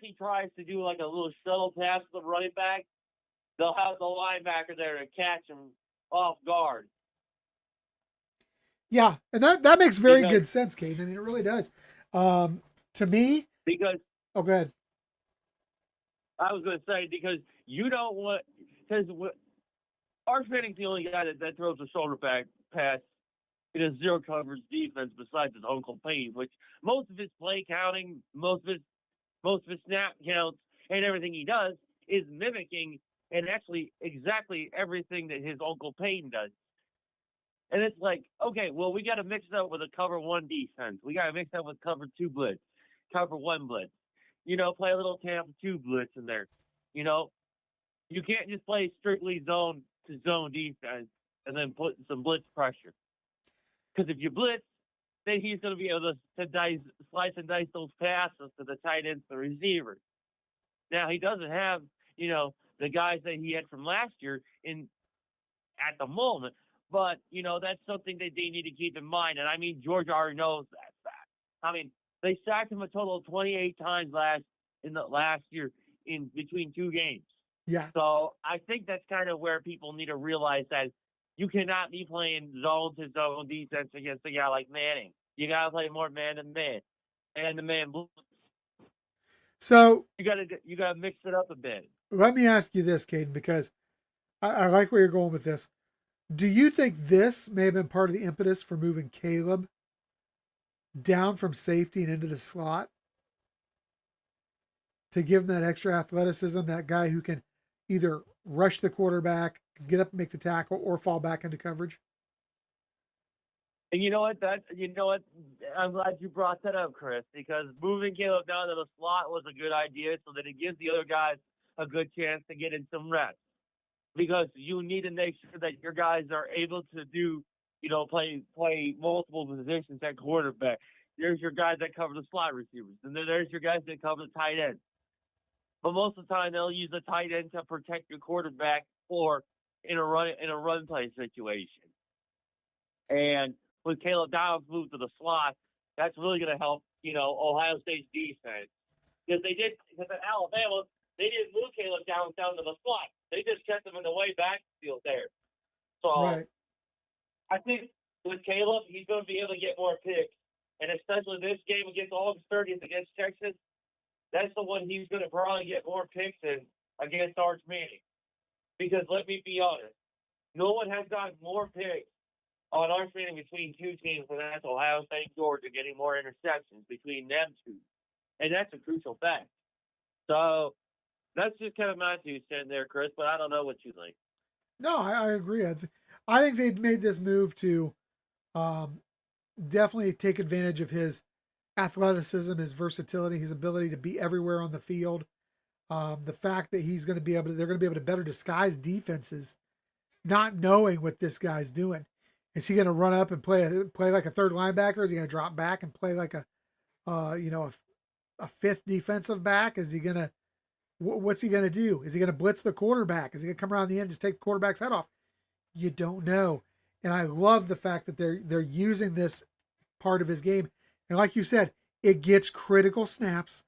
he tries to do like a little shuttle pass to the running back, they'll have the linebacker there to catch him off guard. Yeah, and that makes very Because- good sense, Kate. I mean, it really does. To me, Because oh, go ahead. I was going to say, because you don't want, because Arch Manning's the only guy that throws a shoulder back pass in a zero coverage defense besides his Uncle Payne, which most of his play counting, most of his snap counts, and everything he does is mimicking and actually exactly everything that his Uncle Payne does. And it's like, okay, well, we got to mix it up with a cover one defense. We got to mix it up with cover two blitz, cover one blitz. Play a little Tampa 2 blitz in there. You can't just play strictly zone to zone defense and then put some blitz pressure. Because if you blitz, then he's going to be able to slice and dice those passes to the tight ends, the receivers. Now, he doesn't have, the guys that he had from last year at the moment. But, that's something that they need to keep in mind. And, I mean, Georgia already knows that fact. I mean, they sacked him a total of 28 times last year in between two games. Yeah. So I think that's kind of where people need to realize that you cannot be playing zone to zone defense against a guy like Manning. You got to play more man to man and the man blitz. So You got to mix it up a bit. let me ask you this, Caden, because I like where you're going with this. Do you think this may have been part of the impetus for moving Caleb down from safety and into the slot to give him that extra athleticism, that guy who can either rush the quarterback, get up and make the tackle, or fall back into coverage? And you know what? I'm glad you brought that up, Chris, because moving Caleb down to the slot was a good idea so that it gives the other guys a good chance to get in some reps. Because you need to make sure that your guys are able to do, play multiple positions at quarterback. There's your guys that cover the slot receivers, and then there's your guys that cover the tight end. But most of the time, they'll use the tight end to protect your quarterback or in a run play situation. And with Caleb Downs moved to the slot, that's really going to help, Ohio State's defense. Because at Alabama, they didn't move Caleb Downs down to the slot. They just kept him in the way backfield there. So Right. I think with Caleb, he's going to be able to get more picks. And especially this game against August 30th against Texas, that's the one he's going to probably get more picks in against Arch Manning. Because let me be honest, no one has gotten more picks on Arch Manning between two teams, and that's Ohio State and Georgia getting more interceptions between them two. And that's a crucial fact. So that's just kind of my 2 cents there, Chris, but I don't know what you think. No, I agree. I think they'd made this move to definitely take advantage of his athleticism, his versatility, his ability to be everywhere on the field. The fact that they're going to be able to better disguise defenses, not knowing what this guy's doing. Is he going to run up and play like a third linebacker? Is he going to drop back and play like a fifth defensive back? Is he going to what's he going to do? Is he going to blitz the quarterback? Is he going to come around the end and just take the quarterback's head off? You don't know. And I love the fact that they're using this part of his game. And like you said, it gets critical snaps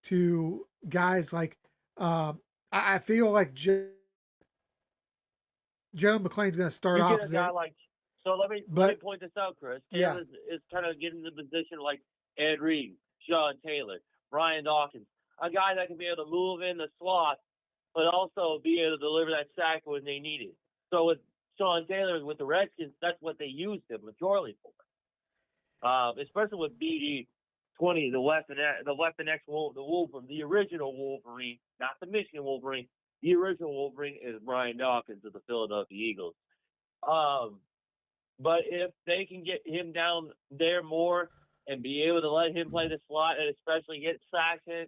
to guys like I feel like Joe McClain's going to start You get opposite. a guy like, so let me point this out, Chris. Yeah. Taylor is kind of getting in the position like Ed Reed, Sean Taylor, Brian Dawkins, a guy that can be able to move in the slot, but also be able to deliver that sack when they need it. So with Sean Taylor, with the Redskins, that's what they used him majorly for. Especially with BD 20, the Weapon X Wolverine, the original Wolverine, not the Michigan Wolverine. The original Wolverine is Brian Dawkins of the Philadelphia Eagles. But if they can get him down there more and be able to let him play the slot and especially get sacks in,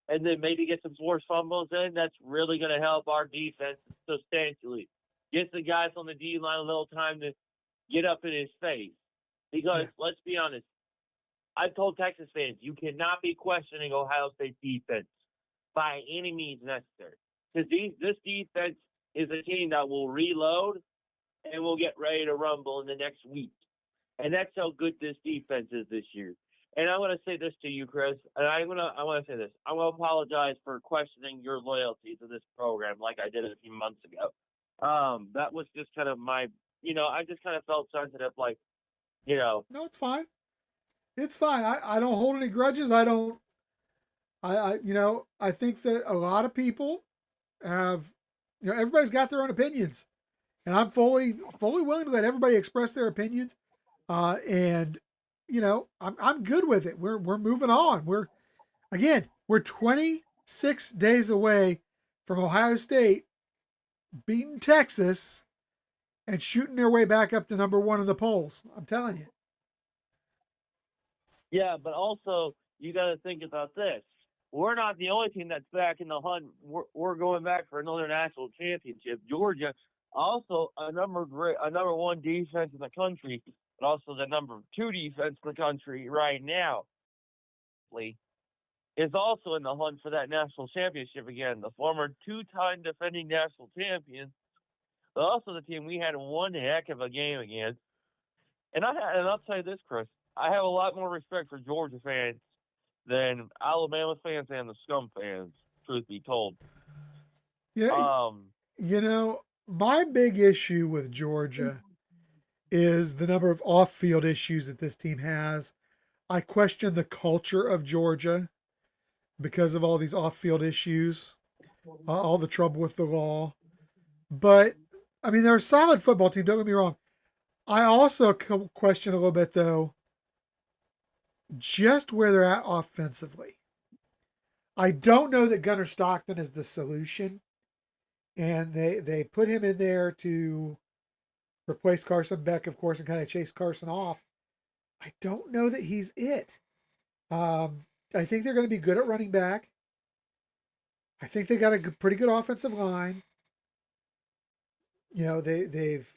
and then maybe get some forced fumbles in, that's really going to help our defense substantially. Get the guys on the D line a little time to get up in his face. Because Yeah. let's be honest, I've told Texas fans you cannot be questioning Ohio State defense by any means necessary. Because this defense is a team that will reload and will get ready to rumble in the next week. And that's how good this defense is this year. And I want to say this to you, Chris. And I want to say this. I want to apologize for questioning your loyalty to this program like I did a few months ago. That was just kind of my, I just kind of felt sensitive, like, No, it's fine. It's fine. I don't hold any grudges. I don't. I think that a lot of people have, everybody's got their own opinions, and I'm fully willing to let everybody express their opinions. And I'm good with it. We're moving on. We're 26 days away from Ohio State beating Texas and shooting their way back up to number one in the polls. I'm telling you. yeah, but also you got to think about this. We're not the only team that's back in the hunt. We're going back for another national championship. Georgia, also a number one defense in the country, but also the number two defense in the country right now, is also in the hunt for that national championship again. The former two-time defending national champions, but also the team we had one heck of a game against. And I'll tell you this, Chris, I have a lot more respect for Georgia fans than Alabama fans and the Scum fans, truth be told. Yeah. My big issue with Georgia is the number of off-field issues that this team has. I question the culture of Georgia because of all these off-field issues, all the trouble with the law. But I mean, they're a solid football team. Don't get me wrong. I also question a little bit though, just where they're at offensively. I don't know that Gunnar Stockton is the solution, and they put him in there to replace Carson Beck, of course, and kind of chase Carson off. I don't know that he's it. I think they're going to be good at running back. I think they got a pretty good offensive line. They've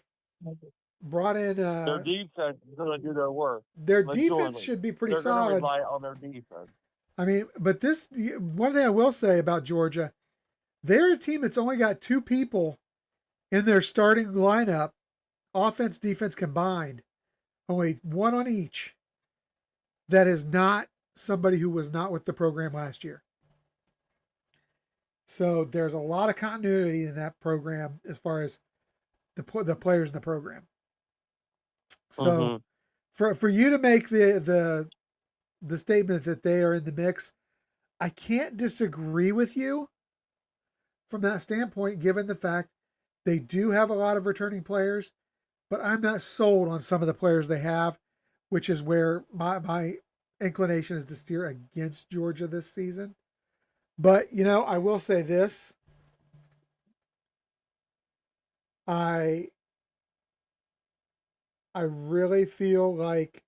brought in Their defense is going to do their work. their defense Majority. should be pretty They're going to solid. rely on their defense. I mean, but this one thing I will say about Georgia, they're a team that's only got two people in their starting lineup, offense, defense combined, only one on each, that is not somebody who was not with the program last year. So there's a lot of continuity in that program as far as the players in the program. So for you to make the statement that they are in the mix, I can't disagree with you from that standpoint, given the fact they do have a lot of returning players, but I'm not sold on some of the players they have, which is where my inclination is to steer against Georgia this season. But, I will say this. I really feel like,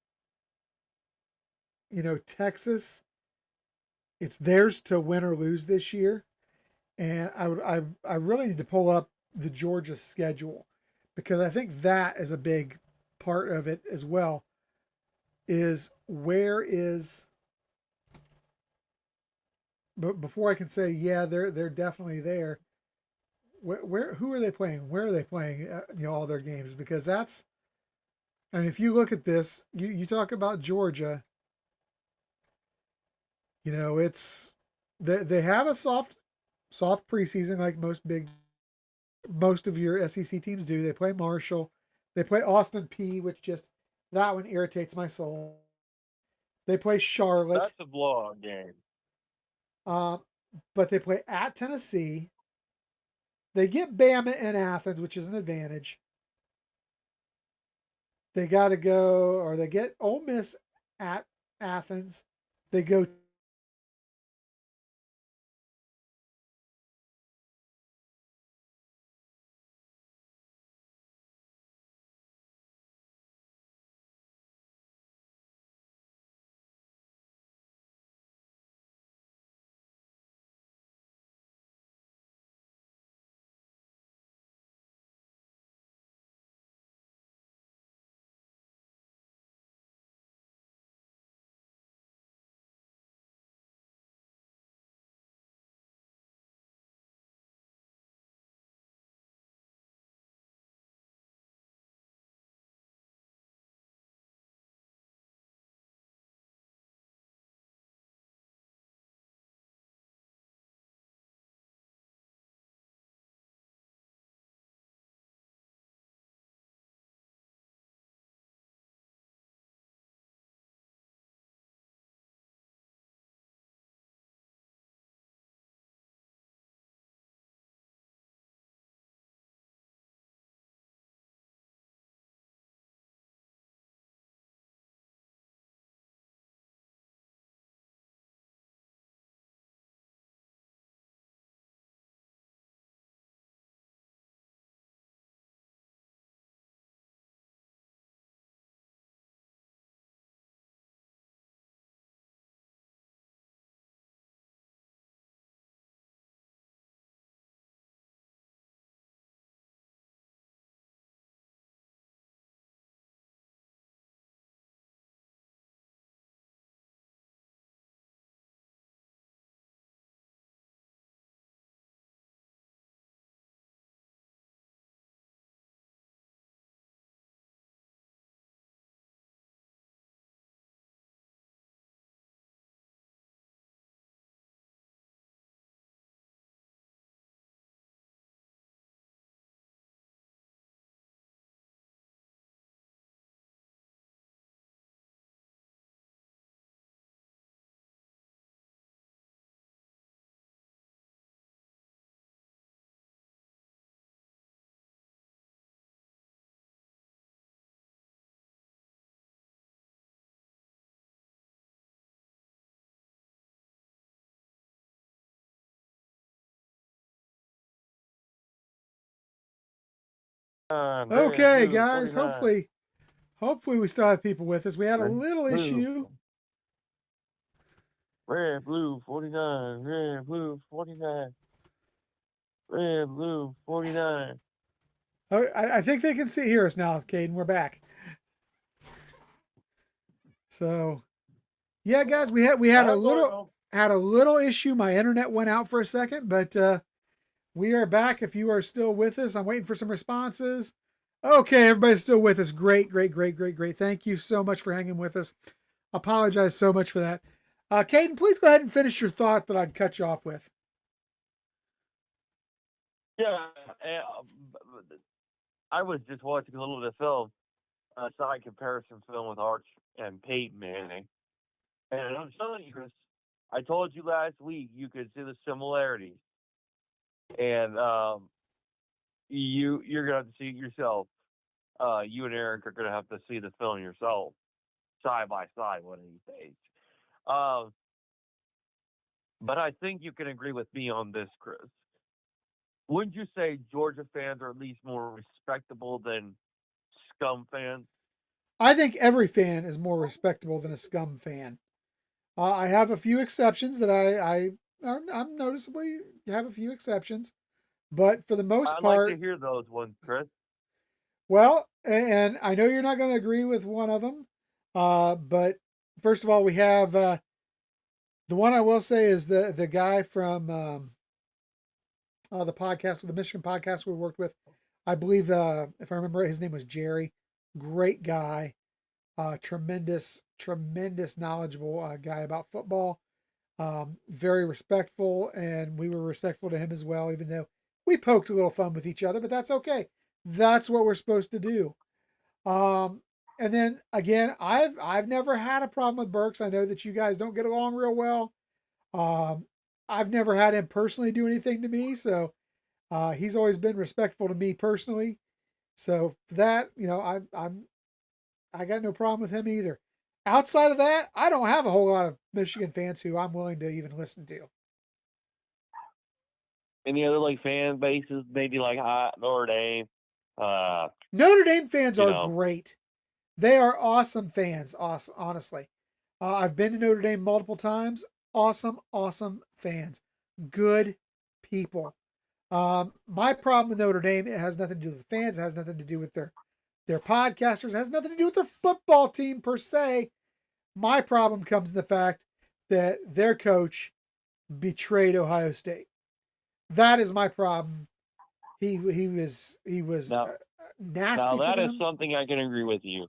Texas, it's theirs to win or lose this year. And I really need to pull up the Georgia schedule because I think that is a big part of it as well. Is where is, but before I can say yeah, they're definitely there. Where who are they playing? Where are they playing? All their games, because that's. I mean, if you look at this, you talk about Georgia. It's they have a soft preseason like most of your SEC teams do. They play Marshall, they play Austin P, which just that one irritates my soul. They play Charlotte. That's a blowout game. But they play at Tennessee. They get Bama in Athens, which is an advantage. They got to go, or they get Ole Miss at Athens. They go Okay, Blue, guys. 49. Hopefully we still have people with us. We had a Red, little blue, issue. red, blue, 49. Red, blue, 49. Red, blue, 49. Oh, I think they can hear us now, Caden. We're back. So yeah, guys, we had I'm going home. a little issue. My internet went out for a second, but we are back. If you are still with us, I'm waiting for some responses. Okay, everybody's still with us. Great, great, great, great, great. Thank you so much for hanging with us. Apologize so much for that. Caden, please go ahead and finish your thought that I'd cut you off with. Yeah, I was just watching a little bit of film, a side comparison film with Arch and Peyton Manning. And I'm telling you, Chris, I told you last week you could see the similarities. And you're gonna have to see it yourself. You and Eric are gonna have to see the film yourself, side by side, one of these days. But I think you can agree with me on this, Chris. Wouldn't you say Georgia fans are at least more respectable than scum fans? I think every fan is more respectable than a scum fan. I have a few exceptions that I'm noticeably have a few exceptions, but for the most I'd like to part, hear those ones, Chris. well, and I know you're not going to agree with one of them, but first of all, we have the one I will say is the guy from the podcast, the Michigan podcast we worked with. I believe, if I remember right, his name was Jerry. Great guy, tremendous knowledgeable guy about football. Very respectful, and we were respectful to him as well, even though we poked a little fun with each other, but that's okay. That's what we're supposed to do. Um, and then again, I've never had a problem with Burks. I know that you guys don't get along real well. Um, I've never had him personally do anything to me, so he's always been respectful to me personally. So for that, I got no problem with him either. Outside of that, I don't have a whole lot of Michigan fans who I'm willing to even listen to. Any other like fan bases, maybe like Notre Dame? Notre Dame fans You are know, great. They are awesome fans, honestly. I've been to Notre Dame multiple times. Awesome fans. Good people. My problem with Notre Dame, it has nothing to do with the fans. It has nothing to do with their podcasters. It has nothing to do with their football team per se. My problem comes in the fact that their coach betrayed Ohio State. That is my problem. He was now nasty to that is them. something I can agree with you.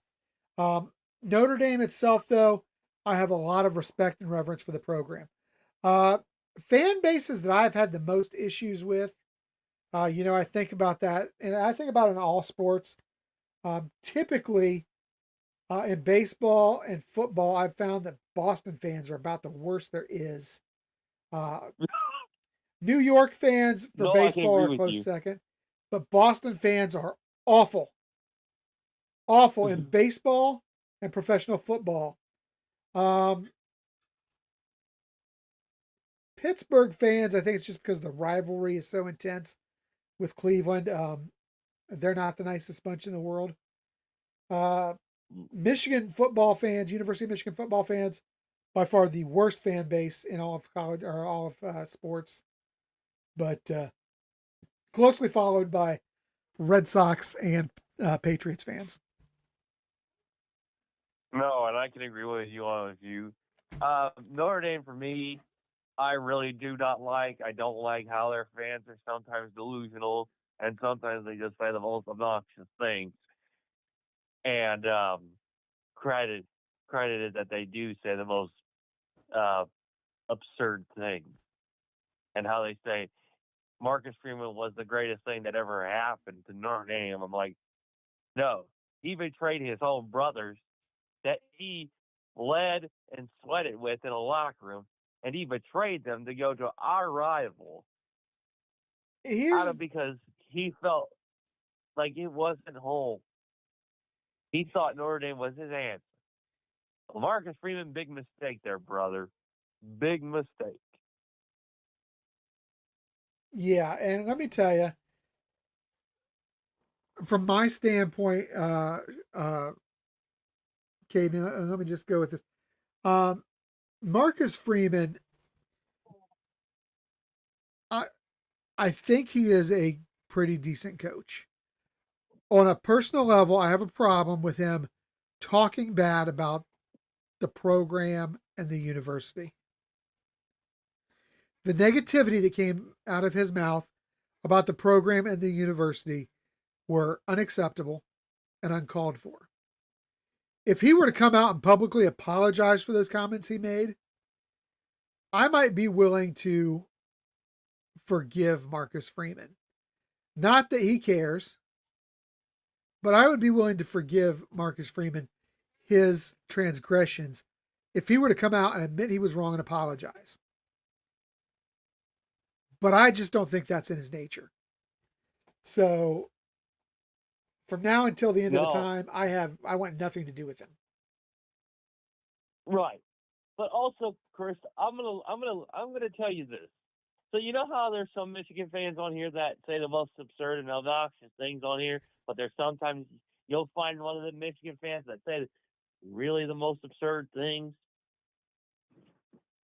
Notre Dame itself, though, I have a lot of respect and reverence for the program. Uh, Fan bases that I've had the most issues with, I think about that, and I think about it in all sports. Typically, in baseball and football, I've found that Boston fans are about the worst there is. Uh, New York fans for No, I can baseball agree are with close you. second, but Boston fans are awful, awful in baseball and professional football. Um, Pittsburgh fans, I think it's just because the rivalry is so intense with Cleveland. They're not the nicest bunch in the world. Uh, Michigan football fans, University of Michigan football fans, by far the worst fan base in all of college or all of sports, but closely followed by Red Sox and Patriots fans. No, and I can agree with you on a few. Notre Dame for me, I really do not like. I don't like how their fans are sometimes delusional, and sometimes they just say the most obnoxious things. And credited that they do say the most uh, absurd things, and how they say Marcus Freeman was the greatest thing that ever happened to Notre Dame. I'm like, no, he betrayed his own brothers that he led and sweated with in a locker room, and he betrayed them to go to our rival Here's because he felt like it wasn't home. He thought Notre Dame was his answer. Marcus Freeman, big mistake there, brother. Big mistake. Yeah, and let me tell you, from my standpoint, okay, now, let me just go with this. Um, Marcus Freeman, I I think he is a pretty decent coach. On a personal level, I have a problem with him talking bad about the program and the university. The negativity that came out of his mouth about the program and the university were unacceptable and uncalled for. If he were to come out and publicly apologize for those comments he made, I might be willing to forgive Marcus Freeman. Not that he cares, but I would be willing to forgive Marcus Freeman his transgressions if he were to come out and admit he was wrong and apologize. But I just don't think that's in his nature. So from now until the end of the No, time, I want nothing to do with him. right. But also, Chris, I'm gonna tell you this. So you know how there's some Michigan fans on here that say the most absurd and obnoxious things on here, but there's sometimes you'll find one of the Michigan fans that say really the most absurd things.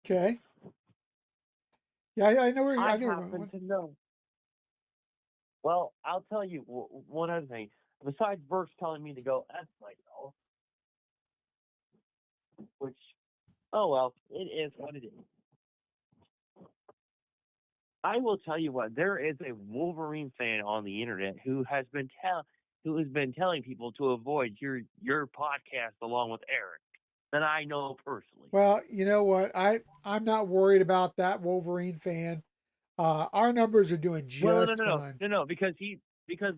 Okay. Yeah, I know where I I know where you're happen going. to know. Well, I'll tell you one other thing. Besides Burke's telling me to go F myself, which, oh well, it is what it is. I will tell you what. There is a Wolverine fan on the internet who has been telling people to avoid your podcast along with Eric that I know personally. Well, you know what? I'm not worried about that Wolverine fan. Our numbers are doing Well, no, just no, no, fine. no, no, because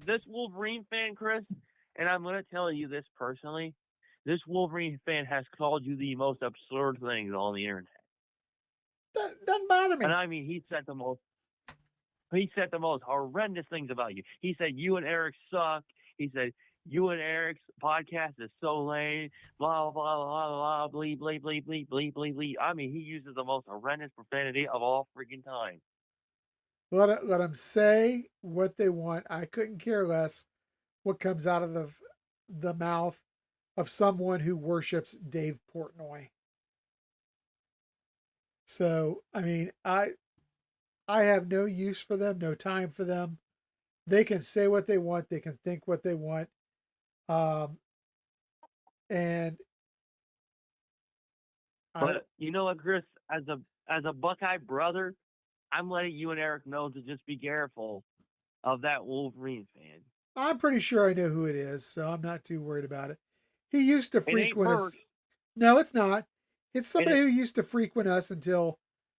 this Wolverine fan, Chris, and I'm going to tell you this personally. This Wolverine fan has called you the most absurd things on the internet, That doesn't bother and me. I mean he said the most horrendous things about you. He said you and Eric suck. He said you and Eric's podcast is so lame. Blah blah blah blah bleep bleep bleep bleep bleep bleep bleep. I mean, he uses the most horrendous profanity of all freaking time. Let them say what they want. I couldn't care less what comes out of the mouth of someone who worships Dave Portnoy. So, I mean, I have no use for them, no time for them. They can say what they want, they can think what they want. Um, and I But you know what, Chris? As a Buckeye brother, I'm letting you and Eric know to just be careful of that Wolverine fan. I'm pretty sure I know who it is, so I'm not too worried about it. He used to It ain't frequent us. Burks, No, it's not. It's and somebody who used to frequent us until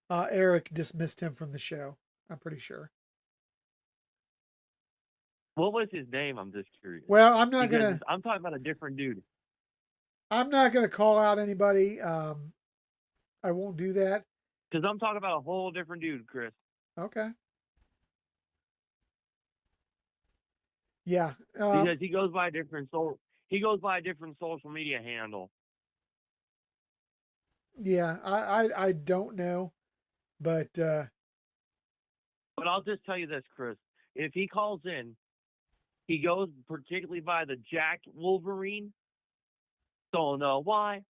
Eric dismissed him from the show. I'm pretty sure. what was his name? I'm just curious Well, because I'm talking about a different dude. I'm not gonna call out anybody. I won't do that. Because I'm talking about a whole different dude, Chris. Okay. Yeah. Because he goes by a different social media handle. Yeah. I don't know, but But I'll just tell you this, Chris. If he calls in, he goes particularly by the Jack Wolverine. Don't know why,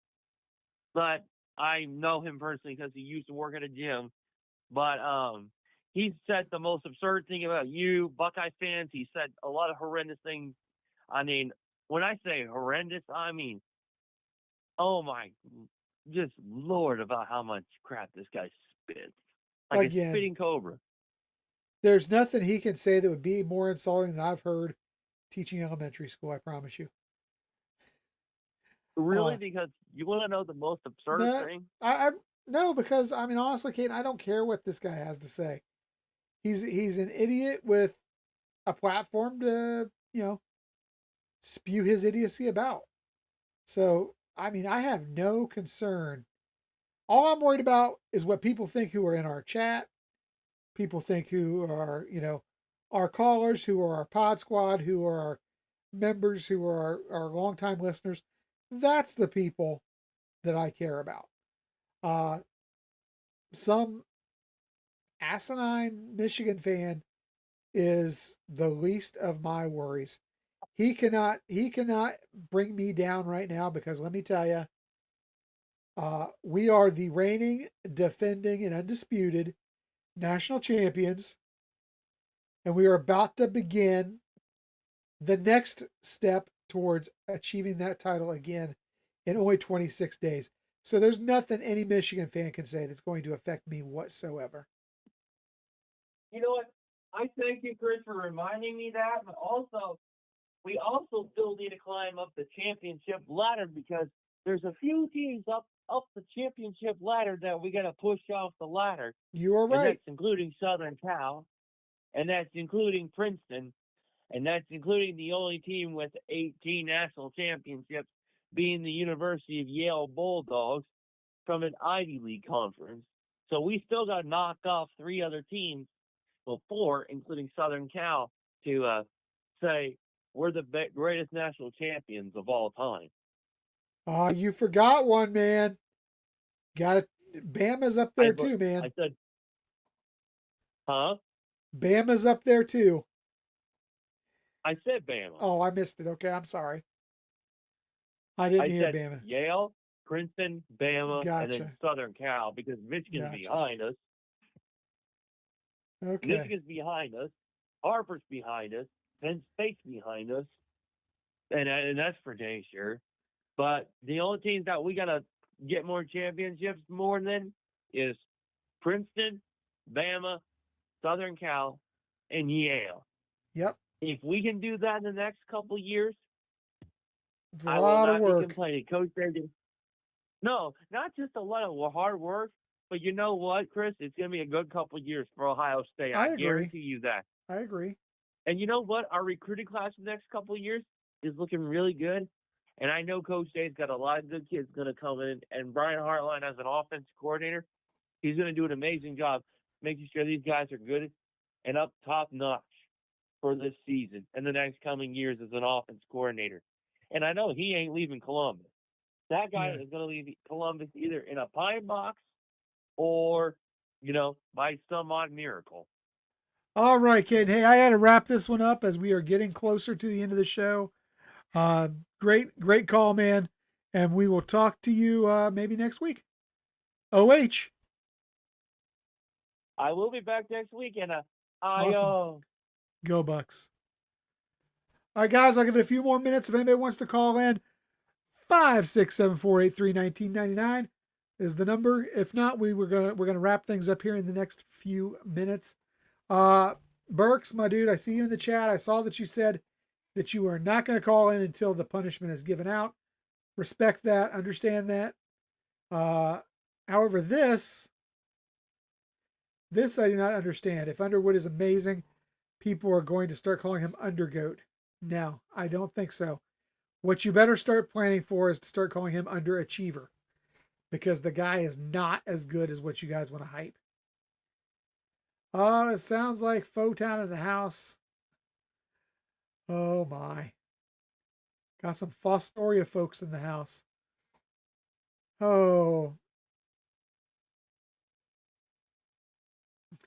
but I know him personally because he used to work at a gym. But he said the most absurd thing about you, Buckeye fans. He said a lot of horrendous things. I mean, when I say horrendous, I mean, oh my, just Lord, about how much crap this guy spits. Like a again, spitting cobra. there's nothing he can say that would be more insulting than I've heard teaching elementary school. I promise you. Really? Uh, Because you want to know the most absurd no, thing? I no, because I mean honestly, Kate, I don't care what this guy has to say. He's an idiot with a platform to spew his idiocy about. So I mean, I have no concern. All I'm worried about is what people think who are in our chat, people think who are our callers, who are our pod squad, who are our members, who are our longtime listeners. That's the people that I care about. Uh, some asinine Michigan fan is the least of my worries. he cannot bring me down right now, because let me tell you, we are the reigning, defending, and undisputed national champions, and we are about to begin the next step towards achieving that title again in only 26 days. So there's nothing any Michigan fan can say that's going to affect me whatsoever. You know what? I thank you, Chris, for reminding me that, but also, we also still need to climb up the championship ladder, because there's a few teams up the championship ladder that we got to push off the ladder. You are And right. that's including Southern Cal, and that's including Princeton, and that's including the only team with 18 national championships, being the University of Yale Bulldogs from an Ivy League conference. So we still got to knock off 3 other teams, well, 4, including Southern Cal, to say we're the greatest national champions of all time. Oh, you forgot one, man. Got it. Bama's up there too, man. I said, huh? Bama's up there too. I said Bama. Oh, I missed it. Okay, I'm sorry. I didn't hear said Bama. Yale, Princeton, Bama, and then Gotcha. Southern Cal, because Michigan's Gotcha. behind us. Okay. Michigan's behind us. Harper's behind us. Penn State's behind us. And that's for dang sure. But the only teams that we got to get more championships more than is Princeton, Bama, Southern Cal, and Yale. Yep. If we can do that in the next couple of years, It's a I lot will of not be work. complaining. Coach Sagan. No, not just a lot of hard work, but you know what, Chris? It's going to be a good couple of years for Ohio State. I I agree. guarantee you that. I agree. And you know what? Our recruiting class in the next couple of years is looking really good. And I know Coach Day's got a lot of good kids going to come in. And Brian Hartline, as an offensive coordinator, he's going to do an amazing job making sure these guys are good and up top notch for this season and the next coming years as an offense coordinator. And I know he ain't leaving Columbus. That guy is going to leave Columbus either in a pine box or, by some odd miracle. All right, kid. Hey, I had to wrap this one up as we are getting closer to the end of the show. Great call, man. And we will talk to you maybe next week. OH. I will be back next week, and Awesome. Go Bucks. All right, guys, I'll give it a few more minutes if anybody wants to call in. 567-483-1999 is the number. If not, we're gonna wrap things up here in the next few minutes. Burks, my dude, I see you in the chat. I saw that you said that you are not going to call in until the punishment is given out. Respect that, understand that. However, this I do not understand. If Underwood is amazing, people are going to start calling him Undergoat. No, I don't think so. What you better start planning for is to start calling him Underachiever, because the guy is not as good as what you guys want to hype. Oh, it sounds like Fotown in the house. Oh my. Got some Fostoria folks in the house. Oh.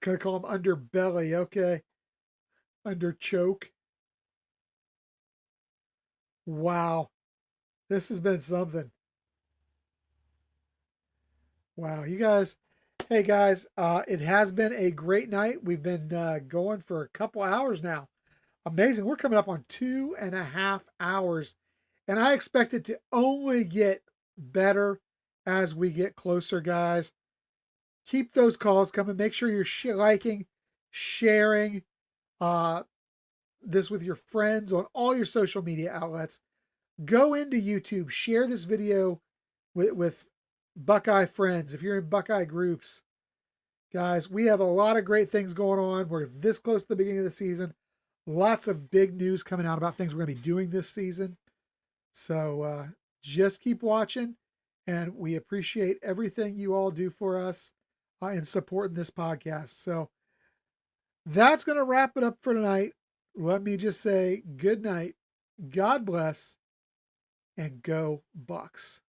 Gonna call him Underbelly, okay. Under choke. Wow. This has been something. Wow, you guys. Hey guys, it has been a great night. We've been going for a couple hours now. Amazing. We're coming up on 2.5 hours. And I expect it to only get better as we get closer, guys. Keep those calls coming. Make sure you're liking, sharing this with your friends on all your social media outlets. Go into YouTube. Share this video with Buckeye friends. If you're in Buckeye groups, guys, we have a lot of great things going on. We're this close to the beginning of the season. Lots of big news coming out about things we're going to be doing this season. So just keep watching, and we appreciate everything you all do for us in supporting this podcast. So that's going to wrap it up for tonight. Let me just say good night, God bless, and go Bucks.